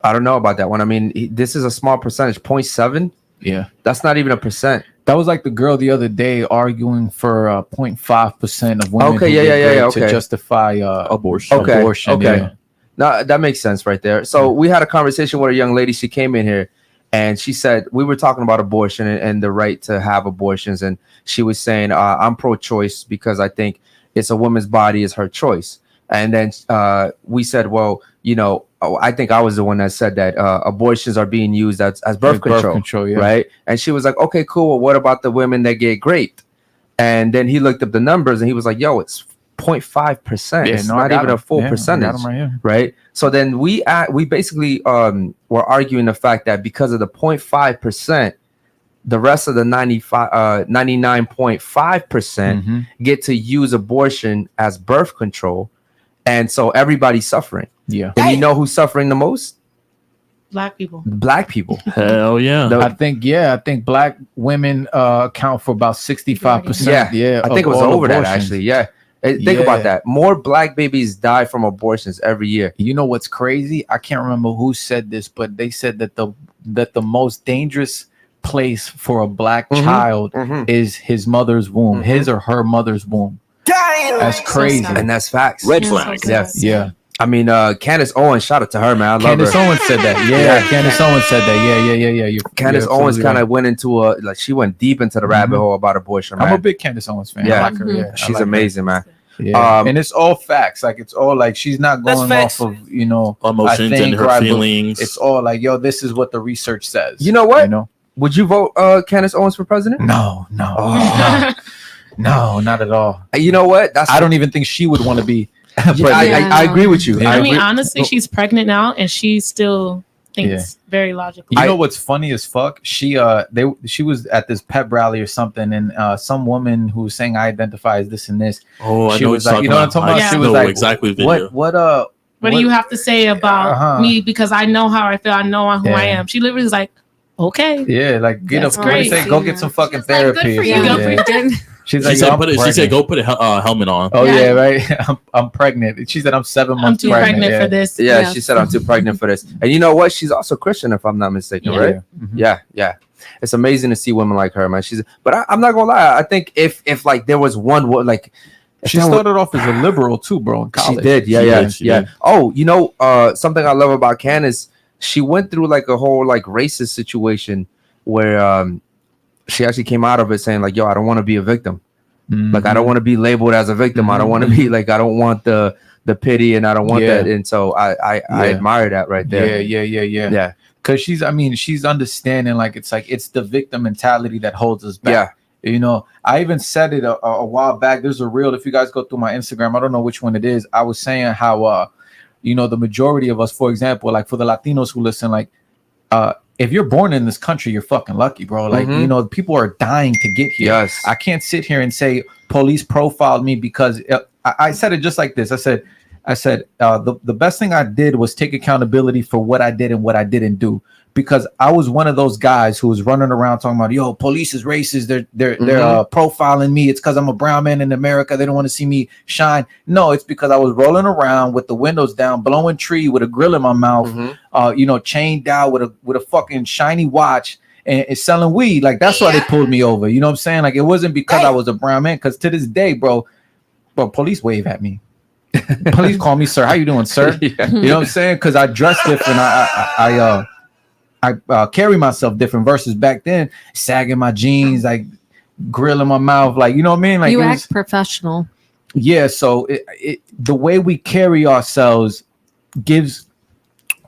I don't know about that one. I mean, this is a small percentage, 0.7. Yeah, that's not even a percent. That was like the girl the other day arguing for 0.5% of women. Okay, yeah. To justify abortion. Okay. No, that makes sense right there. So we had a conversation with a young lady. She came in here and she said, we were talking about abortion and the right to have abortions. And she was saying, I'm pro-choice because I think it's a woman's body is her choice. And then we said, well, you know, I think I was the one that said that abortions are being used as birth control, right? And she was like, okay, cool. Well, what about the women that get raped? And then he looked up the numbers and he was like, yo, it's 0.5%. It's not even a full percentage, right? So then we basically were arguing the fact that because of the 0.5%, the rest of the 99.5% get to use abortion as birth control, and so everybody's suffering. Yeah, and you know who's suffering the most? Black people. Black people. Hell yeah. I think black women account for about 65%. Yeah, I think it was over that actually. Yeah. Think about that. More black babies die from abortions every year. You know what's crazy? I can't remember who said this, but they said that the most dangerous place for a black child is his mother's womb, his or her mother's womb. Damn! That's crazy, and that's facts. Red flag. Yeah. I mean, Candace Owens, shout out to her, man. I love Candace her. Owens said that. Yeah, Candace Owens said that. Yeah. Candace Owens kind of went into she went deep into the rabbit hole about abortion, man. I'm a big Candace Owens fan. Yeah. I like her. Yeah, She's amazing, man. Yeah, and it's all facts. Like it's all like she's not going off of emotions and her feelings. It's all like, yo, this is what the research says. You know what? Would you vote Candace Owens for president? No, not at all. You know what? I don't even think she would want to be. But I agree with you. I mean, honestly, she's pregnant now, and she still thinks very logically. You know what's funny as fuck? She was at this pep rally or something, and some woman who was saying I identify as this and this. Oh, she I know was like, you know what I'm talking about? Yeah. She was like, exactly. Video. What do you have to say about me? Because I know how I feel. I know who I am. She literally was like, okay. Yeah, like get That's up. great. Go get some fucking therapy. Good for you. Good for you. She's She like, said, she said, go put a helmet on. Oh yeah, right. I'm pregnant. She said I'm 7 months I'm too pregnant for this. Yeah, she said I'm too pregnant for this. And you know what? She's also Christian, if I'm not mistaken, right? Yeah. It's amazing to see women like her, man. But I'm not gonna lie. I think if like there was one like. She started off as a liberal too, bro. In college. She did, yeah. Oh, you know, something I love about Candace, she went through like a whole like racist situation where she actually came out of it saying like, yo, I don't want to be a victim. Like I don't want to be labeled as a victim. I don't want to be like, I don't want the pity, and I don't want that. And so I admire that right there. Yeah. Because she's understanding, like it's the victim mentality that holds us back. You know, I even said it a while back. There's a reel. If you guys go through my Instagram, I don't know which one it is. I was saying how the majority of us, for example, like for the Latinos who listen, like if you're born in this country, you're fucking lucky, bro. Like, people are dying to get here. Yes. I can't sit here and say police profiled me because I said it just like this. I said the best thing I did was take accountability for what I did and what I didn't do, because I was one of those guys who was running around talking about, yo, police is racist. They're profiling me. It's because I'm a brown man in America. They don't want to see me shine. No, it's because I was rolling around with the windows down, blowing tree with a grill in my mouth, chained down with a fucking shiny watch and selling weed. Like that's why they pulled me over. You know what I'm saying? Like it wasn't because I was a brown man. Because to this day, bro, police wave at me. Police call me sir. How you doing, sir? You know what I'm saying? Because I dress different. I carry myself different versus back then, sagging my jeans, like grill in my mouth, like, you know what I mean? Like you act professional. Yeah, so the way we carry ourselves gives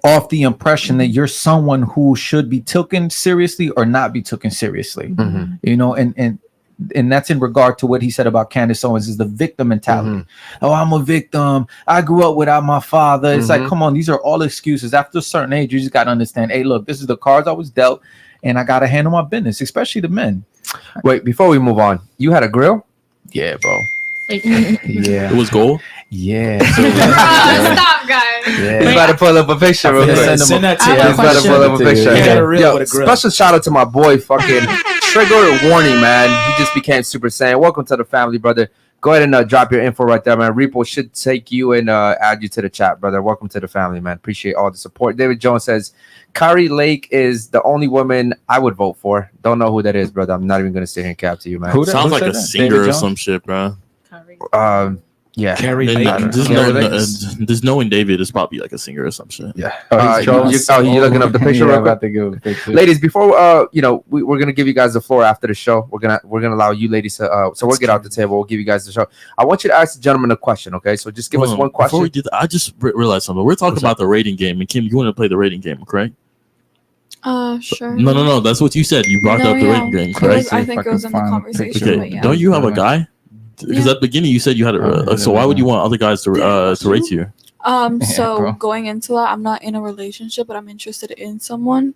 off the impression that you're someone who should be taken seriously or not be taken seriously. You know, and that's in regard to what he said about Candace Owens, is the victim mentality. Oh, I'm a victim. I grew up without my father. It's like, come on, these are all excuses. After a certain age, you just got to understand, hey, look, this is the cards I was dealt, and I got to handle my business, especially the men. Wait, before we move on, you had a grill? Yeah, bro. Yeah. It was gold? Yeah. Stop, guys. Yeah. He's about to pull up a picture. Send that to you. He's about to pull up a picture. You got a reel with a grill. Special shout out to my boy, fucking trigger warning, man. He just became Super Saiyan. Welcome to the family, brother. Go ahead and drop your info right there, man. Repo should take you and add you to the chat, brother. Welcome to the family, man. Appreciate all the support. David Jones says, Kari Lake is the only woman I would vote for. Don't know who that is, brother. I'm not even going to sit here and cap to you, man. Sounds like a singer or some shit, bro. Yeah. Carrie There's knowing David is probably like a singer or some shit. Yeah. You looking up the picture? Yeah, I'm about to give a picture. Ladies, before we're gonna give you guys the floor after the show. We're gonna allow you ladies to so we'll get out the table. We'll give you guys the show. I want you to ask the gentleman a question, okay? So just give us one question. Before we do that, I just realized something. We're talking about the rating game, and Kim, you want to play the rating game, correct? Sure. No. That's what you said. You brought up the rating game, correct? I think it was in the conversation. Okay. But yeah. Don't you have a guy? Because at the beginning you said you had so why would you want other guys to rate you? So going into that, I'm not in a relationship, but I'm interested in someone.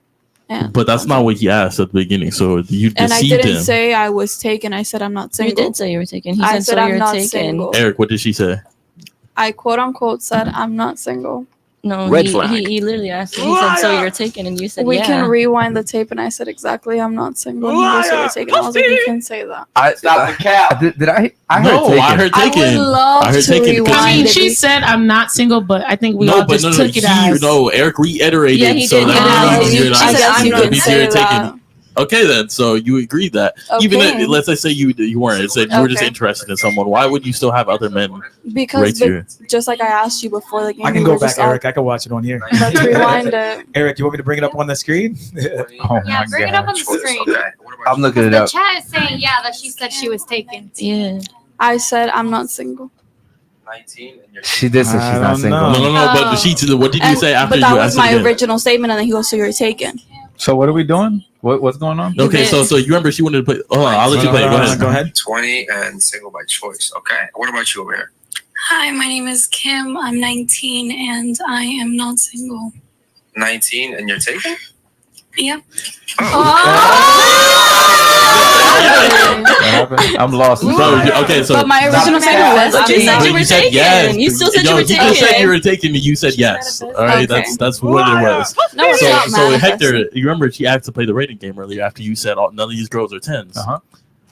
But that's not what he asked at the beginning. So you deceived him. And I didn't say I was taken. I said I'm not single. You did say you were taken. He I said so I'm you're not taken. single. Eric, what did she say? I quote unquote said I'm not single. No, Red he flag. lily asked you. He said, so you're taken, and you said, We yeah. can rewind the tape, and I said exactly I'm not single. And he goes, so you're taken. I was like, you can say that. Stop the cap. Did I? No, I heard taken. I would love I heard to taken. rewind I mean, it. she said I'm not single, but I think we all just took it as. No, Eric reiterated. Yeah, he so did. that means you're I not said I'm single. not That means say you're that. taken. Okay, then. So you agreed that even Okay. if, let's say you weren't, it said you were just Okay. interested in someone. Why would you still have other men Because rate you? just like I asked you before the game, I can we go were back, just Eric. I can watch it on here. Let's rewind it. Eric, you want me to bring it up on the screen? Oh Yeah, my bring it up on the god. screen. I'm looking it The up. chat is saying, yeah, that she said she was taken. Yeah. I said I'm not single. 19 and she did say she's I not don't single. know. No. But what did you say after but you that was asked my it again? original statement, and then he goes, "So you're taken." So what are we doing? What's going on? Okay, so you remember she wanted to play. Hold on, I'll let you play. Go ahead. Go ahead. 20 and single by choice. Okay. What about you over here? Hi, my name is Kim. I'm 19 and I am not single. 19 and you're taken? Yep. I'm lost. Bro, okay, so But my original statement was, But you said But you were said taken. yes. You still said Yo, you were he just said taken. you were taken, and you said yes. All right, Okay. that's what it was. No, it's not So manifesting. Hector, you remember she asked to play the rating game earlier after you said none of these girls are 10s. Uh-huh.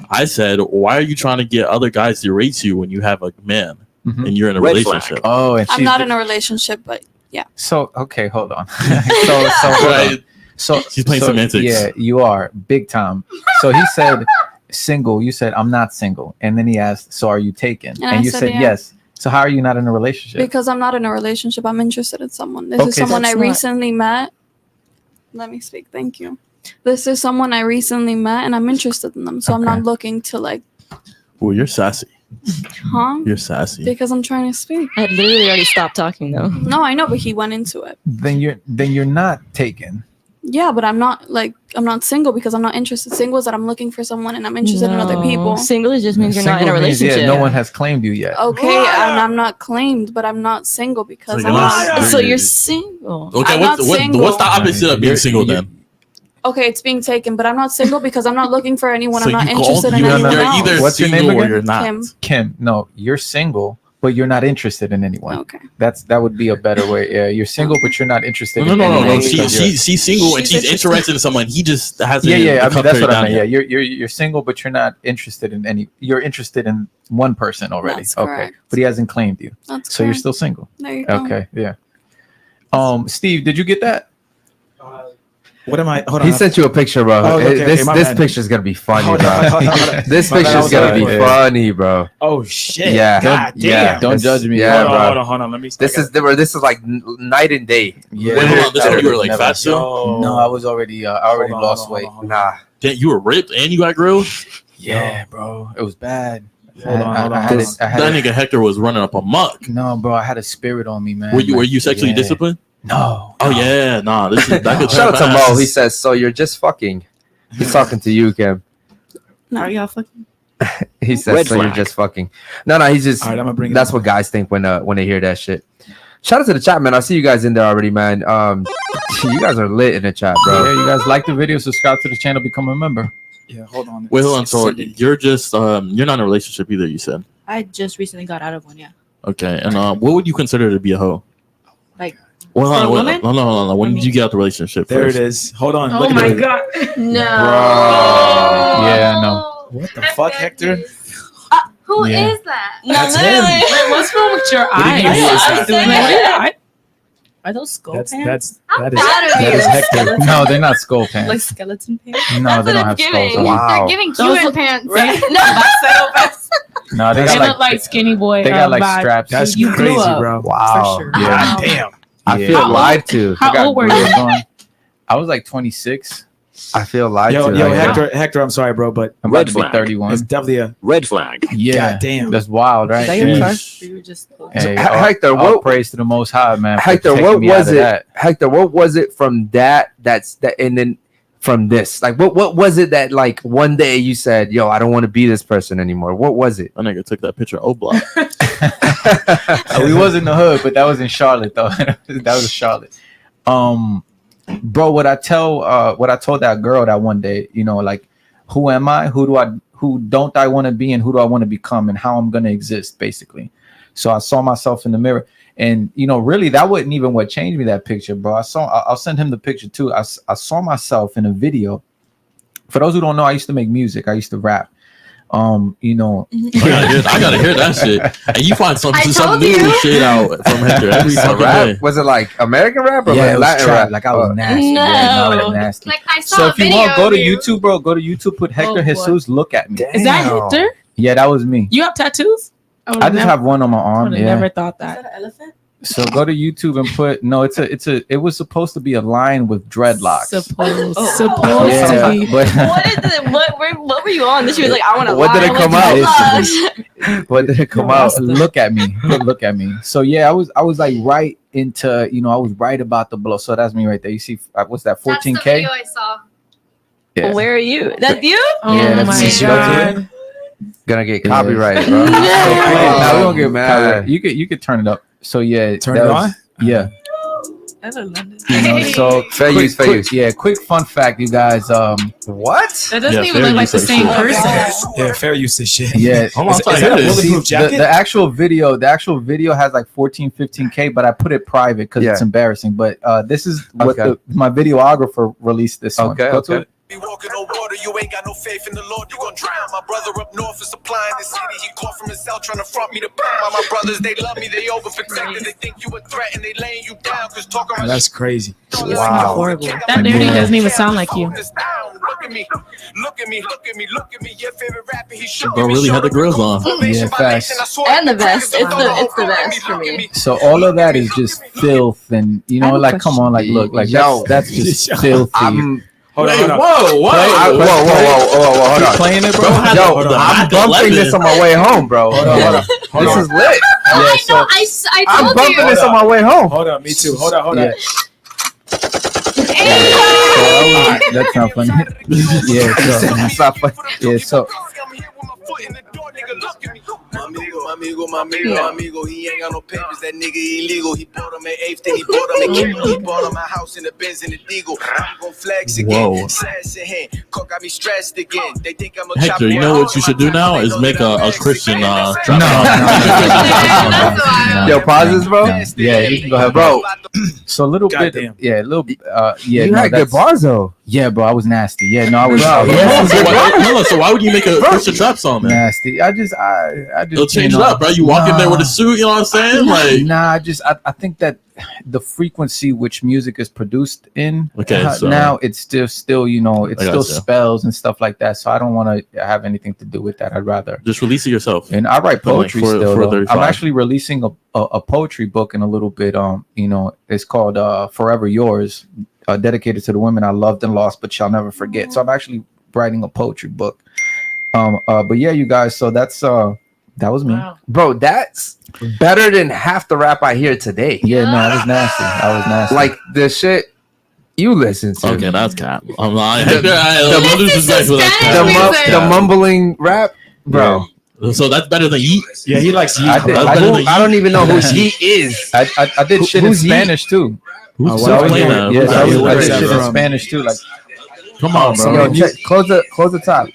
I said, why are you trying to get other guys to rate you when you have a man Mhm. and you're in a Red relationship? Oh, and I'm she's not in a relationship, but yeah. so okay. Hold on. hold on. Right. So She's playing semantics. Yeah, you are big time. So he said single. You said I'm not single, and then he asked, "So are you taken?" And I And you said, said yeah. yes. So how are you not in a relationship? Because I'm not in a relationship, I'm interested in someone. This Okay, is someone I that's not- recently met. Let me speak. Thank you. This is someone I recently met, and I'm interested in them. So I'm Okay. not looking to like, Well, you're sassy. huh? You're sassy. Because I'm trying to speak. I had literally already stopped talking though. No, I know, but he went into it. Then you're not taken. Yeah, but I'm not single because I'm not interested. Single is that I'm looking for someone and I'm interested in other No. people. Single just means you're not in a Single means, relationship. no one has claimed you yet. Okay, and I'm not claimed, but I'm not single because So I'm you're not. not- So you're single. Okay, I'm what's not single. what's the opposite of being You're- single you're- then? Okay, it's being taken, but I'm not single because I'm not looking for anyone. So I'm not you call- interested in you're anyone else. either What's your name single or again? you're not. Kim. Kim, no, you're single, but you're not interested in anyone. Okay. That would be a better way. Yeah, you're single, but you're not interested. No. in anyone She's because you're- single and She's she's interested in someone. He just hasn't. Yeah. I mean, cuffed that's her what I down meant. Yeah, yet. you're single, but you're not interested in any. You're interested in one person already. That's Okay, correct. but he hasn't claimed you, That's so you're correct. still single. There you go. Okay, yeah. Steve, did you get that? What am I? Hold on. He sent you a picture, bro. Oh, okay, this my this bad. picture's gonna be funny, Hold bro. on, hold on. This My bad, picture's gonna be sorry. funny, bro. Oh shit. Yeah. God damn. Don't judge me. Yeah, hold bro. on, hold on. Let me. This is like night and day. Yeah. Wait, hold on. This That time you were would've like never- fat still. Yo. No, I was already. I already Hold on, lost hold on, weight. hold on, hold on. Nah. Damn, you were ripped and you got grilled. Yeah, bro, it was bad. Hold on, hold on, I hold had on. I had That nigga Hector was running up amok. No, bro, I had a spirit on me, man. Were you sexually Yeah. disciplined? No. Oh yeah, nah. This is that could Shout out to turn Mo. fast. He says, "So you're just fucking." He's talking to you, Kim. Are y'all fucking? He says, Red "So you're flag. just fucking." No, he's just. All right, I'm gonna bring it That's up. what guys think when they hear that shit. Shout out to the chat, man. I see you guys in there already, man. You guys are lit in the chat, bro. Yeah, you guys like the video, subscribe to the channel, become a member. Yeah, hold on. Wait, hold on. So Sydney. you're just you're not in a relationship either. You said. I just recently got out of one, yeah. Okay, and what would you consider to be a hoe? Like, Well, for a hold on, woman? hold on. When did you get out the relationship? There first? it is. Hold on. Oh Look at my it. god. No. Yeah, I know. What the fuck, Hector? Who is Yeah. that? That's him. Wait, what's wrong with your What do you eyes? mean, who is that? Like, what are your eyes? Are those skull That's pants? that is proud of that you. is Hector. No, they're not skull Like pants. skeleton pants? No, they don't That's have what it's skulls. giving. on. Wow. They're giving Those Cuban look- pants. No, they They got look like skinny boy. they got like vibes. straps. That's You grew crazy, up. bro. Wow. For sure. Yeah. God damn. I Yeah. feel How old- lied to. How old were you? I was like 26. I feel lied Yo, to. yo, Like, Hector, I'm sorry, bro, but I'm Red about to be flag. 31. it's definitely a Red flag. Yeah, God damn. that's wild, right? Is that your Yeah. crush? Or you were just Hey, Hector, all what- praise to the Most High, man. for Hector, taking what me out was of it? that. Hector, what was it from that? And then from this. Like, what was it that like one day you said, "Yo, I don't want to be this person anymore"? What was it? That nigga took that picture of O-Block. We was in the hood, but that was in Charlotte though. That was Charlotte. Bro, what I told that girl that one day, you know, like, who am I? Who don't I want to be, and who do I want to become, and how I'm gonna exist, basically. So I saw myself in the mirror, and you know, really, that wasn't even what changed me. That picture, bro. I'll send him the picture too. I saw myself in a video. For those who don't know, I used to make music. I used to rap. You know, I gotta hear that shit. And you find some new shit out from Hector every fucking day. Was it like American rap or yeah, like it was Latin trap. rap? Like I was nasty. No. Yeah, no, I was nasty. Like I saw So a if you video want, go to of you. YouTube, bro. Go to YouTube. Put Hector Jesus. Look at me. Is that Hector? Yeah, that was me. You have tattoos? I just have one on my arm. I Yeah. never thought that. Is that an elephant? So go to YouTube and put it was supposed to be a lion with dreadlocks. Supposed Yeah, to be. but What were you on? She was like, I want to. What did it come out? What did it come out? Look at me. Look at me. So yeah, I was like right into, you know, I was right about to blow. So that's me right there. You see, what's that? That's the 14K. video I saw. Yeah. Where are you? That's you? Oh Yeah, that's my me. god. Gonna get copyrighted, bro. Now we don't get mad. You could turn it up. So yeah, Turn that it was- on? Yeah. That's a London. You know, so Fair use, fair use. Yeah, quick fun fact, you guys. What? That doesn't even look like the same person. Yeah, fair use this shit. Yeah, Hold on, Is that a bulletproof jacket? the actual video has like 15K, but I put it private because it's embarrassing. But this is what my videographer released this one. Okay, Go to okay. it. Be walking on water, you ain't got no faith in the Lord, you gon' drown. My brother up north is supplying the city. He called from his cell trying to front me to pound. My brothers, they love me, they overprotected. They think you a threat and they laying you down. Cause talking Oh, that's crazy. Wow. Horrible. That literally doesn't even sound like you. Look at me, look at me, look at me, look at me. Your favorite rapper, he showed Bro really had the grills on. Yeah, fast. And the best. It's the best for me. So all of that is just filth, and you know, like, come on, like, look, like, that's just filthy. Hold on, hold on. Whoa, Hold on. Playing it, bro. Yo, hold on. I'm bumping this on my way home, bro. Hold on. This is lit. Yeah, so I I'm told bumping you. this on my way home. Hold on, me too. Hold on. yeah. That's not funny. Yeah, so That's not funny. yeah, so My amigo, he ain't got no papers, that nigga illegal. He bought him an eighth, then he bought him a kid. He bought him a house in the Benz and the Deagle. I'm gon' flex again. Whoa. Sass in hand, coke got me stressed again. They think I'm a Hector, you know what you should do now is make a Christian trap song. Yo, pauses, bro. yeah, you can go ahead, Bro, So a little bit, Goddamn. yeah, a little, yeah. you no, had good that's- bars though. Yeah, bro, I was nasty. Yeah, no, I was, So why would you make a Christian trap song, man? nasty. I just, It'll change you it know, up, bro. You walk in there with a suit, you know what I'm saying? Like, Nah, I think that the frequency which music is produced in so now it's still you know, it I still gotcha. spells and stuff like that. So I don't want to have anything to do with that. I'd rather just release it yourself. and I write For, like, poetry for still. though. 35. I'm actually releasing a poetry book in a little bit. You know, it's called Forever Yours, dedicated to the women I loved and lost, but shall never forget. So I'm actually writing a poetry book. But yeah, you guys. So that's that was me. Wow. Bro, that's better than half the rap I hear today. Yeah, no, I was nasty. Like the shit you listen to. Okay, that's cap. I'm lying. The- No disrespect for that. The mumbling rap, bro. So that's better than Yeet. Yeah, he likes Yeet. I don't even know who he is. I did shit in who's he? Spanish too. Who's So I was playing doing- that? yeah, Who's so I that? was Where's doing that shit in from? Spanish too. Like, Come on, bro. Yo, close the top.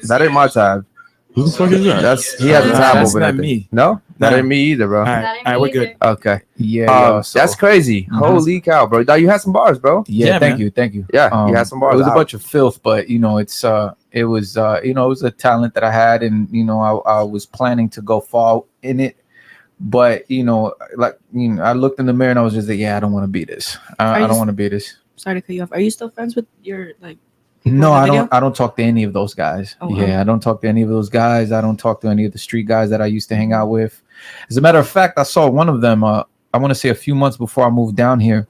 That ain't my tab. Who the fuck is that? He has a tab That's over there. not me. No, that No. ain't me either, bro. All right, we're good. Okay. yeah, so, That's crazy. Holy cow, bro. Now you had some bars, bro. yeah. Yeah, Thank man. you. Yeah, you had some bars. It was a out. bunch of filth, but you know, it was you know, it was a talent that I had, and you know, I was planning to go far in it. But you know, like, you know, I looked in the mirror and I was just like, yeah, I don't want to be this. I don't want to be this. Sorry to cut you off. Are you still friends with your like? No, in the I video? don't. I don't talk to any of those guys. Oh, wow. Yeah, I don't talk to any of those guys. I don't talk to any of the street guys that I used to hang out with. As a matter of fact, I saw one of them. I want to say a few months before I moved down here,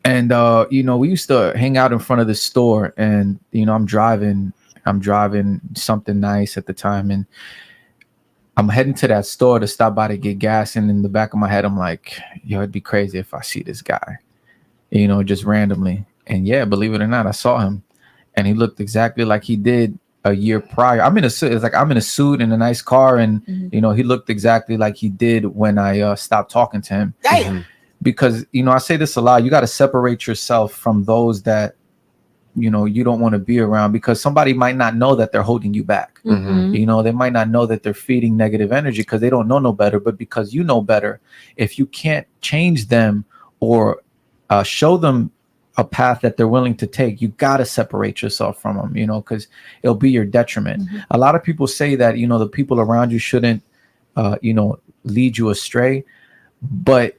and you know, we used to hang out in front of the store. And you know, I'm driving something nice at the time, and I'm heading to that store to stop by to get gas. And in the back of my head, I'm like, yo, it'd be crazy if I see this guy, you know, just randomly. And yeah, believe it or not, I saw him, and he looked exactly like he did a year prior. I'm in a suit. It's like I'm in a suit in a nice car, and you know, he looked exactly like he did when I stopped talking to him. Because you know, I say this a lot. You got to separate yourself from those that, you know, you don't want to be around, because somebody might not know that they're holding you back. You know, they might not know that they're feeding negative energy because they don't know no better. But because you know better, if you can't change them or show them a path that they're willing to take, you got to separate yourself from them, you know, because it'll be your detriment. A lot of people say that, you know, the people around you shouldn't, you know, lead you astray. But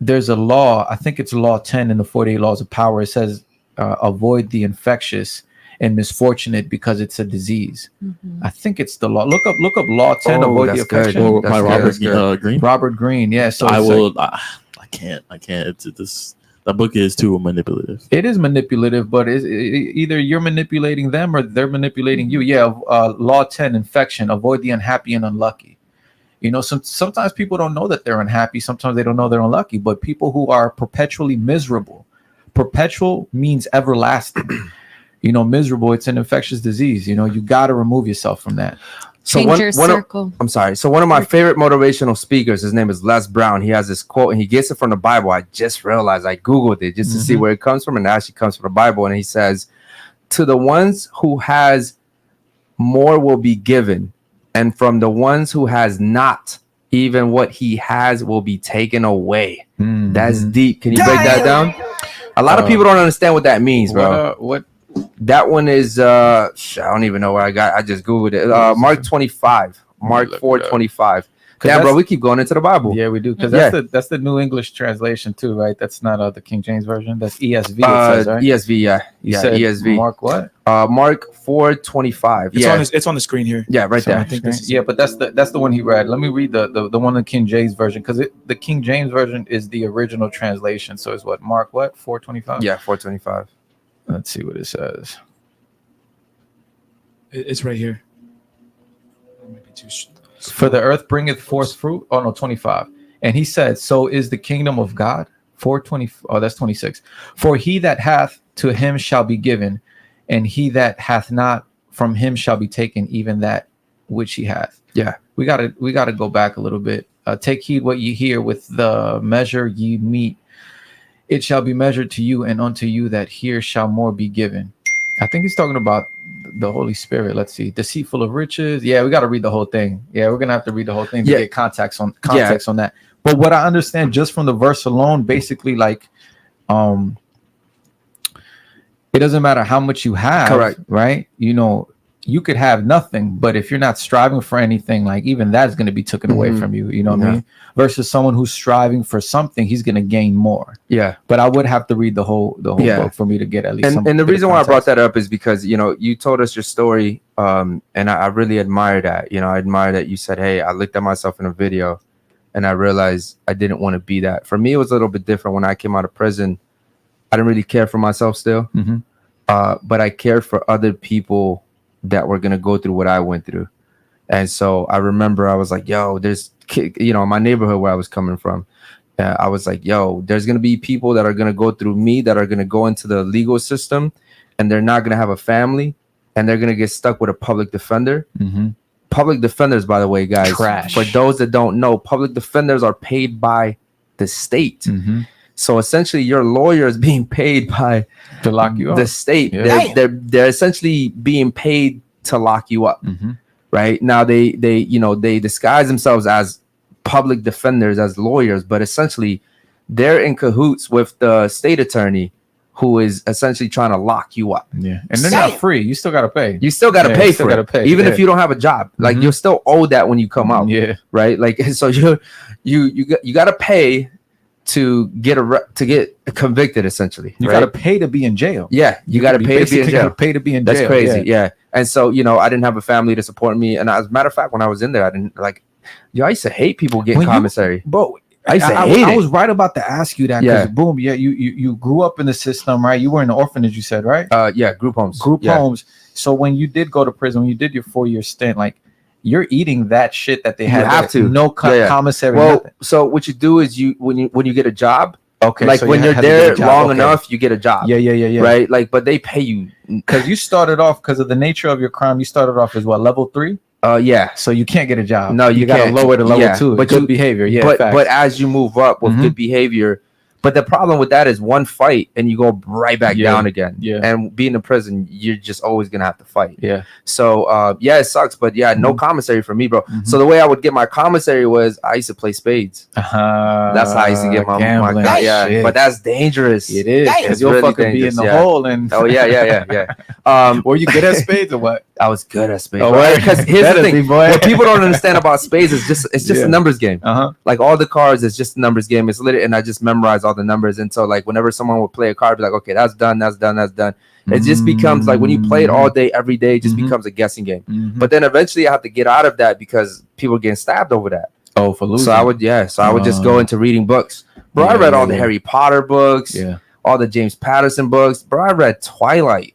there's a law, I think it's law 10 in the 48 laws of power. It says, avoid the infectious and misfortunate because it's a disease. I think it's the law. Look up law 10, avoid the infectious. Or by Robert Greene. Robert Greene, yeah. So I will. I can't. It's this. That book is too manipulative. It is manipulative, but either you're manipulating them or they're manipulating you. Yeah, law 10, infection, avoid the unhappy and unlucky. You know, sometimes people don't know that they're unhappy. Sometimes they don't know they're unlucky. But people who are perpetually miserable, perpetual means everlasting. You know, miserable, it's an infectious disease. You know, you got to remove yourself from that. So I'm sorry. So one of my favorite motivational speakers, his name is Les Brown. He has this quote and he gets it from the Bible. I just realized I Googled it just to see where it comes from. And it actually comes from the Bible. And he says, to the ones who has more will be given. And from the ones who has not, even what he has will be taken away. That's deep. Can you break that down? A lot of people don't understand what that means, bro. What? That one is I don't even know where I just googled it. Mark 25, Mark 4:25. Yeah, bro, we keep going into the Bible. Yeah, we do, because that's the New English translation too, right? That's not the King James version. That's ESV. It says, right? ESV, yeah, ESV. Mark what? Mark 4:25. It's on the screen here. Yeah, right there. I think this is but that's the one he read. Let me read the one in the King James version, because the King James version is the original translation. So it's what, Mark what, 4:25? Yeah, 4:25. Let's see what it says. It's right here. For the earth bringeth forth fruit. Oh no, 25. And he said, so is the kingdom of God. 4:20. Oh, that's 26. For he that hath, to him shall be given, and he that hath not, from him shall be taken, even that which he hath. Yeah, we gotta go back a little bit. Take heed what ye hear, with the measure ye meet, it shall be measured to you, and unto you that hear shall more be given. I think he's talking about the Holy Spirit. Let's see. Deceitful of riches. Yeah, we got to read the whole thing. Yeah, we're going to have to read the whole thing to get context on that. But what I understand just from the verse alone, basically, like, it doesn't matter how much you have. Correct. Right? You know, you could have nothing, but if you're not striving for anything, like, even that's going to be taken away from you. You know what I mean? Versus someone who's striving for something, he's going to gain more. Yeah. But I would have to read the whole book for me to get at least. And the reason why I brought that up is because, you know, you told us your story, and I really admire that. You know, I admire that you said, hey, I looked at myself in a video and I realized I didn't want to be that. For me, it was a little bit different. When I came out of prison, I didn't really care for myself still, but I cared for other people that were going to go through what I went through. And so I remember I was like, yo, there's, you know, my neighborhood where I was coming from, I was like, yo, there's going to be people that are going to go through me, that are going to go into the legal system, and they're not going to have a family, and they're going to get stuck with a public defender. Public defenders, by the way, guys, trash. For those that don't know, public defenders are paid by the state. So essentially, your lawyer is being paid by to lock you up. The state. They're essentially being paid to lock you up. Right now, they disguise themselves as public defenders, as lawyers, but essentially, they're in cahoots with the state attorney, who is essentially trying to lock you up. Yeah, and they're not free. You still got to pay. You still got to pay for it, even if you don't have a job. Like you're still owed that when you come out. Yeah, right. Like so, you got to pay to get convicted. Essentially, you got to pay to be in jail. Yeah, you got to pay to be in jail. Pay to be in jail. That's crazy. Yeah. And so, you know, I didn't have a family to support me. And as a matter of fact, when I was in there, I didn't I used to hate people getting commissary. Bro, I used to hate it. I was right about to ask you that. Yeah. Boom. Yeah. You grew up in the system, right? You were in the orphanage, you said, right? Yeah. Group homes. Homes. So when you did go to prison, when you did your 4-year stint, like, you're eating that shit that they had. You have to. No commissary. Well, nothing. So what you do is when you get a job. Okay, like so when you're there long enough, you get a job. Yeah. Right, like, but they pay you because you started off, because of the nature of your crime. You started off as what, level 3? Yeah. So you can't get a job. No, you got to can't. lower to level 2. But good behavior. Yeah, but as you move up with good behavior, But the problem with that is one fight and you go right back down again. Yeah. And being in prison, you're just always gonna have to fight. Yeah. So yeah, it sucks. But yeah, no commissary for me, bro. So the way I would get my commissary was I used to play spades. That's how I used to get my yeah. Shit. But that's dangerous. It is. It's You'll really fucking be in the hole and yeah. Were you good at spades or what? I was good at spades. Oh, Because here's the thing: what people don't understand about spades is it's just a numbers game. Like all the cards, it's just a numbers game. It's literally, and I just memorize all the numbers. And so, like, whenever someone would play a card, I'd be like, okay, that's done, that's done, that's done. It just becomes like when you play it all day, every day, it just becomes a guessing game. But then eventually, I have to get out of that because people are getting stabbed over that. Oh, for losing. So I would just go into reading books. Bro, I read all the Harry Potter books, all the James Patterson books. Bro, I read Twilight.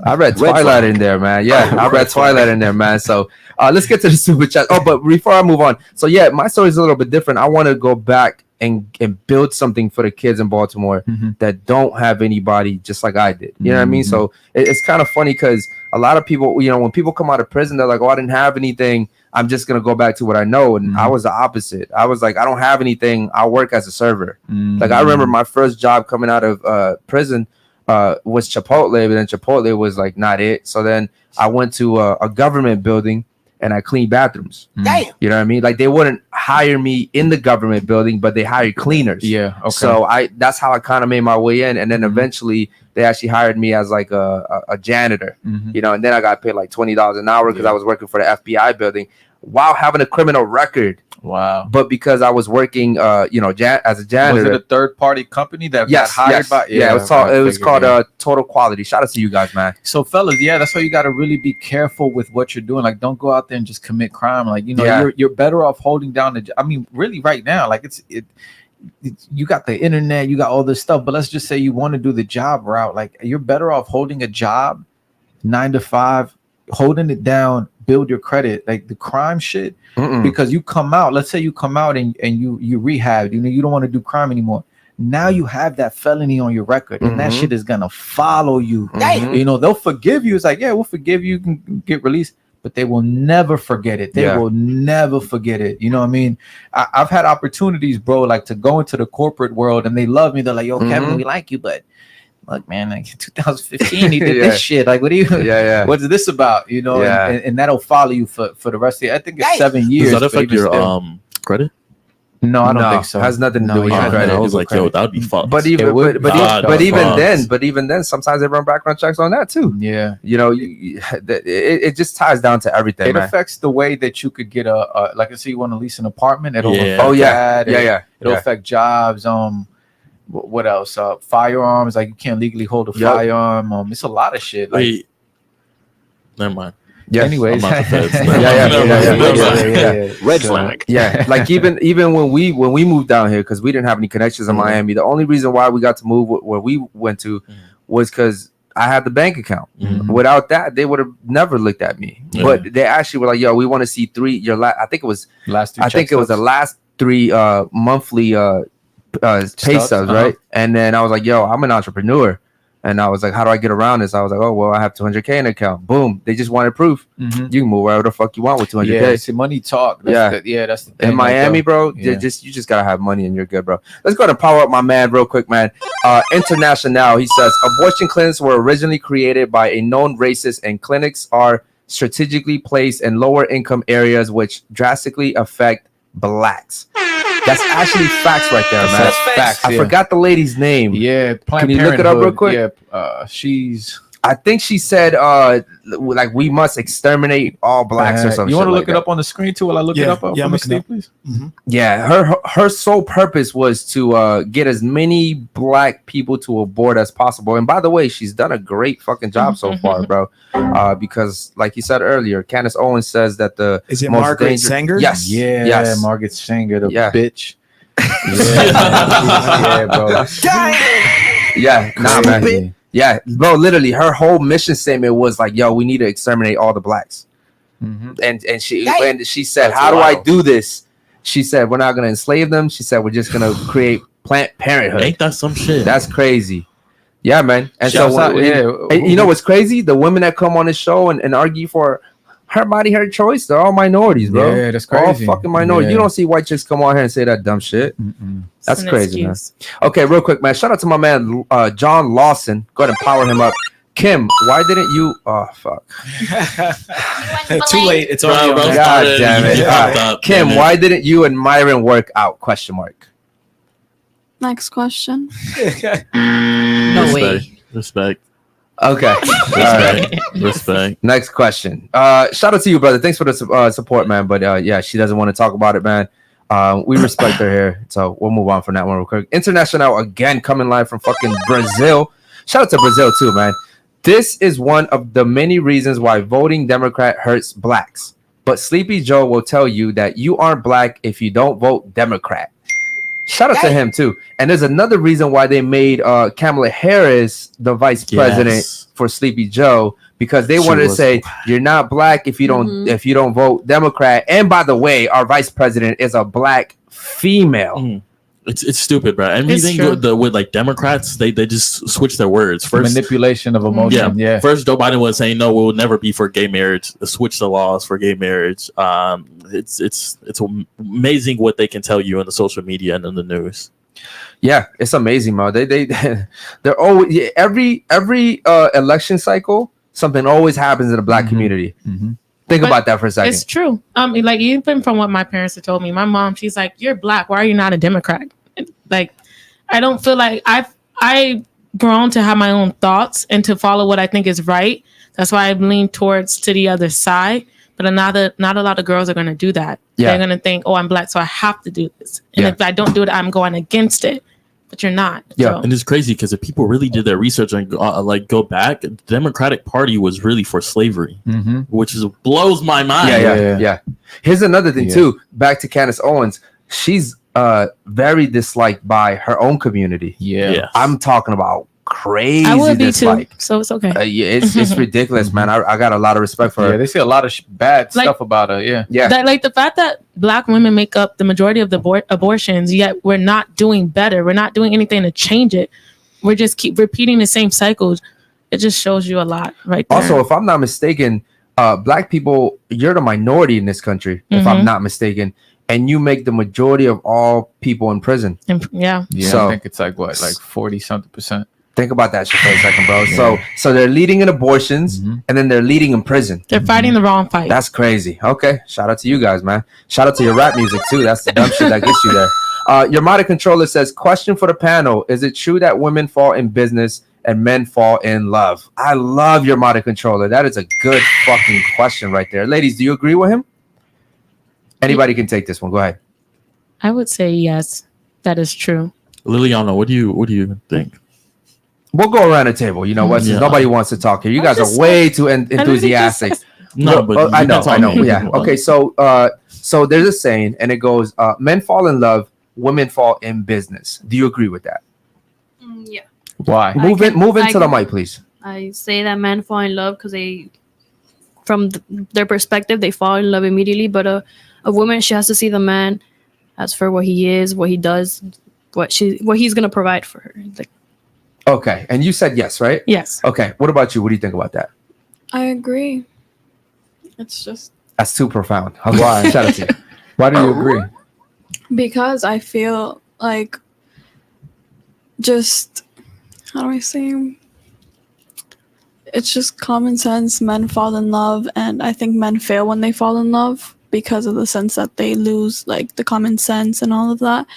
I read Twilight in there, man. Yeah, I read Twilight in there, man. So let's get to the super chat. Oh, but before I move on, so yeah, my story is a little bit different. I want to go back and build something for the kids in Baltimore that don't have anybody just like I did. You know what I mean? So it's kind of funny because a lot of people, you know, when people come out of prison, they're like, oh, I didn't have anything. I'm just going to go back to what I know. And I was the opposite. I was like, I don't have anything. I'll work as a server. Like I remember my first job coming out of prison was Chipotle, but then Chipotle was like not it. So then I went to a government building and I cleaned bathrooms. Damn. You know what I mean? Like they wouldn't hire me in the government building, but they hired cleaners. Yeah. Okay. So that's how I kind of made my way in. And then eventually they actually hired me as like a janitor, you know, and then I got paid like $20 an hour because I was working for the FBI building while having a criminal record. Wow. But because I was working, you know, as a janitor. Was it a third party company that got hired by? Yeah, it was called Total Quality. Shout out to you guys, man. So fellas, yeah, that's why you got to really be careful with what you're doing. Like, don't go out there and just commit crime. Like, you know, you're better off holding down the. I mean, really, right now, like you got the internet, you got all this stuff. But let's just say you want to do the job route. Like, you're better off holding a job, 9 to 5, holding it down, build your credit. Like the crime shit. Because you come out, let's say you come out and you rehab, you know, you don't want to do crime anymore. Now you have that felony on your record, and that shit is gonna follow you. You know, they'll forgive you. It's like, yeah, we'll forgive you, you can get released, but they will never forget it. They will never forget it. You know what I mean? I've had opportunities, bro, like to go into the corporate world, and they love me. They're like, yo, Kevin, we like you, but look, man, like 2015, he did this shit. Like, what are you? What's this about? You know, and that'll follow you for the rest of the. I think it's 7 years. Does that affect your credit? No, I don't think so. It has nothing to do with your credit. I was like, yo, that would be fucked. But even then, sometimes they run background checks on that too. Yeah, you know, it just ties down to everything. It affects the way that you could get a like, let's say you want to lease an apartment. It'll affect it'll affect jobs. What else? Firearms, like you can't legally hold a firearm. It's a lot of shit. Like, wait, never mind. Yeah. Anyways, red flag. Yeah, like even when we moved down here, because we didn't have any connections in Miami. The only reason why we got to move where we went to was because I had the bank account. Without that, they would have never looked at me. But they actually were like, "Yo, we want to see I think it was the last 3 monthly pay stubs, right?" And then I was like, "Yo, I'm an entrepreneur," and I was like, "How do I get around this?" I was like, "Oh, well, I have 200K in account." Boom! They just wanted proof. You can move wherever the fuck you want with 200K. Yeah, see, money talk. That's the thing. In Miami, bro, you just gotta have money and you're good, bro. Let's go ahead and power up my man real quick, man. International, he says, abortion clinics were originally created by a known racist, and clinics are strategically placed in lower income areas, which drastically affect blacks. That's actually facts right there, man. That's facts. I forgot the lady's name. Yeah, can you look it up real quick? Yeah, I think she said, like, we must exterminate all blacks or something. You want to look it up on the screen too while I look it up? Yeah, Steve, please. Yeah, her sole purpose was to get as many black people to abort as possible. And by the way, she's done a great fucking job so far, bro. Because, like you said earlier, Candace Owens says that is it Margaret Sanger? Yes, yeah, Margaret Sanger, the bitch. Yeah, bro. Yeah, nah, man. Yeah, bro, literally her whole mission statement was like, yo, we need to exterminate all the blacks. And she said, how do I do this? She said, we're not going to enslave them. She said, we're just going to create Planned Parenthood. Ain't that some shit? That's crazy. Yeah, man. And so, you know what's crazy? The women that come on this show and argue for her body, her choice. They're all minorities, bro. Yeah, that's crazy. All fucking minorities. Yeah. You don't see white chicks come on here and say that dumb shit. That's an crazy, man. excuse. Okay, real quick, man. Shout out to my man John Lawson. Go ahead and power him up. Kim, why didn't you? Oh fuck! Too late. It's Bro, already bro, on. God started. damn it! You All fucked right. up, Kim, damn it. why didn't you and Myron work out? Question mark. Next question. No way. Respect. Okay. All right. Respect. Next question. Shout out to you, brother. Thanks for the support, man. But yeah, she doesn't want to talk about it, man. We respect her here, so we'll move on from that one real quick. International again, coming live from fucking Brazil. Shout out to Brazil too, man. This is one of the many reasons why voting Democrat hurts blacks. But Sleepy Joe will tell you that you aren't black if you don't vote Democrat. Shout out to him too. And there's another reason why they made Kamala Harris the vice president for Sleepy Joe, because they wanted to say you're not black if you don't vote Democrat. And by the way, our vice president is a black female. It's stupid, bro. Everything with like Democrats, they just switch their words. First, manipulation of emotion. Yeah. First, Joe Biden was saying no, we'll never be for gay marriage. Switch the laws for gay marriage. It's amazing what they can tell you in the social media and in the news. Yeah, it's amazing, man. They're always every election cycle, something always happens in the black community. Think about that for a second. It's true. Like even from what my parents have told me, my mom, she's like, "You're black. Why are you not a Democrat?" Like, I don't feel like I've grown to have my own thoughts and to follow what I think is right. That's why I've leaned towards to the other side. But not a lot of girls are going to do that. Yeah. They're going to think, "Oh, I'm black, so I have to do this." And if I don't do it, I'm going against it. But you're not. Yeah, So. and it's crazy because if people really did their research and go back, the Democratic Party was really for slavery, which blows my mind. Yeah. Here's another thing too. Back to Candace Owens. She's very disliked by her own community. I'm talking about crazy I would be dislike. too, so it's okay. It's ridiculous, man. I got a lot of respect for her. Yeah, they say a lot of bad Like- stuff about her. Yeah. That, like the fact that black women make up the majority of the abortions, yet we're not doing better. We're not doing anything to change it. We're just keep repeating the same cycles. It just shows you a lot, right there. Also, if I'm not mistaken, black people, you're the minority in this country, if I'm not mistaken, and you make the majority of all people in prison. Yeah. So I think it's like 40-something%. Think about that shit for a second, bro. So they're leading in abortions, and then they're leading in prison. They're fighting the wrong fight. That's crazy. Okay, shout out to you guys, man. Shout out to your rap music too. That's the dumb shit that gets you there. Your Mata controller says, question for the panel: is it true that women fall in business and men fall in love? I love your Mata controller. That is a good fucking question right there. Ladies, do you agree with him? Anybody can take this one. Go ahead. I would say yes, that is true. Liliana, what do you think? We'll go around the table. You know what? Since nobody wants to talk here. You guys are way too enthusiastic. No, but I you know. can tell me. Yeah. Okay. So there's a saying, and it goes, men fall in love, women fall in business. Do you agree with that? Yeah. Why? Move into the mic, please. I say that men fall in love because from their perspective, they fall in love immediately. But a woman, she has to see the man as for what he is, what he does, what he's gonna provide for her. Like, Okay. And you said yes, right? Yes. Okay. What about you? What do you think about that? I agree. It's just That's too profound. Why? Shout out to you. Why do you agree? because I feel like just how do I say? It's just common sense. Men fall in love, and I think men fail when they fall in love because of the sense that they lose like the common sense and all of that.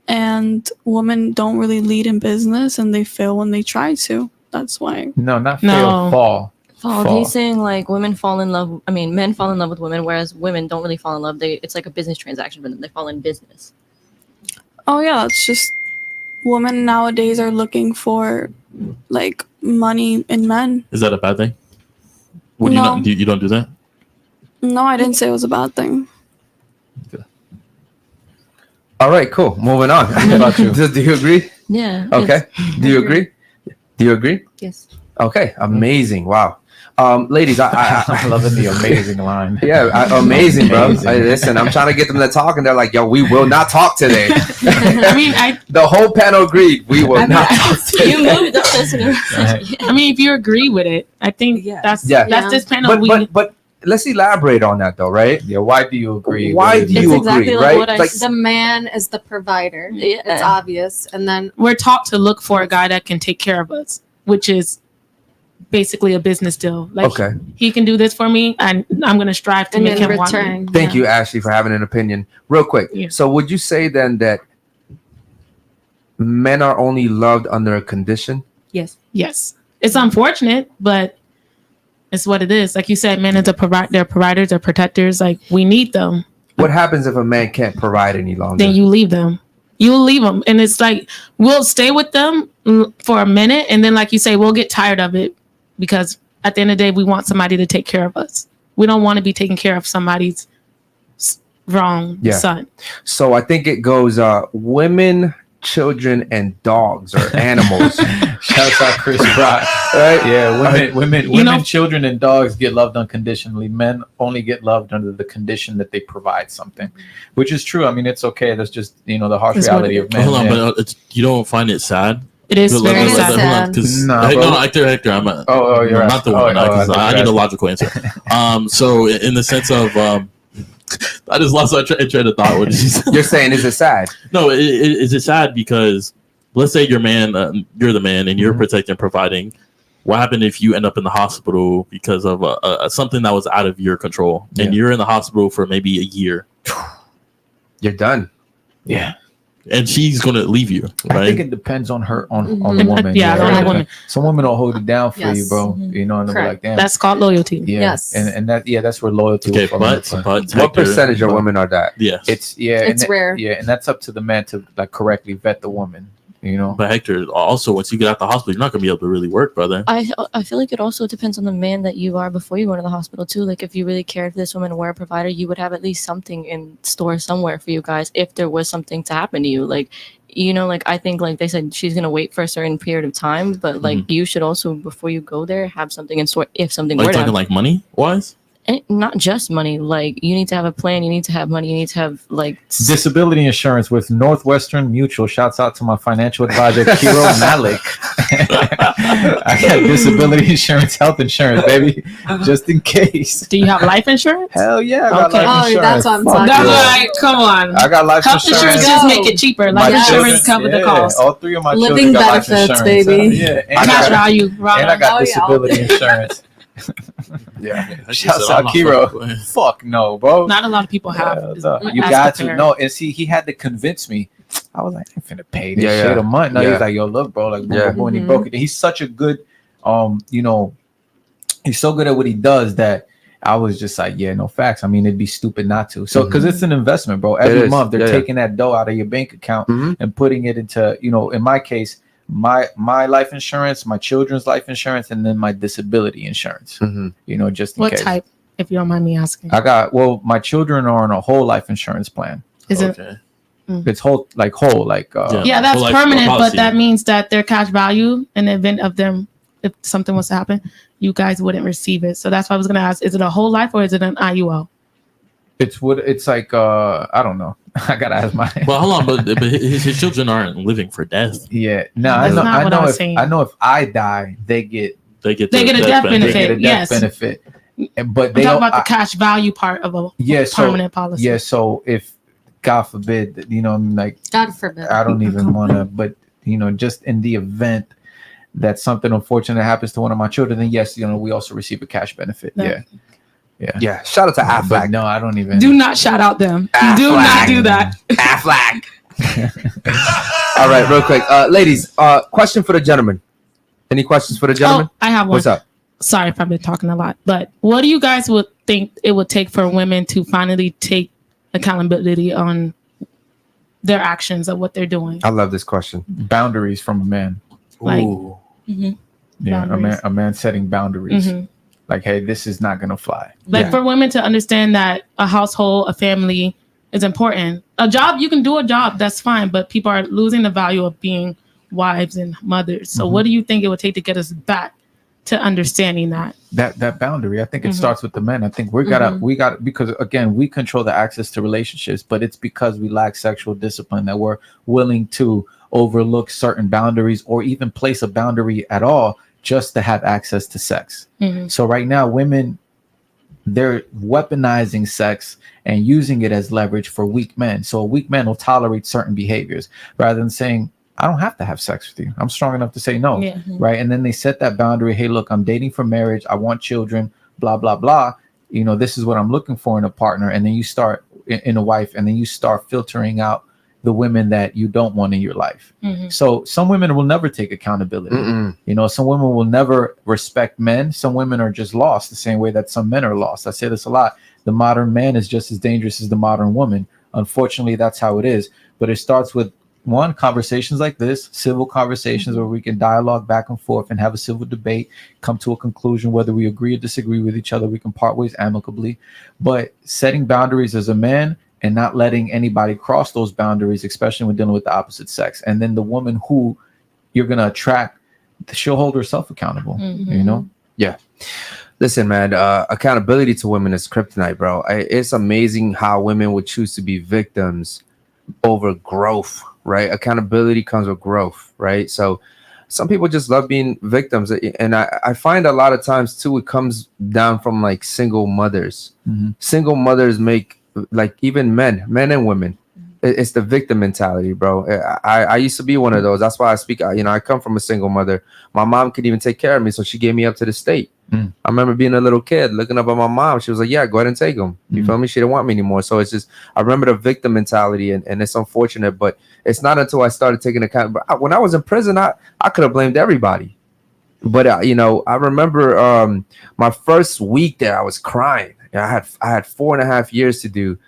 And women don't really lead in business, and they fail when they try to. That's why. No, not fail, fall. He's saying like women fall in love. I mean, men fall in love with women, whereas women don't really fall in love. It's like a business transaction for them. They fall in business. Oh yeah, it's just women nowadays are looking for like money in men. Is that a bad thing? Would No. you don't do that? No, I didn't say it was a bad thing. All right, cool. Moving on. What about you? Do you agree? Yeah. Okay. Yes. Do you agree? Do you agree? Yes. Okay. Amazing. Wow. Ladies, I'm loving the amazing line. Yeah, amazing, bro. Amazing. Listen, I'm trying to get them to talk, and they're like, "Yo, we will not talk today." I mean, the whole panel agreed we will not talk today. You moved the person. I mean, if you agree with it, I think that's this panel. But let's elaborate on that though, right? Yeah, why do you agree? Why do you agree, right? Like the man is the provider. Yeah. It's obvious. And then we're taught to look for a guy that can take care of us, which is basically a business deal. Like he can do this for me, and I'm going to strive to make him want me. Thank you, Ashley, for having an opinion. Real quick. Yeah. So would you say then that men are only loved under a condition? Yes. Yes. It's unfortunate, but it's what it is. Like you said, men are they're providers, they're protectors. Like we need them. What happens if a man can't provide any longer? Then you leave them. You'll leave them. And it's like, we'll stay with them for a minute. And then, like you say, we'll get tired of it because at the end of the day, we want somebody to take care of us. We don't want to be taking care of somebody's wrong son. So I think it goes women, children, and dogs or animals. Shouts out Chris Rock. Right? Yeah, women, children, and dogs get loved unconditionally. Men only get loved under the condition that they provide something, which is true. I mean, it's okay. That's just the harsh reality of men. Hold on, but you don't find it sad? It is very sad. Hector, I'm not the one. I need a logical answer. So in the sense of I just lost my train of thought. What did you say? You're saying, is it sad? No, is it sad because let's say you're the man, and you're protecting and providing. What happened if you end up in the hospital because of something that was out of your control, and you're in the hospital for maybe a year? You're done. Yeah. And she's gonna leave you. Right? I think it depends on her, on the woman. On the woman. Some women will hold it down for you, bro. And they'll be like, damn. That's called loyalty. Yeah. Yes. And that's where loyalty. Okay, but what percentage of women are that? Yes. It's rare. Yeah, and that's up to the man to like correctly vet the woman. But Hector, also once you get out the hospital, you're not gonna be able to really work, brother. I feel like it also depends on the man that you are before you go to the hospital too. Like if you really cared for this woman and were a provider, you would have at least something in store somewhere for you guys if there was something to happen to you. Like like I think like they said she's gonna wait for a certain period of time, but like you should also before you go there have something in store if something were to happen. Like money wise. And not just money, like you need to have a plan, you need to have money, you need to have like disability insurance with Northwestern Mutual. Shouts out to my financial advisor Kiro Malik. I got disability insurance, health insurance, baby, just in case. Do you have life insurance? Hell yeah, I got life insurance. That's what I'm talking about. Right, come on. I got life health insurance. Just make it cheaper. Life insurance cover the cost. All three of my living children got benefits, life insurance. baby. And cash value. And I got disability insurance. Yeah, shouts out Kiro. Fuck no, bro. Not a lot of people have. You got to know. And see, he had to convince me. I was like, I'm finna pay this shit a month. No, he's like, yo, look, bro, like, boom, and he broke it. He's such a good, he's so good at what he does that I was just like, yeah, no facts. I mean, it'd be stupid not to. So, because it's an investment, bro. Every month they're taking that dough out of your bank account and putting it into, in my case, my life insurance, my children's life insurance, and then my disability insurance. Just in what case. type, if you don't mind me asking? My children are on a whole life insurance plan. Is it? It's whole. That's whole permanent, policy. but that means that their cash value in the event of them, if something was to happen, you guys wouldn't receive it. So that's why I was going to ask: is it a whole life or is it an IUL? It's like I don't know. I gotta ask my. Well, hold on, but his children aren't living for death. Yeah, no, I know. If I die, they get a death benefit. They get a death benefit. But they talk about the cash value part of a permanent policy. Yeah, so if God forbid, God forbid, I don't even want to, but just in the event that something unfortunate happens to one of my children, then yes, we also receive a cash benefit. Yeah. Shout out to Affleck. But no, I don't even. Do not shout out them. Affleck. Do not do that. Affleck. All right, real quick, ladies. Question for the gentleman. Any questions for the gentleman? I have one. What's up? Sorry if I've been talking a lot, but what do you guys would think it would take for women to finally take accountability on their actions of what they're doing? I love this question. Boundaries from a man. Ooh. Boundaries. A man setting boundaries. Like, hey, this is not gonna fly. Like for women to understand that a household, a family is important. A job, you can do a job, that's fine, but people are losing the value of being wives and mothers. So what do you think it would take to get us back to understanding that boundary? I think it starts with the men. I think we got because again, we control the access to relationships, but it's because we lack sexual discipline that we're willing to overlook certain boundaries or even place a boundary at all just to have access to sex. So right now, women they're weaponizing sex and using it as leverage for weak men. So a weak man will tolerate certain behaviors rather than saying, I don't have to have sex with you. I'm strong enough to say no. Yeah. Right. And then they set that boundary. Hey, look, I'm dating for marriage. I want children, blah, blah, blah. You know, this is what I'm looking for in a partner. And then you start in a wife, and then you start filtering out the women that you don't want in your life. So some women will never take accountability. You know, some women will never respect men. Some women are just lost the same way that some men are lost. I say this a lot. The modern man is just as dangerous as the modern woman. Unfortunately, that's how it is. But it starts with one, conversations like this, civil conversations where we can dialogue back and forth and have a civil debate, come to a conclusion, whether we agree or disagree with each other. We can part ways amicably. But setting boundaries as a man and not letting anybody cross those boundaries, especially when dealing with the opposite sex. And then the woman who you're going to attract, she'll hold herself accountable, you know? Yeah. Listen, man, accountability to women is kryptonite, bro. It's amazing how women would choose to be victims over growth, right? Accountability comes with growth, right? So some people just love being victims. And I find a lot of times, too, it comes down from like single mothers. Single mothers make, like, even men and women, it's the victim mentality, bro. I used to be one of those. That's why I speak. You know, I come from a single mother. My mom could even take care of me, so she gave me up to the state. I remember being a little kid looking up at my mom. She was like, yeah, go ahead and take him. You feel me? She didn't want me anymore. So it's just, I remember the victim mentality, and it's unfortunate, but it's not until I started taking account. But when I was in prison, I could have blamed everybody. But you know, I remember my first week there, I was crying. I had 4.5 years to do.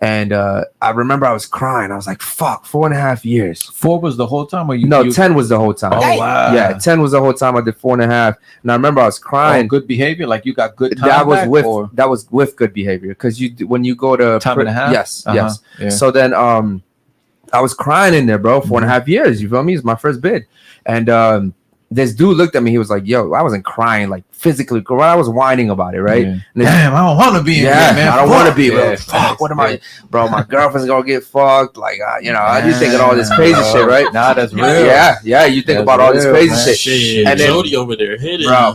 And I remember I was crying. I was like, fuck, 4.5 years. 4 was the whole time? Or you? No, 10 was the whole time. Oh, wow. Yeah, 10 was the whole time. I did 4.5. And I remember I was crying. Oh, good behavior? Like you got good time that was back, with or? That was with good behavior. Because when you go to time and a half? Yes, yes. Yeah. So then I was crying in there, bro, 4.5 years. You feel me? It's my first bid. And this dude looked at me. He was like, yo, I wasn't crying like physically. I was whining about it, right? Yeah. Damn, I don't want to be in here, man. I don't want to be. Yeah. Fuck, what am I? Bro, my girlfriend's going to get fucked. Like, you know, I do think of all this crazy shit, right? Nah, that's real. Yeah. You think about all this crazy shit. And then Jody over there hitting. Bro.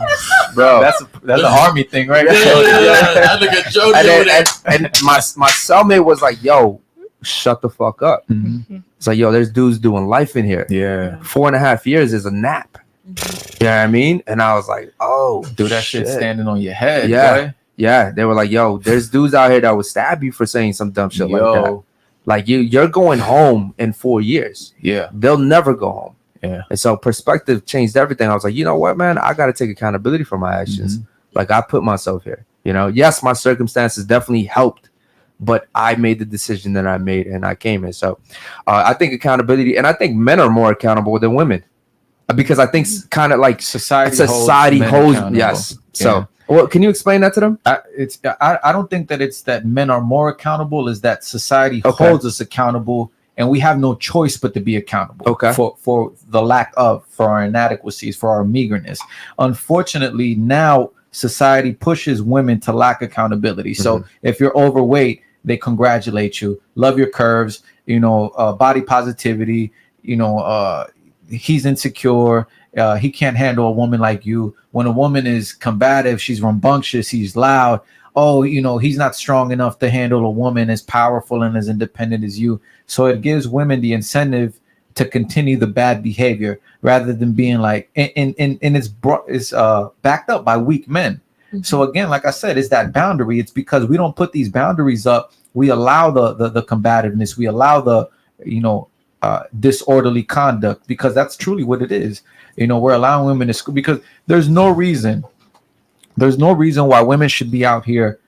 That's an army thing, right? I think of Jody over there. And my cellmate was like, yo, shut the fuck up. It's like, yo, there's dudes doing life in here. Yeah. 4.5 years is a nap. You know what I mean? And I was like, oh, dude, that shit standing on your head. Yeah. Boy. Yeah. They were like, yo, there's dudes out here that would stab you for saying some dumb shit like that. Like you're going home in 4 years. Yeah. They'll never go home. Yeah. And so perspective changed everything. I was like, you know what, man? I got to take accountability for my actions. Like I put myself here. You know, yes, my circumstances definitely helped, but I made the decision that I made and I came in. So I think accountability, and I think men are more accountable than women. Because I think kind of like society holds yes. So, well, can you explain that to them? I don't think that it's that men are more accountable. Is that society holds us accountable, and we have no choice but to be accountable. For the lack of, for our inadequacies, for our meagerness. Unfortunately, now society pushes women to lack accountability. So if you're overweight, they congratulate you. Love your curves. You know, body positivity. You know. He's insecure. He can't handle a woman like you. When a woman is combative, she's rambunctious, he's loud. Oh, you know, he's not strong enough to handle a woman as powerful and as independent as you. So it gives women the incentive to continue the bad behavior rather than being like, and it's backed up by weak men. So again, like I said, it's that boundary. It's because we don't put these boundaries up. We allow the combativeness. We allow the, you know, disorderly conduct, because that's truly what it is. You know, we're allowing women to school because there's no reason why women should be out here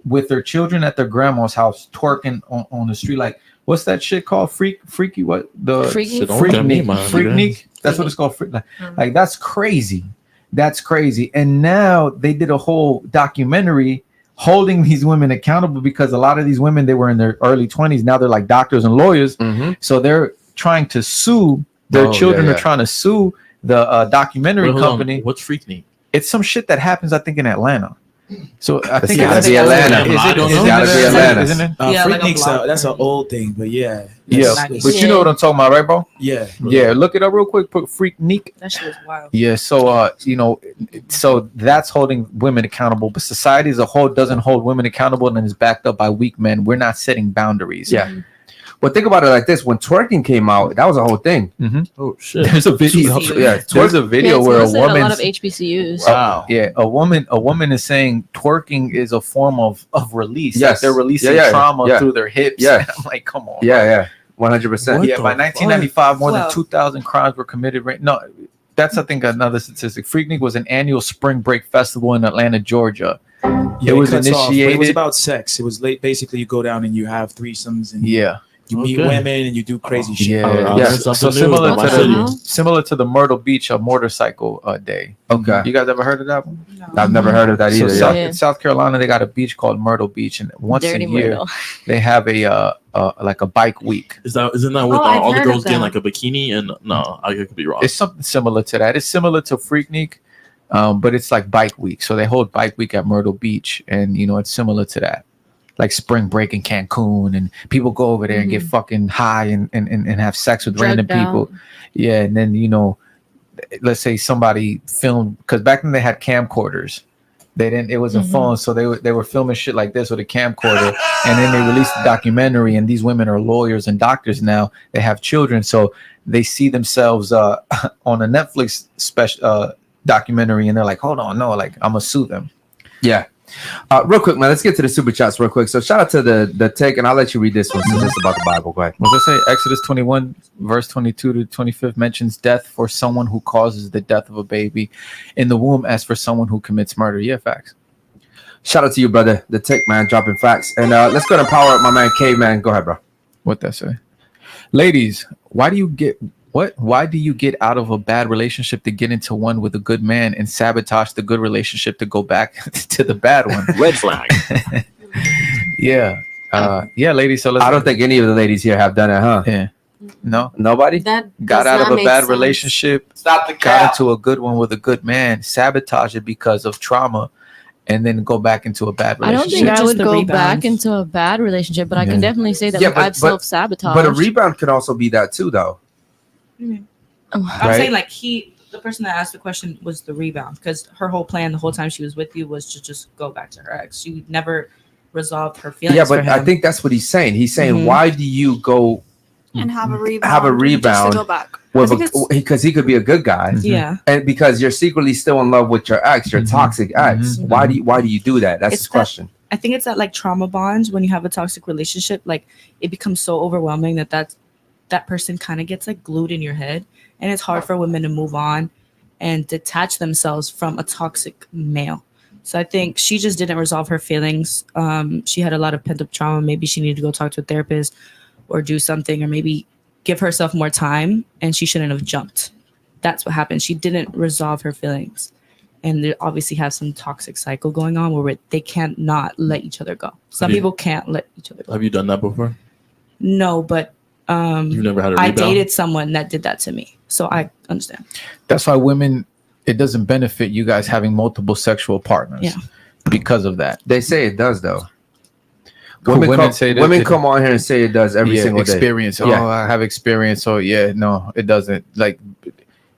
with their children at their grandma's house twerking on the street. Like, what's that shit called? Freaky what? The freaknik. That's what it's called. Like that's crazy. That's crazy. And now they did a whole documentary holding these women accountable, because a lot of these women, they were in their early 20s. Now they're like doctors and lawyers. So they're trying to sue their children are trying to sue the documentary company. What's Freaknik? It's some shit that happens, I think, in Atlanta. So I It's think gotta it's be Atlanta. It's gotta be Atlanta. Isn't it? Yeah, Freakniks, like a block. that's an old thing, but yeah. Yeah, That's- but you know what I'm talking about, right, bro? Yeah. Yeah, look it up real quick. Put Freaknik. That shit was wild. Yeah, so you know, so that's holding women accountable, but society as a whole doesn't hold women accountable and is backed up by weak men. We're not setting boundaries. Yeah. Well, think about it like this: when twerking came out, that was a whole thing. Oh shit! There's a video. Yeah, There's a video where a a woman. lot of HBCUs. Wow. Yeah, a woman is saying twerking is a form of release. Yes. Like they're releasing Yeah, trauma through their hips. Yeah. I'm like, come on. Yeah, 100%. Yeah, by 1995, more than Well- 2,000 crimes were committed. No, that's I think another statistic. Freaknik was an annual spring break festival in Atlanta, Georgia. Yeah, it was cuts off, but initiated. It was about sex. It was late. Basically, you go down and you have threesomes and Yeah. you meet women and you do crazy shit. Yeah, so similar to the Myrtle Beach motorcycle day. Okay, you guys ever heard of that one? No. I've never heard of that either. So Yeah. in South Carolina, they got a beach called Myrtle Beach, and once Dirty a year Myrtle. they have a like a bike week. Isn't that what all the girls get like a bikini? And no, I could be wrong. It's something similar to that. It's similar to Freaknik, but it's like bike week. So they hold bike week at Myrtle Beach, and you know it's similar to that. Like spring break in Cancun, and people go over there and get fucking high and have sex with random people. Yeah, and then you know, let's say somebody filmed, because back then they had camcorders. They didn't. It was a phone, so they were filming shit like this with a camcorder, and then they released the documentary. And these women are lawyers and doctors now. They have children, so they see themselves on a Netflix special documentary, and they're like, "Hold on, no, like I'm gonna sue them." Yeah. Real quick, man, let's get to the super chats real quick. So shout out to the take, and I'll let you read this one since it's about the Bible. Go ahead. What does it say? Exodus 21, verse 22 to 25 mentions death for someone who causes the death of a baby in the womb as for someone who commits murder. Yeah, facts. Shout out to you, brother. The take, man, dropping facts. And let's go to power up my man K, man. Go ahead, bro. What that say? Ladies, why do you get out of a bad relationship to get into one with a good man and sabotage the good relationship to go back to the bad one? Red flag. Yeah. Ladies. So I don't think any of the ladies here have done it, huh? Yeah. No. Nobody? That Got does out of not a make bad sense. relationship. Stop the Got cap. into a good one with a good man. Sabotage it because of trauma, and then go back into a bad I don't relationship. think I would the go rebound. back into a bad relationship, but I can definitely say that Yeah, like, but- I've self-sabotaged. But a rebound could also be that too, though. I'm Right? saying like the person that asked the question was the rebound, because her whole plan the whole time she was with you was to just go back to her ex. She never resolved her feelings. Yeah, for but him. I think that's what he's saying. He's saying, Mhm. why do you go And have a rebound. have a Just rebound to go back. with I think it's- because he could be a good guy, Yeah. and because you're secretly still in love with your ex, your toxic ex. Why do you do that? That's It's his question. I think it's that like trauma bonds when you have a toxic relationship, like it becomes so overwhelming that person kind of gets like glued in your head, and it's hard for women to move on and detach themselves from a toxic male. So I think she just didn't resolve her feelings. She had a lot of pent up trauma. Maybe she needed to go talk to a therapist or do something, or maybe give herself more time, and she shouldn't have jumped. That's what happened. She didn't resolve her feelings. And they obviously have some toxic cycle going on where they can't not let each other go. Some Have you- people can't let each other go. Have you done that before? No, but You've never had a I rebound? dated someone that did that to me. So I understand. That's why women, it doesn't benefit you guys having multiple sexual partners. Yeah. Because of that. They say it does, though. Women Women come on here and say it does every single day. experience. Yeah. Oh, I have experience. So yeah, no, it doesn't. Like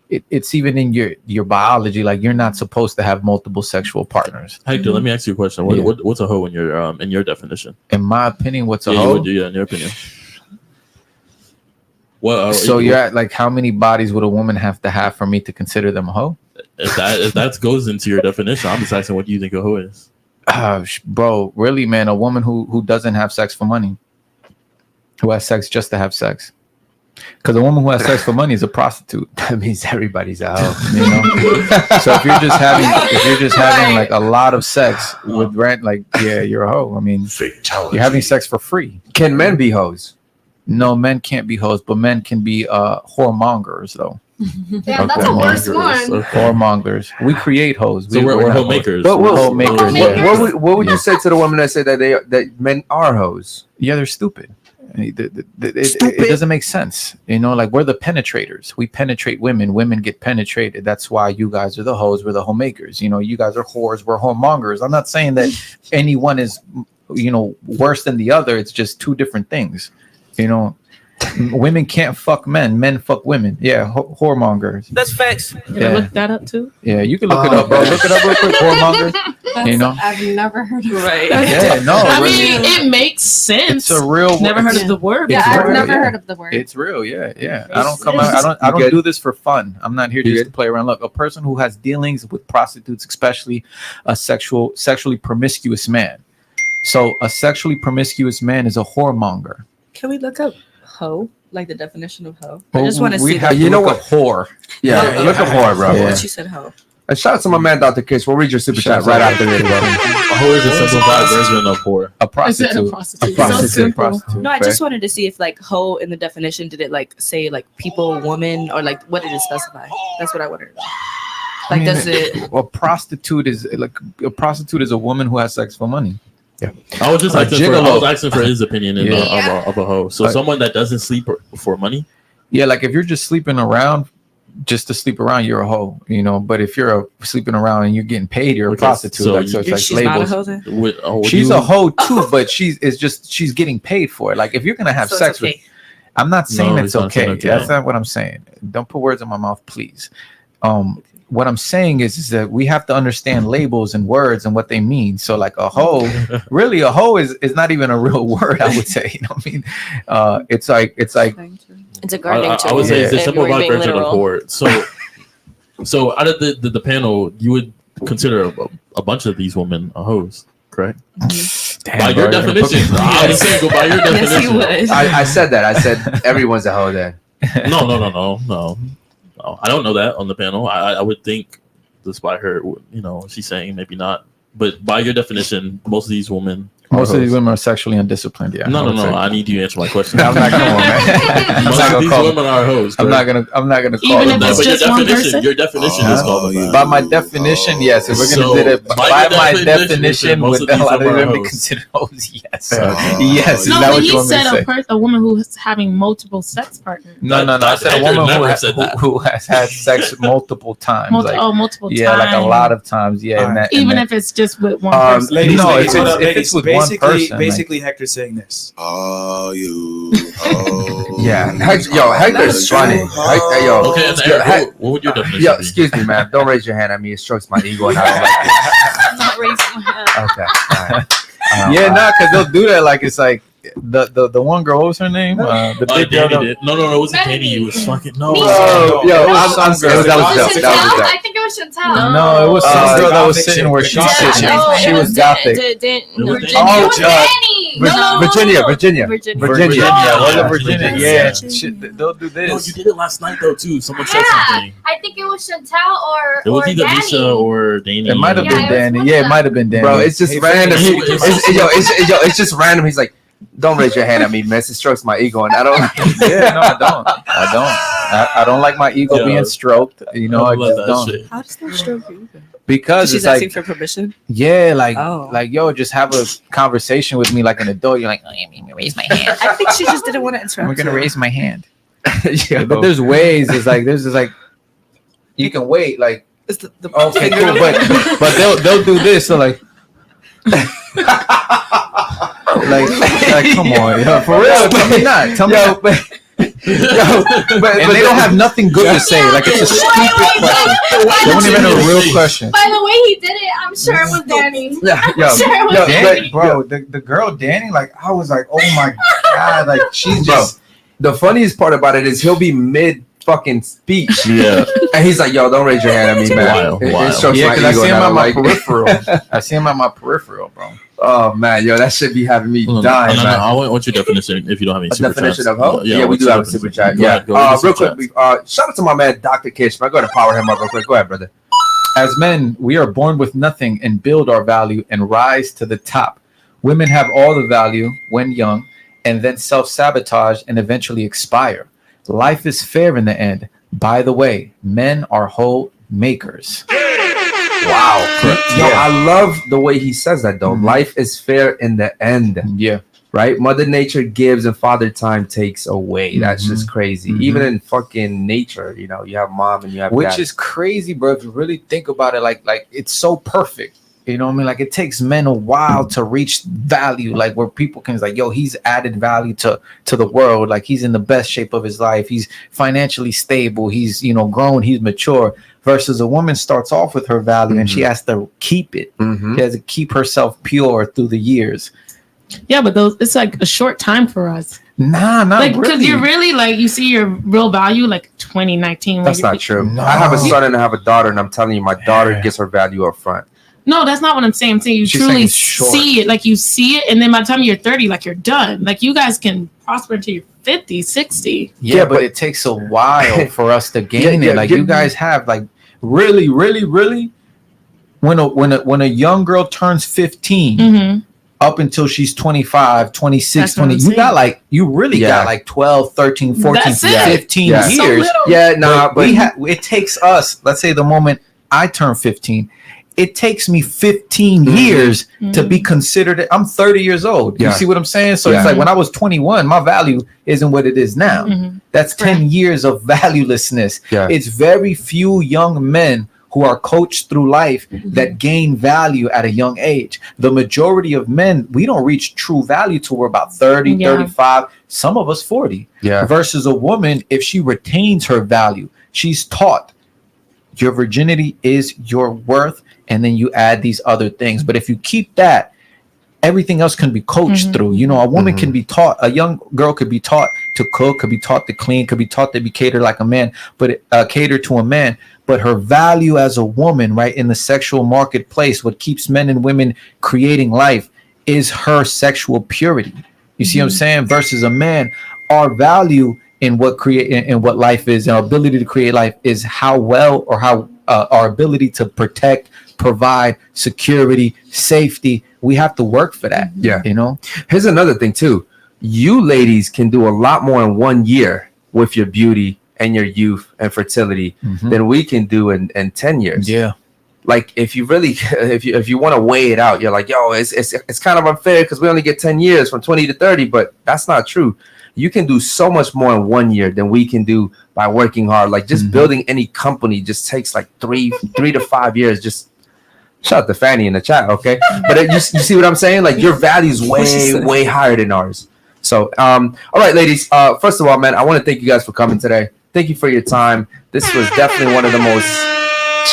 it's even in your biology. Like you're not supposed to have multiple sexual partners. Hector, let me ask you a question. What's a hoe in your definition? In my opinion, what's a Yeah, hoe? in your opinion. What? So you're at like how many bodies would a woman have to have for me to consider them a hoe? If that goes into your definition, I'm just asking, what do you think a hoe is? Bro, really, man, a woman who doesn't have sex for money, who has sex just to have sex. Because a woman who has sex for money is a prostitute. That means everybody's a hoe. You know. So if you're just having like a lot of sex with rent, like you're a hoe. I mean, you're having sex for free. Can men be hoes? No, men can't be hoes, but men can be whoremongers though. Yeah, that's a worse one. Whoremongers. We create hoes. So we're not hoe hoes. makers. But We're hoe makers. What would you say to the women that say that men are hoes? Yeah, they're stupid. It doesn't make sense. You know, like we're the penetrators. We penetrate women. Women get penetrated. That's why you guys are the hoes. We're the homemakers. You know, you guys are whores. We're whoremongers. I'm not saying that anyone is, you know, worse than the other. It's just two different things. You know, women can't fuck men. Men fuck women. Yeah, whoremongers. That's facts. Yeah. Look that up too. Yeah, you can look it up, bro. Look it up real quick. Whoremongers. You know. I've never heard of it. Right. Yeah, no. I really, mean, it makes sense. it's a real. Never heard of the word. Yeah, It's I've real, never yeah. heard of the word. It's real, yeah. Makes I don't come out. sense. I don't good? do this for fun. I'm not here You just good? to play around. Look, a person who has dealings with prostitutes, especially a sexually promiscuous man. So a sexually promiscuous man is a whoremonger. Can we look up hoe? Like the definition of hoe? I Well, just want to we see. have that. to You know look what? up whore. Yeah, look at horror, bro. Yeah. What she said hoe. Shout out to my man, Dr. Kish. We'll read your super Shout chat right out. after this, bro. Who is a simplified version of whore? A I said prostitute. a prostitute. A prostitute. So simple. prostitute. No, I Fair. just wanted to see if like hoe in the definition did it like say like people, woman, or like what did it specify? That's what I wanted to know. Like I mean, does it? A prostitute is a woman who has sex for money. I was just A asking for, I gigolo. was asking for his opinion of a hoe. So someone that doesn't sleep for money. Yeah, like if you're just sleeping around, just to sleep around, you're a hoe, you know. But if you're sleeping around and you're getting paid, you're a Okay, prostitute. so Like so, it's like She's not a labels. hoe then? She's a hoe too, but she's getting paid for it. Like if you're gonna have So it's sex okay. with, I'm not saying No, it's he's not saying okay. okay. That's not what I'm saying. Don't put words in my mouth, please. What I'm saying is that we have to understand labels and words and what they mean. So like a hoe, really a hoe is not even a real word, I would say. You know what I mean? It's like It's a gardening I tool. would say it's a if simple we're being version of literal. whore. So out of the panel, you would consider a bunch of these women a hoes, correct? damn, By your bro, you're gonna put definition, me- I'm single. By your Yes, he definition, would. I said that. I said everyone's a hoe then. no. I don't know that on the panel. I would think, despite her, you know, she's saying maybe not. But by your definition, most of these women. Most of these hoes. women are sexually undisciplined. Yeah. No. I would say. I need you to answer my question. I'm not gonna. I'm Most not of these these women are hoes. I'm not correct? gonna. I'm not gonna call Even them if it's that. But just one person? your definition is called them that. By my definition, yes. If we're gonna So, do it by by your my definition, definition, most would of these a lot of women are them be hoes. considered hoes? Yes. Okay. Yes. Is No, that but what you he want me to said say? a woman who's having multiple sex partners. No. I That- said a Hector woman never said that. who has had sex multiple times. Multiple yeah, times. like a lot of times. Yeah. All and right. that, and Even that- if it's just with one person. Ladies, No, ladies, if hold it's- up, if ladies. it's with one person, like- Basically, Hector's saying this. Are you? Yeah, Hector's funny. Yo, Okay, and yo, Eric, what would your definition yo, be? excuse me, man. Don't raise your hand at me. It strokes my ego, and I don't like it. I'm not raising my hand. Okay. All right. yeah, no, because they'll do that. Like it's like the one girl. What was her name? The big girl. Danny did. No, it wasn't Danny. It was fucking no. Yo, I'm girl. that was dope. That was dope. I think it was Chantel. No, it was some girl that was Gothic sitting where chick. she's Gothic sitting. chick. She was gothic. Oh, Virginia. Virginia. Was it Virginia? no. Yeah. They'll do No, this. you did it last night though too. Someone said Yeah, something. I think it was Chantel or It was either Danny. Lisa or Danny. It might have Yeah, been it was Danny. one Yeah, of it might have been Danny. Bro, it's just Hey, random. Danny, It's just random. He's like, don't raise your hand at me, man. It strokes my ego, and I don't. Yeah, no, I don't. I don't like my ego Yeah. being stroked. You know, I love just that don't. shit. How does that stroke you? Because She's it's asking like, for permission. yeah, like, Oh. like, yo, just have a conversation with me like an adult. You're like, oh, you mean raise my hand? I think she just didn't want to interrupt. We're gonna you. raise my hand. Yeah, But there's ways. It's like there's just like you can wait. Like It's the okay, cool, but they'll do this. So like. like, come on, yo, for real. Tell me not. Tell me not. But and they don't have nothing good to say. Like it's a stupid question. They won't even have a real question. By the way he did it, I'm sure it was Danny. Yeah, I'm sure it was yo, Danny. Bro, the girl Danny, like I was like, oh my god, like she's Bro, just. the funniest part about it is he'll be mid fucking speech, Yeah. and he's like, "Yo, don't raise your hand at me, man." Wild, It wild. strokes Yeah, my because I ego, see and him I on don't my like it. peripheral. I see him on my peripheral, bro. Oh man, yo, that shit be having me No, dying, man. I want your definition if you don't have any A super definition chats. of hoe? Yeah, we what's do your have a super definition? chat. Go Yeah. ahead, go with the Real super quick, chats. shout out to my man Dr. Kish. I go to power him up real quick. Go ahead, brother. As men, we are born with nothing and build our value and rise to the top. Women have all the value when young and then self-sabotage and eventually expire. Life is fair in the end. By the way, men are whole makers. Wow. Yo, Yeah. I love the way he says that though. Life is fair in the end. Yeah. right? Mother Nature gives and Father Time takes away. That's just crazy. Even in fucking nature, you know, you have mom and you have which dad. is crazy, bro. If you really think about it, like it's so perfect. You know what I mean? Like it takes men a while to reach value, like where people can like, yo, he's added value to the world. Like he's in the best shape of his life. He's financially stable. He's, you know, grown. He's mature. Versus a woman starts off with her value and she has to keep it. She has to keep herself pure through the years. Yeah, but it's like a short time for us. Nah, not like because really. you're really like you see your real value like 2019. That's not true. I have a son and I have a daughter, and I'm telling you, my daughter gets her value up front. No, that's not what I'm saying. I'm saying you She's truly saying short. see it, like you see it, and then by the time you're 30, like you're done. Like you guys can prosper until you're 50, 60. Yeah, but it takes a while for us to gain it. Like you guys have like really when a young girl turns 15 up until she's 25, 26, 20, you got like you really got like 12, 13, 14, 15 years. But it takes us, let's say the moment I turn 15, it takes me 15 years to be considered. I'm 30 years old. You see what I'm saying? So it's like when I was 21, my value isn't what it is now. That's 10 years of valuelessness. It's very few young men who are coached through life that gain value at a young age. The majority of men, we don't reach true value till we're about 30, 35, some of us 40. Versus a woman, if she retains her value, she's taught your virginity is your worth, and then you add these other things. But if you keep that, everything else can be coached through. You know, a woman can be taught, a young girl could be taught to cook, could be taught to clean, could be taught to be catered like a man, but cater to a man. But her value as a woman, right, in the sexual marketplace, what keeps men and women creating life is her sexual purity. You see what I'm saying? Versus a man, our value in what life is, our ability to create life is how well or how our ability to protect, provide security, safety. We have to work for that. You know, here's another thing too. You ladies can do a lot more in 1 year with your beauty and your youth and fertility than we can do in 10 years. Like if you really, if you want to weigh it out, you're like, yo, it's kind of unfair because we only get 10 years from 20 to 30, but that's not true. You can do so much more in 1 year than we can do by working hard. Like just building any company just takes like three to 5 years. Just shout out to Fanny in the chat, okay? But you see what I'm saying? Like your value is way higher than ours. So, all right, ladies. First of all, man, I want to thank you guys for coming today. Thank you for your time. This was definitely one of the most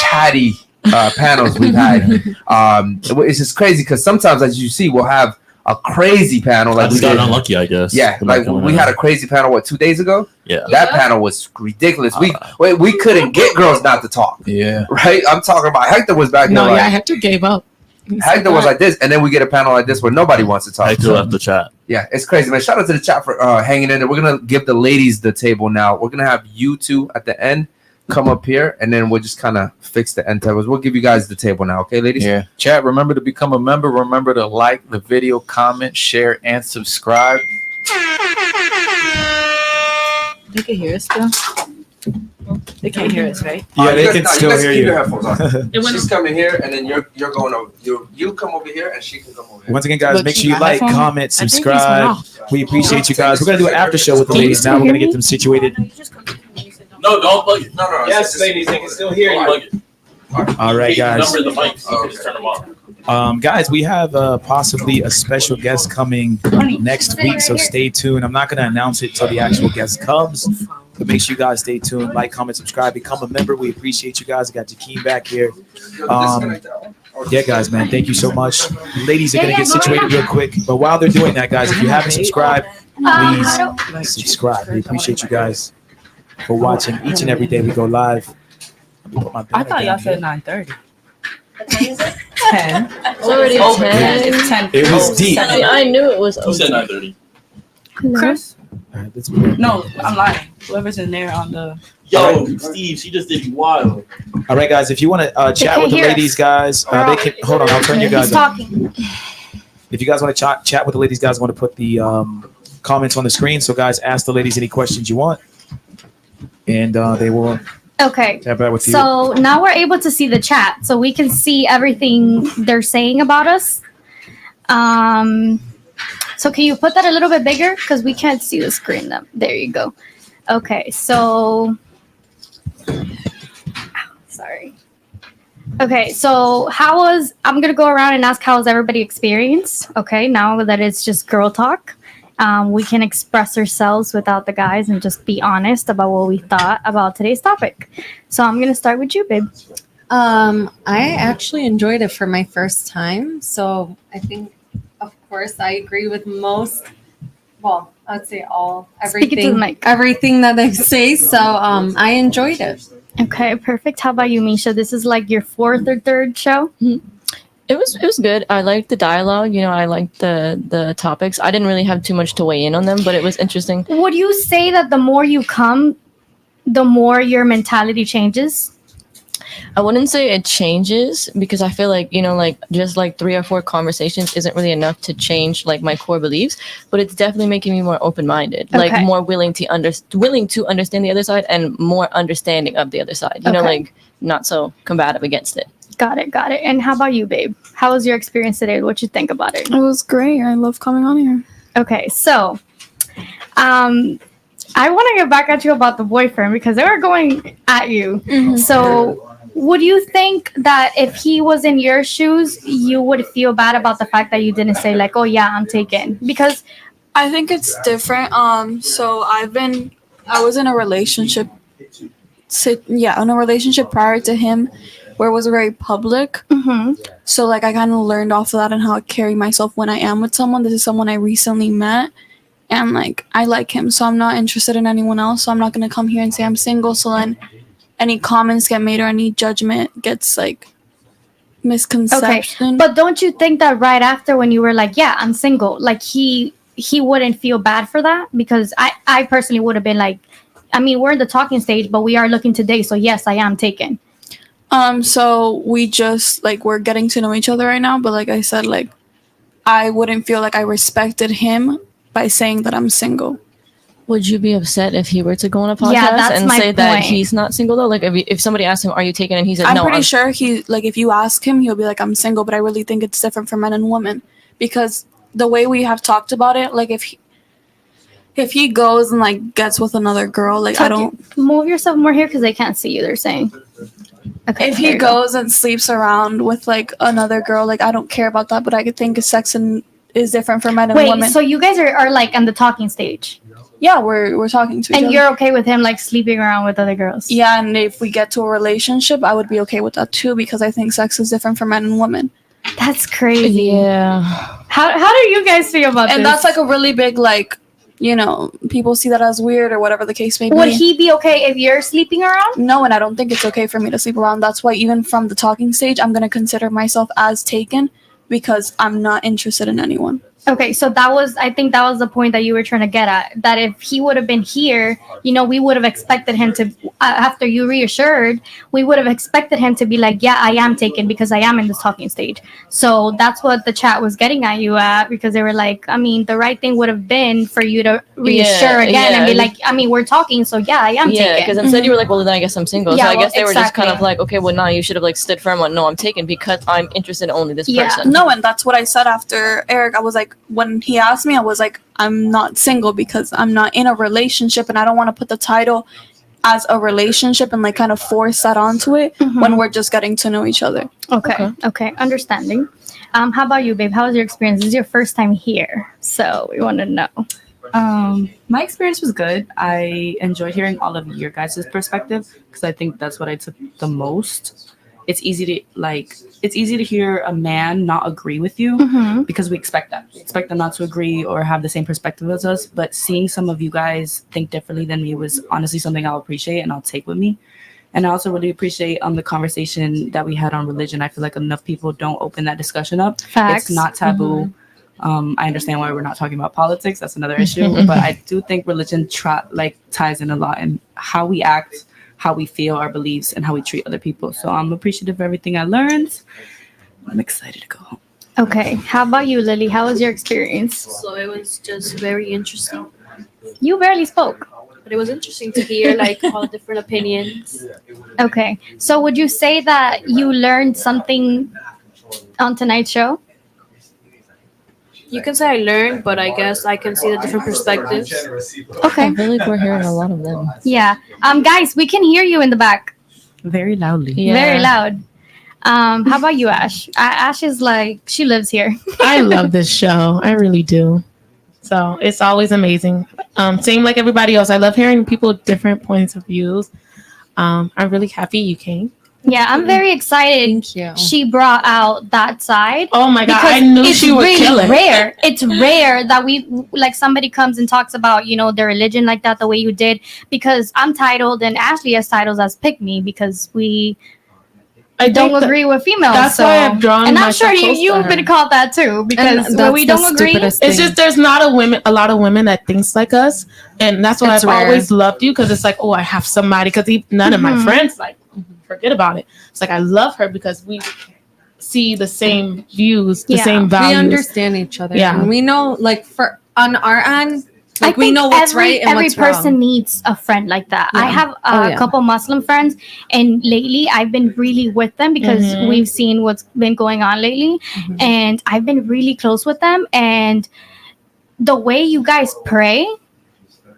chatty panels we've had. It's just crazy because sometimes, as you see, we'll have a crazy panel. Like I just got unlucky, I guess. Yeah, like we had a crazy panel 2 days ago. That panel was ridiculous. We couldn't get girls not to talk. Right. I'm talking about Hector was back there. Hector gave up. Hector was like this, and then we get a panel like this where nobody wants to talk. Hector left the chat. Yeah, it's crazy, man. Shout out to the chat for hanging in there. We're gonna give the ladies the table now. We're gonna have you two at the end come up here, and then we'll just kind of fix the end tables. We'll give you guys the table now, okay, ladies? Yeah. Chat, remember to become a member. Remember to like the video, comment, share, and subscribe. They can hear us still. They can't hear us, right? Yeah, they can still hear you. She's coming here, and then you're going over. You come over here, and she can come over here. Once again, guys, make sure you like, comment, subscribe. We appreciate you guys. We're gonna do an after show with the ladies now. We're gonna get them situated. No, don't plug it. No. Yes, ladies, they can still hear you. All right, guys. Number the mics. You can just turn them off. Guys, we have possibly a special guest coming next week, so stay tuned. I'm not going to announce it till the actual guest comes, but make sure you guys stay tuned. Like, comment, subscribe, become a member. We appreciate you guys. I got Jakeem back here. Yeah, guys, man, thank you so much. Ladies are going to get situated real quick, but while they're doing that, guys, if you haven't subscribed, please subscribe. We appreciate you guys for watching each and every day we go live. I thought y'all said 9:30. 10. It's already 10. It's 10. It was deep. I knew it was. Who said 9:30? Chris? All right, no, I'm lying. Whoever's in there on the. Yo, Steve, she just did you wild. All right, guys, if you want to chat with the ladies, guys, they can. Hold on, I'll turn you guys up. If you guys want to chat with the ladies, guys, want to put the comments on the screen. So, guys, ask the ladies any questions you want, and they will. Okay. So now we're able to see the chat, so we can see everything they're saying about us. So can you put that a little bit bigger? Because we can't see the screen. There you go. Okay, so sorry. Okay, so I'm gonna go around and ask how was everybody experience. Okay, now that it's just girl talk, we can express ourselves without the guys and just be honest about what we thought about today's topic. So I'm gonna start with you, babe. I actually enjoyed it for my first time. So I think, of course, I agree with most. Well, I'd say everything that they say. So I enjoyed it. Okay, perfect. How about you, Misha? This is like your fourth or third show. It was good. I liked the dialogue. I liked the topics. I didn't really have too much to weigh in on them, but it was interesting. Would you say that the more you come, the more your mentality changes? I wouldn't say it changes, because I feel like, just like 3 or 4 conversations isn't really enough to change like my core beliefs, but it's definitely making me more open-minded, like more willing to understand the other side and more understanding of the other side, like not so combative against it. Got it. And how about you, babe? How was your experience today? What'd you think about it? It was great. I love coming on here. Okay, so I want to get back at you about the boyfriend, because they were going at you. Mm-hmm. So would you think that if he was in your shoes, you would feel bad about the fact that you didn't say like, oh yeah, I'm taken? Because I think it's different. So I was in a relationship. In a relationship prior to him, where it was very public. Mm-hmm. So like I kind of learned off of that and how I carry myself when I am with someone. This is someone I recently met, and like I like him, so I'm not interested in anyone else. So I'm not gonna come here and say I'm single. So then any comments get made or any judgment gets like misconception. Okay, but don't you think that right after when you were like, yeah, I'm single, like he wouldn't feel bad for that? Because I personally would have been like, I mean, we're in the talking stage, but we are looking to date, so yes, I am taken. So we just like we're getting to know each other right now, but like I said, like I wouldn't feel like I respected him by saying that I'm single. Would you be upset if he were to go on a podcast and say that he's not single though? Like if somebody asked him, "Are you taken?" and he said, I'm "No," pretty sure he like if you ask him, he'll be like, "I'm single," but I really think it's different for men and women, because the way we have talked about it, like if he goes and like gets with another girl, like I don't move yourself more here because they can't see you. They're saying, okay, if he goes and sleeps around with like another girl, like I don't care about that, but I could think sex is different for men and women. Wait, so you guys are like on the talking stage? Yeah, we're talking to each other. And you're okay with him like sleeping around with other girls? Yeah, and if we get to a relationship, I would be okay with that too, because I think sex is different for men and women. That's crazy. Yeah. How do you guys feel about this? And that's like a really big like, people see that as weird or whatever the case may be. Would he be okay if you're sleeping around? No, and I don't think it's okay for me to sleep around. That's why even from the talking stage, I'm going to consider myself as taken, because I'm not interested in anyone. Okay, so I think that was the point that you were trying to get at. That if he would have been here, we would have expected him to, after you reassured, we would have expected him to be like, yeah, I am taken because I am in this talking stage. So that's what the chat was getting at you at, because they were like, I mean, the right thing would have been for you to reassure again and be like, I mean, we're talking, so yeah, I am taken. Yeah, because instead you were like, well, then I guess I'm single. Yeah, so I guess they were just kind of like, okay, well, no, you should have like stood firm on, no, I'm taken because I'm interested in only this person. No, and that's what I said after Eric. I was like, when he asked me, I was like, I'm not single because I'm not in a relationship, and I don't want to put the title as a relationship and like kind of force that onto it when we're just getting to know each other. Okay, understanding. How about you, babe? How was your experience? This is your first time here, so we want to know. My experience was good. I enjoyed hearing all of your guys' perspective, because I think that's what I took the most. It's easy to hear a man not agree with you, because we expect that. We expect them not to agree or have the same perspective as us. But seeing some of you guys think differently than me was honestly something I'll appreciate and I'll take with me. And I also really appreciate the conversation that we had on religion. I feel like enough people don't open that discussion up. Facts. It's not taboo. I understand why we're not talking about politics. That's another issue. But I do think religion ties in a lot in how we act, how we feel, our beliefs, and how we treat other people. So I'm appreciative of everything I learned. I'm excited to go home. Okay. How about you, Lily? How was your experience? So it was just very interesting. You barely spoke. But it was interesting to hear like all different opinions. Okay. So would you say that you learned something on tonight's show? You can say I learned, but I guess I can see the different perspectives. Okay. I feel like we're hearing a lot of them. Yeah. Guys, we can hear you in the back. Very loudly. Very loud. How about you, Ash? Ash is like, she lives here. I love this show. I really do. So it's always amazing. Same like everybody else. I love hearing people with different points of views. I'm really happy you came. Yeah, I'm very excited. Thank you. She brought out that side. Oh my God, because I knew it's she would really kill it. rare. It's rare that we like somebody comes and talks about, you know, their religion like that the way you did. Because I'm titled and Ashley has titles as pick me because I don't agree with females. That's so. why I've drawn and I'm myself sure close to you've her. been called that too because And when we that's don't the agree. stupidest It's thing. just there's not a lot of women that thinks like us, and that's why It's I've rare. always loved you because it's like, oh, I have somebody. Because none of my friends like forget about it. It's like I love her because we see the same views, the same values. We understand each other. Yeah. And we know, like, for on our end, like, I we think know what's right and every what's person wrong. needs a friend like that. Yeah. I have a Oh, yeah. couple Muslim friends, and lately I've been really with them because Mhm. we've seen what's been going on lately, and I've been really close with them. And the way you guys pray,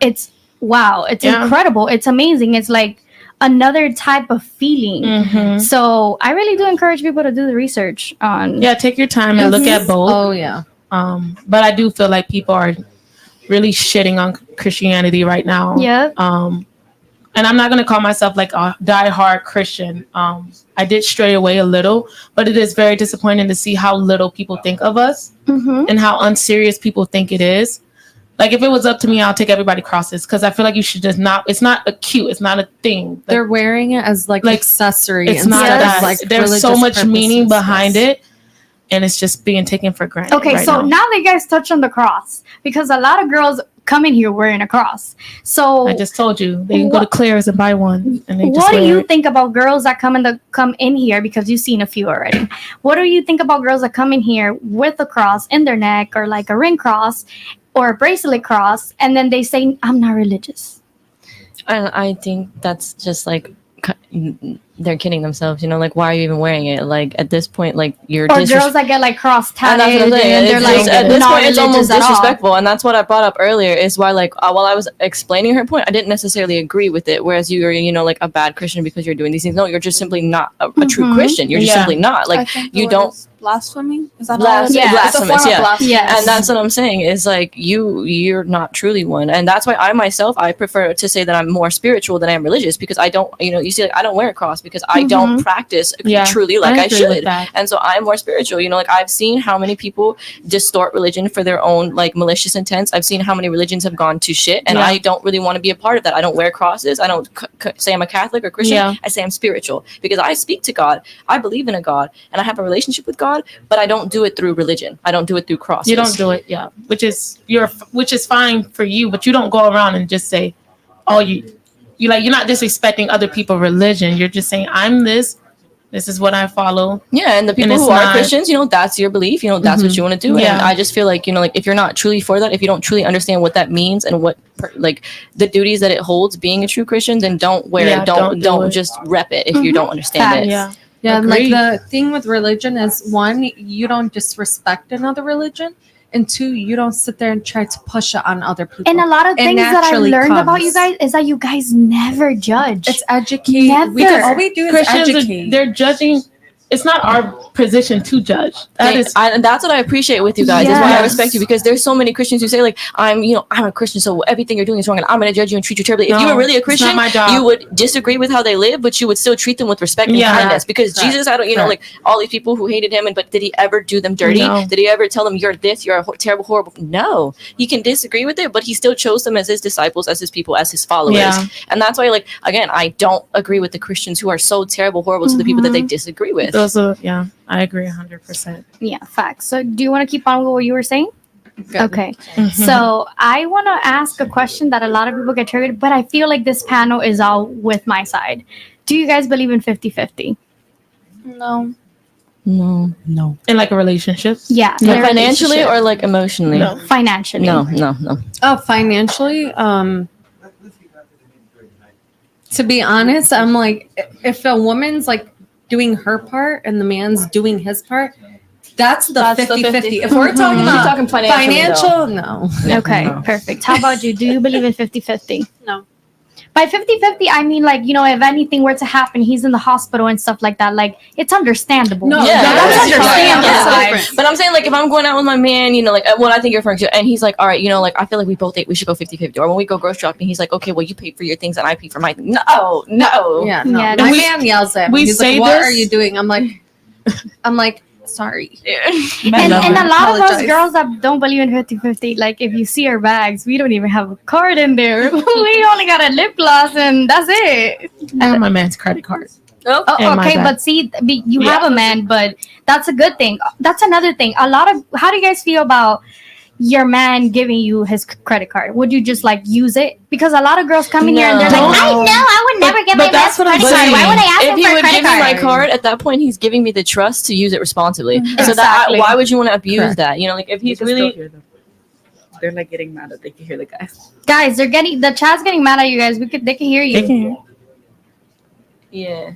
it's wow, it's Yeah. incredible, it's amazing. It's like another type of feeling. Mhm. So I really do encourage people to do the research on. Yeah, take your time and look at both. Oh, yeah. But I do feel like people are really shitting on Christianity right now. Yeah. And I'm not gonna call myself like a diehard Christian. I did stray away a little, but it is very disappointing to see how little people think of us and how unserious people think it is. Like if it was up to me, I'll take everybody crosses because I feel like you should just not. It's not a cute. It's not a thing. Like, They're wearing it as like accessory. it's not instead that. of, like, There's so religious much meaning purposes. behind it, and it's just being taken for granted. Okay, right so now. now that you guys touch on the cross, because a lot of girls come in here wearing a cross. So I just told you they can go to Claire's and buy one, and they just what do wear you it. think about girls that come in here, because you've seen a few already? What do you think about girls that come in here with a cross in their neck or like a ring cross or a bracelet cross, and then they say, I'm not religious? And I think that's just like they're kidding themselves, you know, like why are you even wearing it? Like at this point, like you're Or girls that get like cross and that's tatted what I'm saying. and they're It's like just- at this not point it's almost religious at all. disrespectful, and that's what I brought up earlier is why like while I was explaining her point I didn't necessarily agree with it, whereas you are, you know, like a bad Christian because you're doing these things. No, you're just simply not a true Christian. You're just simply not, like you don't blasphemy. Is that blasphemous, It's a form of blasphemy. Yes. and that's what I'm saying is like you're not truly one, and that's why I myself I prefer to say that I'm more spiritual than I am religious, because I don't, you know, you see, like I don't wear a cross because I don't practice truly like I agree with should, that. and so I'm more spiritual. You know, like I've seen how many people distort religion for their own like malicious intents. I've seen how many religions have gone to shit, and Yeah. I don't really want to be a part of that. I don't wear crosses. I don't say I'm a Catholic or Christian. Yeah. I say I'm spiritual because I speak to God. I believe in a God, and I have a relationship with God, but I don't do it through religion. I don't do it through crosses. You don't do it, yeah. Which is fine for you, but you don't go around and just say, "Oh, you like you're not disrespecting other people's religion. You're just saying I'm this. This is what I follow." Yeah, and the people it's who are not- Christians, you know, that's your belief. You know, that's what you want to do. Yeah. And I just feel like, you know, like if you're not truly for that, if you don't truly understand what that means and what like the duties that it holds being a true Christian, then don't wear Yeah, it. Don't do it. just rep it if you don't understand it. Yeah. Yeah, and, like Agreed. the thing with religion is, one, you don't disrespect another religion, and two, you don't sit there and try to push it on other people. And a lot of It things that I've naturally learned about comes. you guys is that you guys never judge. It's educate. Never. All we do is Christians educate. they're judging. It's not our position to judge. And that's what I appreciate with you guys. Is why I Yes. respect you, because there's so many Christians who say like I'm a Christian, so everything you're doing is wrong, and I'm going to judge you and treat you terribly. If you No, were really a it's not Christian, my job. you would disagree with how they live, but you would still treat them with respect and Yeah. kindness. Because Correct. Jesus, I don't, like all these people who hated him, but did he ever do them dirty? No. Did he ever tell them you're this, you're a terrible, horrible? No, he can disagree with it, but he still chose them as his disciples, as his people, as his followers. Yeah. And that's why, like, again, I don't agree with the Christians who are so terrible, horrible to the people that they disagree with. Those are, yeah, I agree 100%. Yeah, facts. So do you want to keep on with what you were saying? Good. Okay. So I want to ask a question that a lot of people get triggered, but I feel like this panel is all with my side. Do you guys believe in 50-50? No. No. In like a relationship. Yeah. Like in a financially relationship. or like emotionally? No. Financially. No. Oh, financially, to be honest, I'm like, if a woman's like doing her part and the man's doing his part, That's the 50-50. If we're talking She's about talking financial, no. Okay, perfect. How about you? Do you believe in 50-50? No. By 50-50, I mean, like, you know, if anything were to happen, he's in the hospital and stuff like that. Like, it's understandable. No, Yeah, that's that's understandable. Yeah. But I'm saying, like, if I'm going out with my man, you know, like, what I think you're referring to, and he's like, all right, you know, like, I feel like we both think we should go 50-50. Or when we go grocery shopping, he's like, okay, well, you pay for your things and I pay for my things. No. Yeah, no. Yeah, My we- man yells at me. we He's say like, "What this- are you doing?" I'm like, sorry. And a lot of us Apologize. girls that don't believe in 50-50, like, if you see our bags, we don't even have a card in there. We only got a lip gloss and that's it. And my man's credit card. Oh, And my okay, bag. but see, you have a man, but that's a good thing. That's another thing. How do you guys feel about your man giving you his credit card? Would you just like use it? Because a lot of girls come in here and they're like, I know, I would never get my man's credit card. Why would I ask If him he for a would credit give me card? my card, at that point, he's giving me the trust to use it responsibly. So that Exactly. why would you want to abuse Correct. that? You know, like if he's You can still really hear them. They're like getting mad that they can hear the guys. Guys, the chat's getting mad at you guys. They can hear you. Yeah.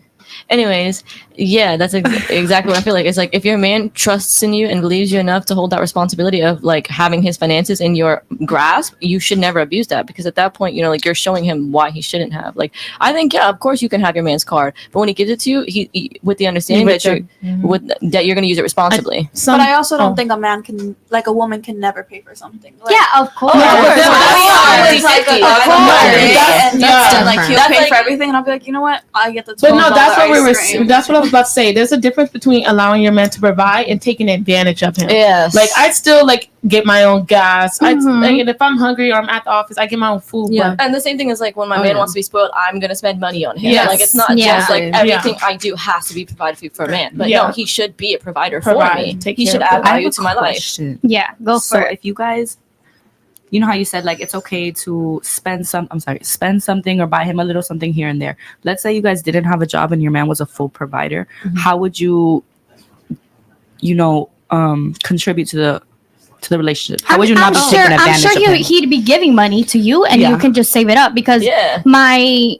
Anyways, yeah, that's exactly what I feel like. It's like if your man trusts in you and believes you enough to hold that responsibility of like having his finances in your grasp, you should never abuse that, because at that point, you know, like you're showing him why he shouldn't have. Like, I think, yeah, of course you can have your man's card, but when he gives it to you, he with the understanding that you're that you're going to use it responsibly. But I also don't think a man can, like, a woman can never pay for something. Like, Yeah, of course. Like, he'll That's pay like- for everything, and I'll be like, you know what? I get the $12 But no, that's what we were. ice cream. That's what I was about to say. There's a difference between allowing your man to provide and taking advantage of him. Yes. Like I'd still like get my own gas. Mhm. And if I'm hungry or I'm at the office, I get my own food. Yeah, But and the same thing is like when my Oh, man yeah. wants to be spoiled, I'm gonna spend money on him. Yes. Like it's not Yeah. just like Yeah. everything I do has to be provided for a man. But Yeah. no, he should be a provider Provide, for me. take He care should of add it. I have value a to my life. question. Yeah, go So for it. if you guys, you know how you said like it's okay to spend something or buy him a little something here and there. Let's say you guys didn't have a job and your man was a full provider. How would you contribute to the relationship? How would you not be taking advantage I'm of sure him? he'd be giving money to you and Yeah. you can just save it up, because Yeah. my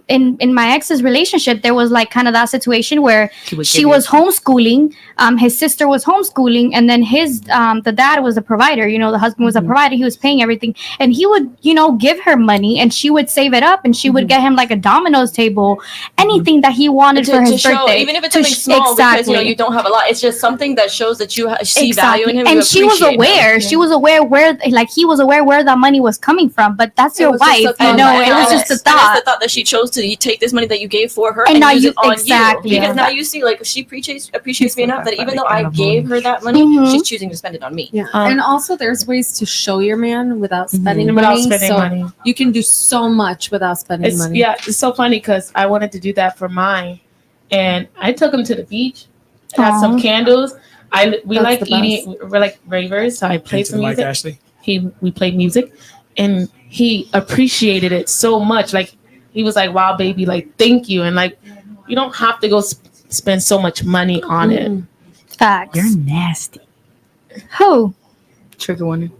in my ex's relationship, there was like kind of that situation where she was homeschooling, his sister was homeschooling, and then his the dad was a provider, you know, the husband was a provider, he was paying everything, and he would, you know, give her money and she would save it up and she would get him like a Domino's table, anything that he wanted for his show, birthday, even if it's something small, because you know you don't have a lot. It's just something that shows that you see value in him. And you she was appreciate him. aware. She was aware where, like, he was aware where that money was coming from. But that's your was just wife, a you thought. know. And It was it's- just a And it's thought. the thought that she chose to take this money that you gave for her And and now use you- it on exactly, you. Because yeah. now you see, like, she appreciates me enough that even though I gave her that money, Mhm. she's choosing to spend it on me. Yeah, and also there's ways to show your man without spending Without money. spending so money. you can do so much without spending money. Yeah, it's so funny because I wanted to do that for mine, and I took him to the beach. I got some Aw. candles. We That's like the eating. We're like ravers, so I played some music. Ashley. We played music, and he appreciated it so much. Like he was like, "Wow, baby! Like thank you." And like you don't have to go spend so much money on it. Facts. You're nasty. Who? Trigger warning.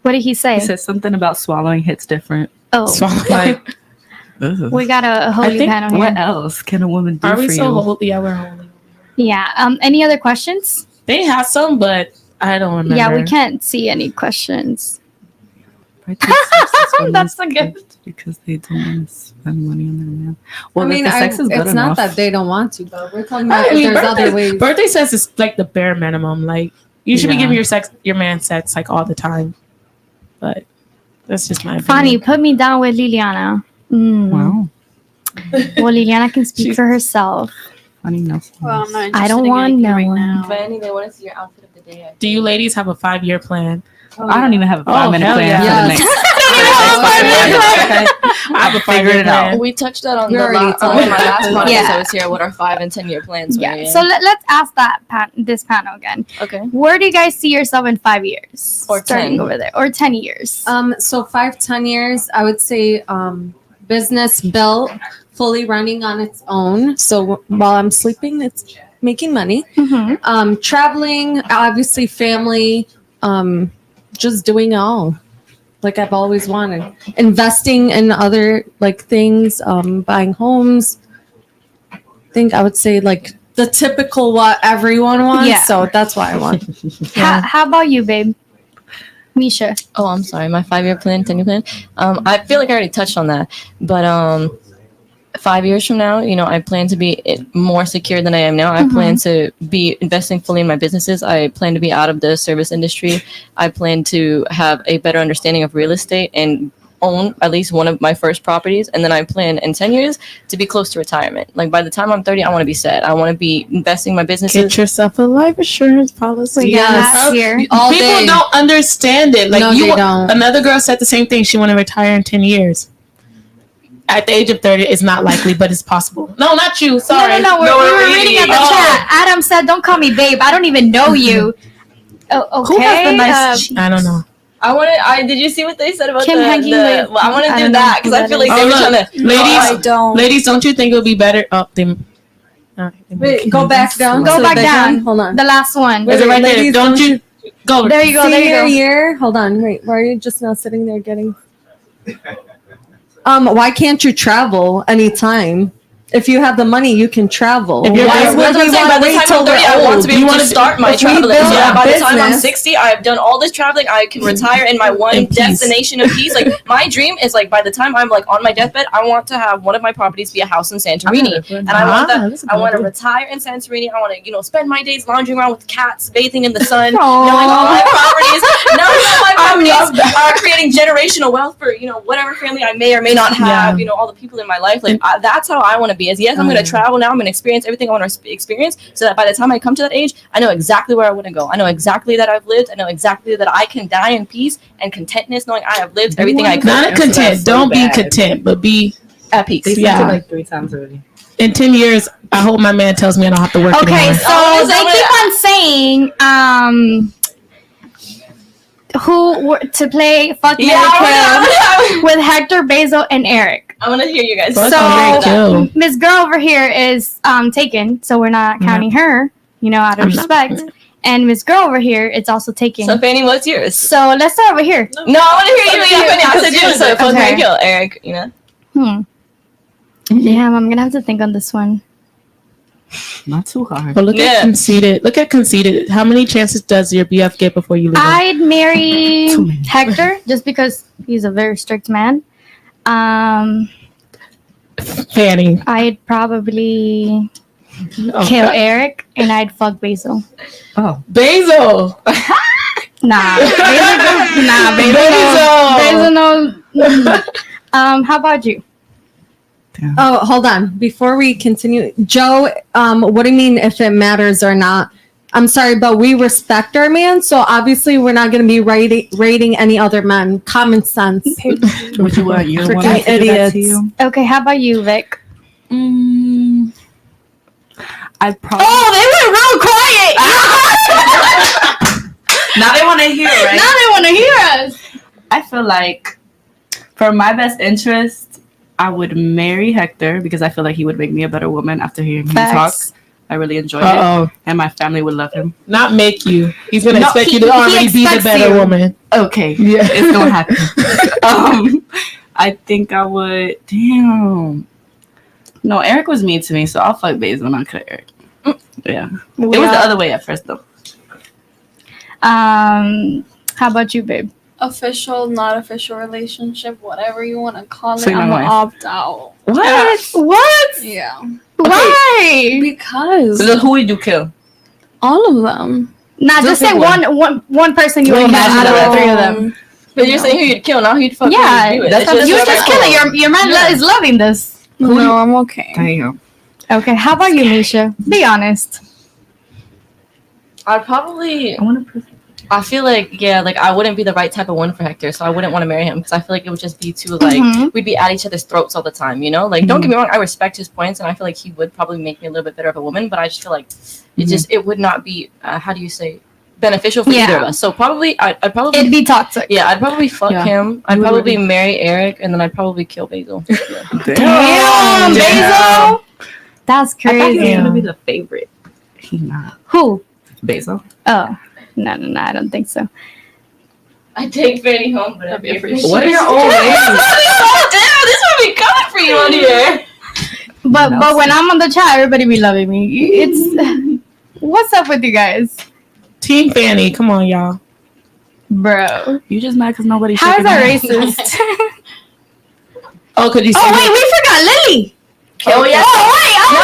What did he say? He said something about swallowing hits different. Oh, Like, ugh. we got a holy think- panel here. What else can a woman do Are for we you? so holy? Yeah, we're holy. Yeah. Any other questions? They have some, but I don't remember. Yeah, we can't see any questions. That's a gift because they don't want to spend money on their man. Well, I mean, if the sex is good it's enough, not that they don't want to, but we're talking I about mean, if there's other ways. birthday sex is like the bare minimum. Like you should be Yeah. giving your man sex like all the time. But that's just my Fanny, opinion. put me down with Liliana. Mm. wow, Well, Liliana can speak for herself. funny enough. Well, I'm not I interested don't in want anything no right one. now. Fanny, they want to see your outfit of the day. Do you ladies have a 5-year plan? I don't even have a 5-minute hell plan yeah. for the next. I have a Figured 5-year it out. plan. We touched that on We the already on talked my about last that. podcast. Yeah. I was here. What our 5 and 10 year plans were. Yeah. So let's ask this panel again. okay. Where do you guys see yourself in 5 years? Or Starting 10. over there, or 10 years. So 5-10 years, I would say business built, fully running on its own. So while I'm sleeping, it's making money. Mhm. Traveling, obviously family, just doing it all. Like I've always wanted. Investing in other like things, buying homes. I think I would say like the typical what everyone wants. Yeah. So that's why I want. How about you, babe? Misha. Oh, I'm sorry. My 5-year plan, 10-year plan. I feel like I already touched on that, but 5 years from now, I plan to be more secure than I am now. I plan to be investing fully in my businesses. I plan to be out of the service industry. I plan to have a better understanding of real estate and own at least one of my first properties. And then I plan in 10 years to be close to retirement. Like by the time I'm 30, I want to be set. I want to be investing in my businesses. Get yourself a life insurance policy. Yes. Here. All People day. don't understand it. Like No, they don't. Another girl said the same thing. She want to retire in 10 years. At the age of 30, it's not likely, but it's possible. No, not you. Sorry. No, we were reading at the chat. Adam said, "Don't call me babe. I don't even know you." Oh, okay. Who has the nice I don't know. Did you see what they said about Kim hanging with- well, I want to I do don't know that who because I that feel like is. they were look, trying to. ladies, ladies, don't you think it would be better? Oh, Wait, go back down. Go to back the down. one. Hold on. The last one. Is it right there? Ladies, Don't you go? There you go. There you Senior go. year. Hold on. Wait. Why are you just now sitting there getting? Why can't you travel anytime? If you have the money, you can travel. If you're Why busy- would That's what we I'm saying. want By to the wait time till I'm 30, we're I want old? to be able to start my If we traveling. build So a by the time I'm business- 60, I've done all this traveling. I can retire in my one In peace. destination of peace. Like my dream is like by the time I'm like on my deathbed, I want to have one of my properties be a house in Santorini, and I want that's a I good want to idea. retire in Santorini. I want to spend my days lounging around with cats, bathing in the sun, Aww. knowing all my properties, knowing all my properties are creating generational wealth for whatever family I may or may not have. All the people in my life. Like that's how I want to be. As yes, I'm going to travel now. I'm going to experience everything I want to experience, so that by the time I come to that age, I know exactly where I want to go. I know exactly that I've lived. I know exactly that I can die in peace and contentness, knowing I have lived everything I could. Not content. Don't be content, but be at peace. They said Yeah. it like 3 times already. in 10 years. I hope my man tells me I don't have to work Okay, anymore. so they keep on saying, who were to play Fuck Mary Kill with Hector, Basil, and Eric. I want to hear you guys. Fuck Mary So Kill. Miss Girl over here is taken, so we're not counting her, out of respect. And Miss Girl over here, it's also taken. So Fanny, what's yours? So let's start over here. No, I want to hear you. Yeah, Fanny, I said you. So fuck Okay. Mary Kill, Eric. Damn, I'm gonna have to think on this one. Not too hard. But look at conceited. Look at conceited. How many chances does your BF get before you leave? I'd marry Hector just because he's a very strict man. Fanny. I'd probably kill Eric and I'd fuck Basil. Oh, Basil. Nah, Basil no. How about you? Oh, hold on. Before we continue, Joe, what do you mean if it matters or not? I'm sorry, but we respect our man, so obviously we're not going to be rating any other men. Common sense. would you want your woman Freaking to do that idiots. to you? Okay, how about you, Vic? I'd probably. Oh, they went real quiet. Now they want to hear, right? Now they want to hear us. I feel like for my best interest, I would marry Hector because I feel like he would make me a better woman after hearing him talk. Facts. I really enjoyed it, and my family would love him. Not make you. He's gonna No, expect he- you to he already be the expects better you. woman. Okay, Yeah. it's gonna happen. I think I would. Damn. No, Eric was mean to me, so I'll fuck Basil, not kill Eric. Yeah, it was the other way at first, though. How about you, babe? Official, not official relationship, whatever you want to call it. So you're I'm my gonna wife. opt out. What? What? Yeah. Why? Because So who would you kill? all of them. Nah, just say pick one person you would kill imagine out of that. the three of them. But you're saying who you'd kill, not who you'd fuck. Yeah, who you'd do it. that's It's not- You That's just kill it. Your man is loving this. No, I'm okay. There you Okay, how about you, Misha? Be honest. I'd probably. go. I want to. I feel like I wouldn't be the right type of one for Hector, so I wouldn't want to marry him because I feel like it would just be too Mhm. we'd be at each other's throats all the time, Like don't get me wrong, I respect his points and I feel like he would probably make me a little bit better of a woman, but I just feel like it would not be how do you say beneficial for either of us. So probably I'd probably It'd be toxic. yeah, I'd probably fuck Yeah. him. I'd You would probably really- marry Eric and then I'd probably kill Basil. Damn, Basil. That's I thought he was crazy. gonna be the favorite. He not. Who? Basil. Oh, no, I don't think so. I'd take Fanny home, but I'd be afraid. What are your old ways? Damn, this would be coming for you on here. But when I'm on the chat, everybody be loving me. It's what's up with you guys, Team Fanny. Come on, y'all. bro? You just mad because nobody. How is that racist? Oh, could you? Oh wait, we forgot Lily. Oh yeah. Oh wait, we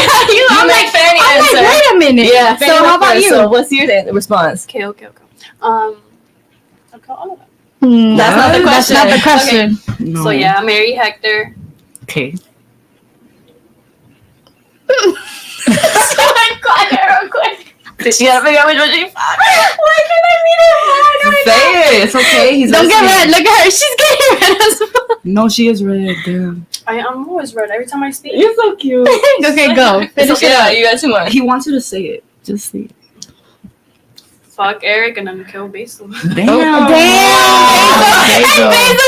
forgot you. I'm like, wait a minute. Yeah. So how about you? So what's your response? Okay. Okay. Okay, all of them. That's not the question. That's not the question. Okay. No. So yeah, I marry Hector. Okay. Oh my god, real quick. You gotta figure out which one she found. Why can't I meet him? Say it. It's okay. He's Don't get listening. red. Look at her. She's getting red as well. No, she is red. Damn. I'm always red every time I speak. You're so cute. Okay, go. It's Finish okay. it Yeah, up. you got too much. He wants you to say it. Just say it. Fuck Eric and then kill Basil. Damn. Basil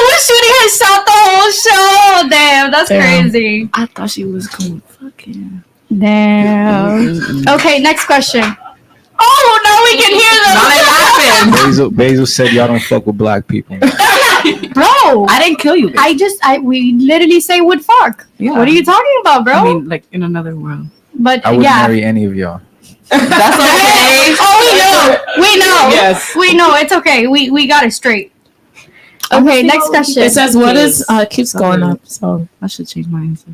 was shooting her shot the whole show. Damn, that's crazy. I thought she was going fucking. Damn. Okay, next question. Oh, now we can hear them. Now they laughing. Basil said y'all don't fuck with black people. Bro, I didn't kill you. Bitch. We literally say would fuck. Yeah. What are you talking about, bro? I mean, like in another world. But I wouldn't yeah. marry any of y'all. That's okay. Oh, we know. Yes. We know. It's okay. We got it straight. Okay, next question. It says, "What is?" Keeps going up. So I should change my answer.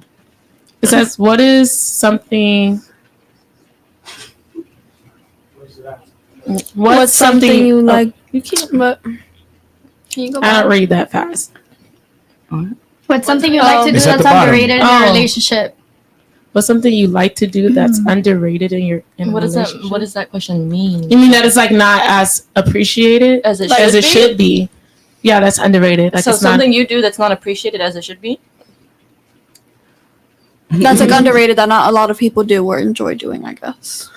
it says, "What is something?" What's something you like? You can't. But can you go I back? don't read that fast. What's something you like to do It's at that's the bottom. underrated in Oh. a relationship? What's something you like to do that's underrated in your in a What does that? relationship? What does that question mean? You mean that it's like not as appreciated As it like, should as it be? should be? Yeah, that's underrated. Like So it's not. something you do that's not appreciated as it should be. That's like underrated that not a lot of people do or enjoy doing, I guess.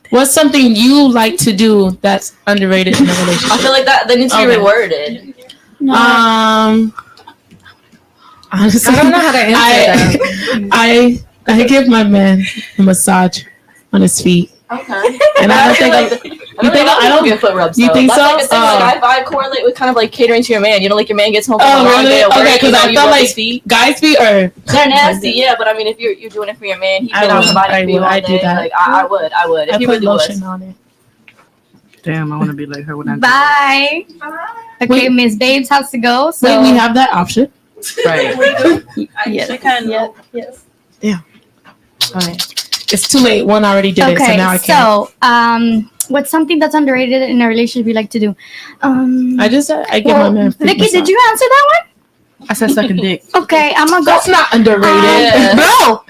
What's something you like to do that's underrated in a relationship? I feel like that needs to be Okay. reworded. Honestly, I don't know how to answer that. I give my man a massage on his feet, Okay. and I don't think I don't. Be a foot rub. You think That's so? Like a thing, like I correlate with kind of like catering to your man. You know, like your man gets home from Oh, a long really? day at work. Okay, because I you felt rub like his feet. guys' feet are. They're nasty, yeah. But I mean, if you're doing it for your man, he's been out providing for you all I day. do that. Like I would. If I he put really lotion was. on it. Damn, I want to be like her when I. Bye. Okay, Miss Babes has to go. So Wait, we have that option. Right. yes. Yes. Okay. It's too late. One already did it, so Okay, now I can't. so what's something that's underrated in a relationship you like to do? I give my man. feet Vicky, massage. did you answer that one? I said sucking dick. Okay, I'm gonna go. That's not underrated. Bro,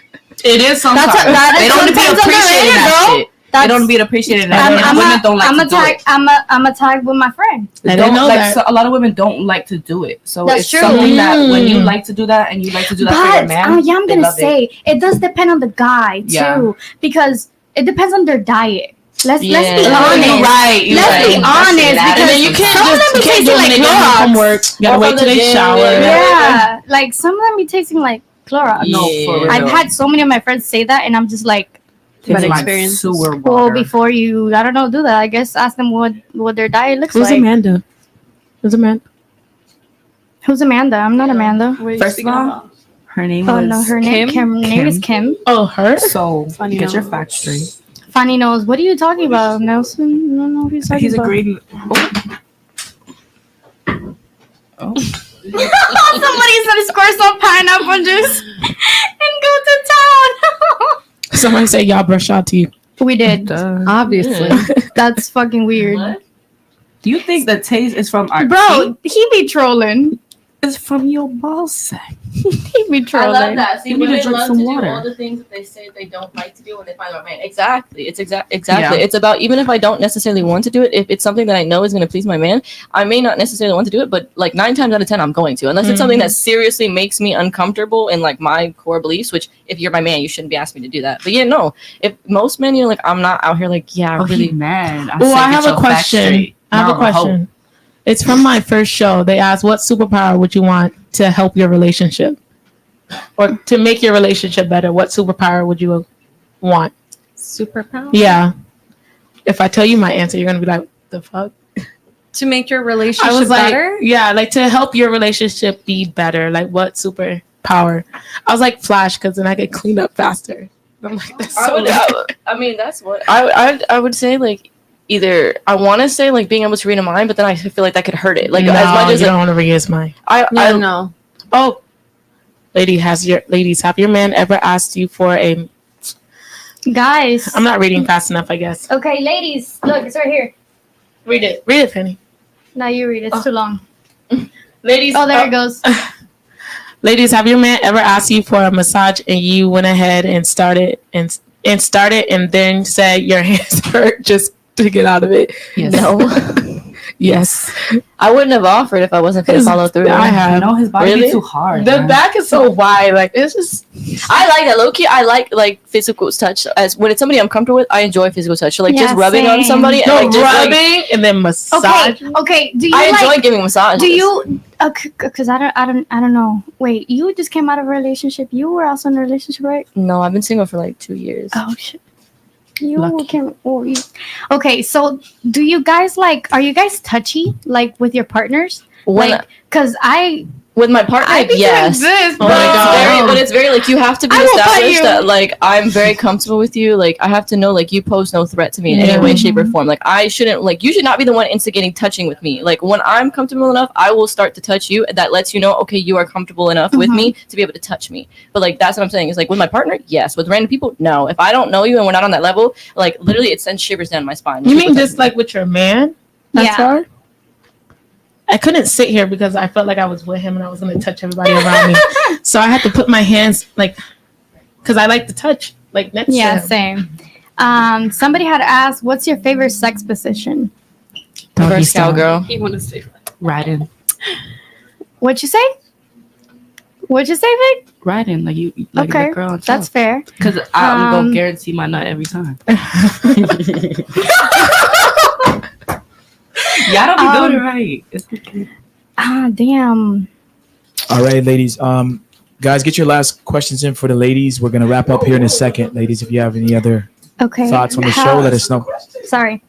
It is sometimes. that They is don't be sometimes appreciating underrated, that bro. shit. They don't be appreciating that. I'm Women don't like I'm to a do tag. it. I'm a tag with my friend. I didn't know that. So a lot of women don't like to do it. So That's it's true. something that when you Mm. like to do that and you like to do that for your But man, yeah, I'm they gonna love it. say it does depend on the guy too, Yeah. because it depends on their diet. Let's be Yeah. honest. You're right. You're Let's right. be honest, That because And then you can't some of just them be can't do tasting it when like they get home from Clorox. work. You gotta Or wait from till the they gym, shower. Yeah, like some of them be tasting like Clorox. No, for real. I've had so many of my friends say that, and I'm just like, Tastes Bad like experience. sewer well, water. before you, I don't know, do that. I guess ask them what their diet looks Who's like. Amanda? Who's Amanda? Who's Amanda? I'm not Amanda. First of all, her name Oh was no, her name is Kim. Oh, her? So Funny get your nose. facts straight. Funny knows. What are you talking about, Nelson? I don't know what he's talking He's a about. green. Somebody's gonna squirt some pineapple juice and go to town. Somebody say y'all brush your teeth. We did. Obviously. That's fucking weird. Do you think the taste is from our Bro, he be trolling. It's from your ball sack. He be I trolling. love that. See, You need to women drink love some to do water. all the things that they say they don't like to do when they find their man. Exactly. It's exactly. Yeah. It's about even if I don't necessarily want to do it, if it's something that I know is going to please my man, I may not necessarily want to do it, but like 9 times out of 10, I'm going to, unless it's something that seriously makes me uncomfortable in like my core beliefs. Which, if you're my man, you shouldn't be asking me to do that. But yeah, no. If most men, you're like, I'm not out here like, yeah, Oh, really. he mad. Oh, I have a question. I have a question. It's from my first show. They asked, what superpower would you want to help your relationship? Or to make your relationship better? What superpower would you want? Superpower? Yeah. If I tell you my answer, you're going to be like, the fuck? To make your relationship I was like, better? yeah, like to help your relationship be better. Like what superpower power. I was like Flash because then I could clean up faster. I'm like, that's so I mean, that's what I would say. Like, either I want to say like being able to read a mind, but then I feel like that could hurt it. Like, no, as much as you don't want to read his mind. I no. Oh, ladies, have your man ever asked you for a? Guys, I'm not reading fast enough, I guess. okay, ladies, look, it's right here. Read it, Penny. Now you read it. It's too long. Ladies, Oh, there it goes. Ladies, have your man ever asked you for a massage and you went ahead and started and then said your hands hurt just to get out of it? Yes. No. Yes. I wouldn't have offered if I wasn't going to follow through. I have. No, his body Really? be too hard. The man. back is so wide. Like, it's just. I like that. Low key, I like physical touch. As when it's somebody I'm comfortable with, I enjoy physical touch. So like just Yeah, rubbing on same. somebody and No, like just rubbing like, and then massage. Okay. Do you I like? enjoy giving massages. Do you? Because I don't know. Wait, you just came out of a relationship. You were also in a relationship, right? No, I've been single for like 2 years. Oh shit. You Lucky. can. Oh, okay, so do you guys like? Are you guys touchy like with your partners? When Like, cause I with my partner, I be yes. doing this, Oh my God. But it's very like you have to be I will fight established you. that like I'm very comfortable with you. Like I have to know like you pose no threat to me in any way, shape, or form. Like I shouldn't like you should not be the one instigating touching with me. Like when I'm comfortable enough, I will start to touch you. That lets you know, okay, you are comfortable enough with me to be able to touch me. But like that's what I'm saying. Is like with my partner, yes. With random people, no. If I don't know you and we're not on that level, like literally it sends shivers down my spine. You mean just like with your man? That's Yeah. hard? I couldn't sit here because I felt like I was with him and I was going to touch everybody around me. So I had to put my hands like, because I like to touch like next to yeah, him. same. Somebody had asked, "What's your favorite sex position?" Reverse cowgirl. He want to say Riding. What'd you say? What'd you say, Vic? Riding. Like you like Okay, a girl on that's fair. Because I'm going Um, to guarantee my nut every time. Y'all don't be doing it right. It's okay. Damn. All right, ladies. Guys, get your last questions in for the ladies. We're gonna wrap up here in a second, ladies. If you have any other Okay. thoughts on the show, let us know. Sorry.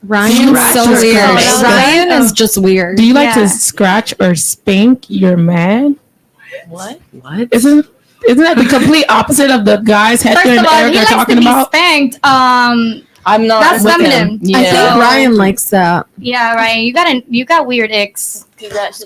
Ryan's so Scratch. weird. Scratch. Ryan is just weird. Do you like Yeah. to scratch or spank your man? What? What? Isn't that the complete opposite of the guys First Hector of and all, Eric he are likes to talking be about? spanked. I'm not. That's with feminine. him. I Yeah. think Ryan likes that. Yeah, Ryan, you got weird icks.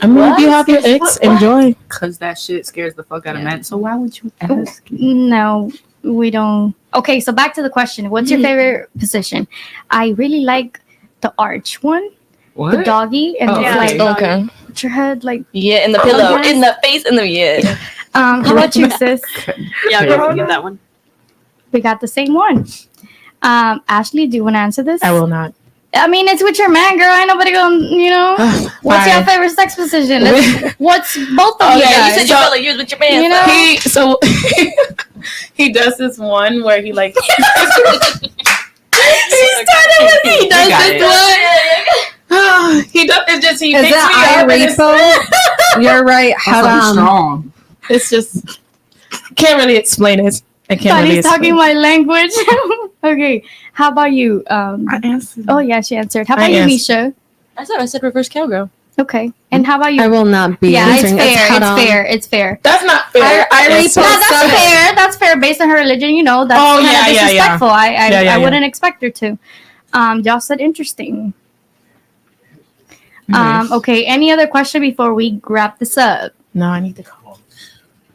I mean, if you have your ex, enjoy. Because that shit scares the fuck out of men. So why would you ask? No, we don't. Okay, so back to the question. What's your favorite position? I really like the arch one, What? the doggy, and Oh, it's okay. like Okay. put your head like. Yeah, in the pillow, in the face, in the yeah. How about you, sis? Yeah, go get that one. We got the same one. Ashley, do you want to answer this? I will not. I mean, it's with your man, girl. Ain't nobody gonna, What's your Fine. favorite sex position? What's both of Oh you yeah, guys? you said you felt like you was with your man. You know? So he does this one where he like He does got this it. one. He does. It's just he Is picks me that up. and it's- Repo? You're right. That's Haram. strong. It's just can't really explain it. I can't Thought really he's talking explain. my language. Okay, how about you? I answered. Oh yeah, she answered. How I about you, answered. Misha? I said reverse cowgirl. Okay, and how about you? I will not be Yeah, it's answering. fair. It's haram. fair. It's fair. That's not fair. I That's repost so- No, that's Go ahead. fair. That's fair based on her religion. You know, that's Oh, kind yeah, of yeah, yeah. disrespectful. I Yeah. wouldn't expect her to. Y'all said interesting. Nice. Okay. Any other question before we wrap this up? No, I need to call.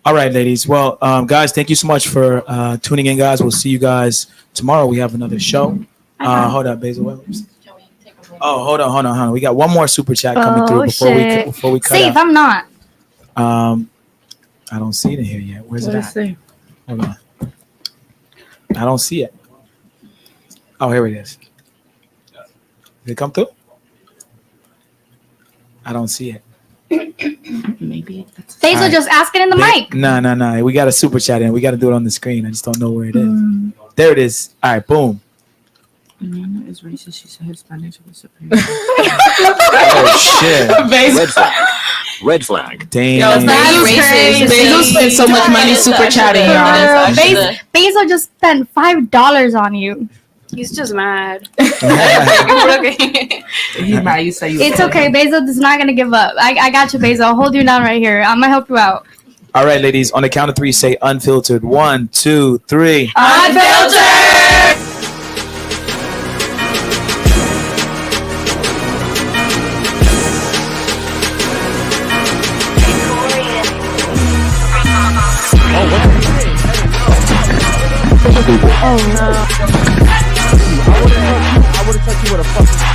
All right, ladies. Well, guys, thank you so much for tuning in, guys. We'll see you guys tomorrow. We have another show. Hold up, Basil. Oh, hold on. We got one more super chat coming through before we cut Safe. out. I'm not. I don't see it in here yet. Where's it What at? is it? Hold on. I don't see it. Oh, here it is. Did it come through? I don't see it. Maybe. Basil, All right. just ask it in the mic. No. We got a super chat in. We got to do it on the screen. I just don't know where it is. There it is. All right, boom. Nana is racist. She said Hispanics were superior. Oh shit! Red flag. Damn. Yo, it's not That's racist. crazy. Basil spent so much money super chatting, y'all. Basil just spent $5 on you. He's just mad. He's mad. You say you. It's okay. Basil is not gonna give up. I got you, Basil. I'll hold you down right here. I'm gonna help you out. All right, ladies. On the count of three, say unfiltered. 1, 2, 3. Unfiltered. Oh no. I would have touched you with a fucking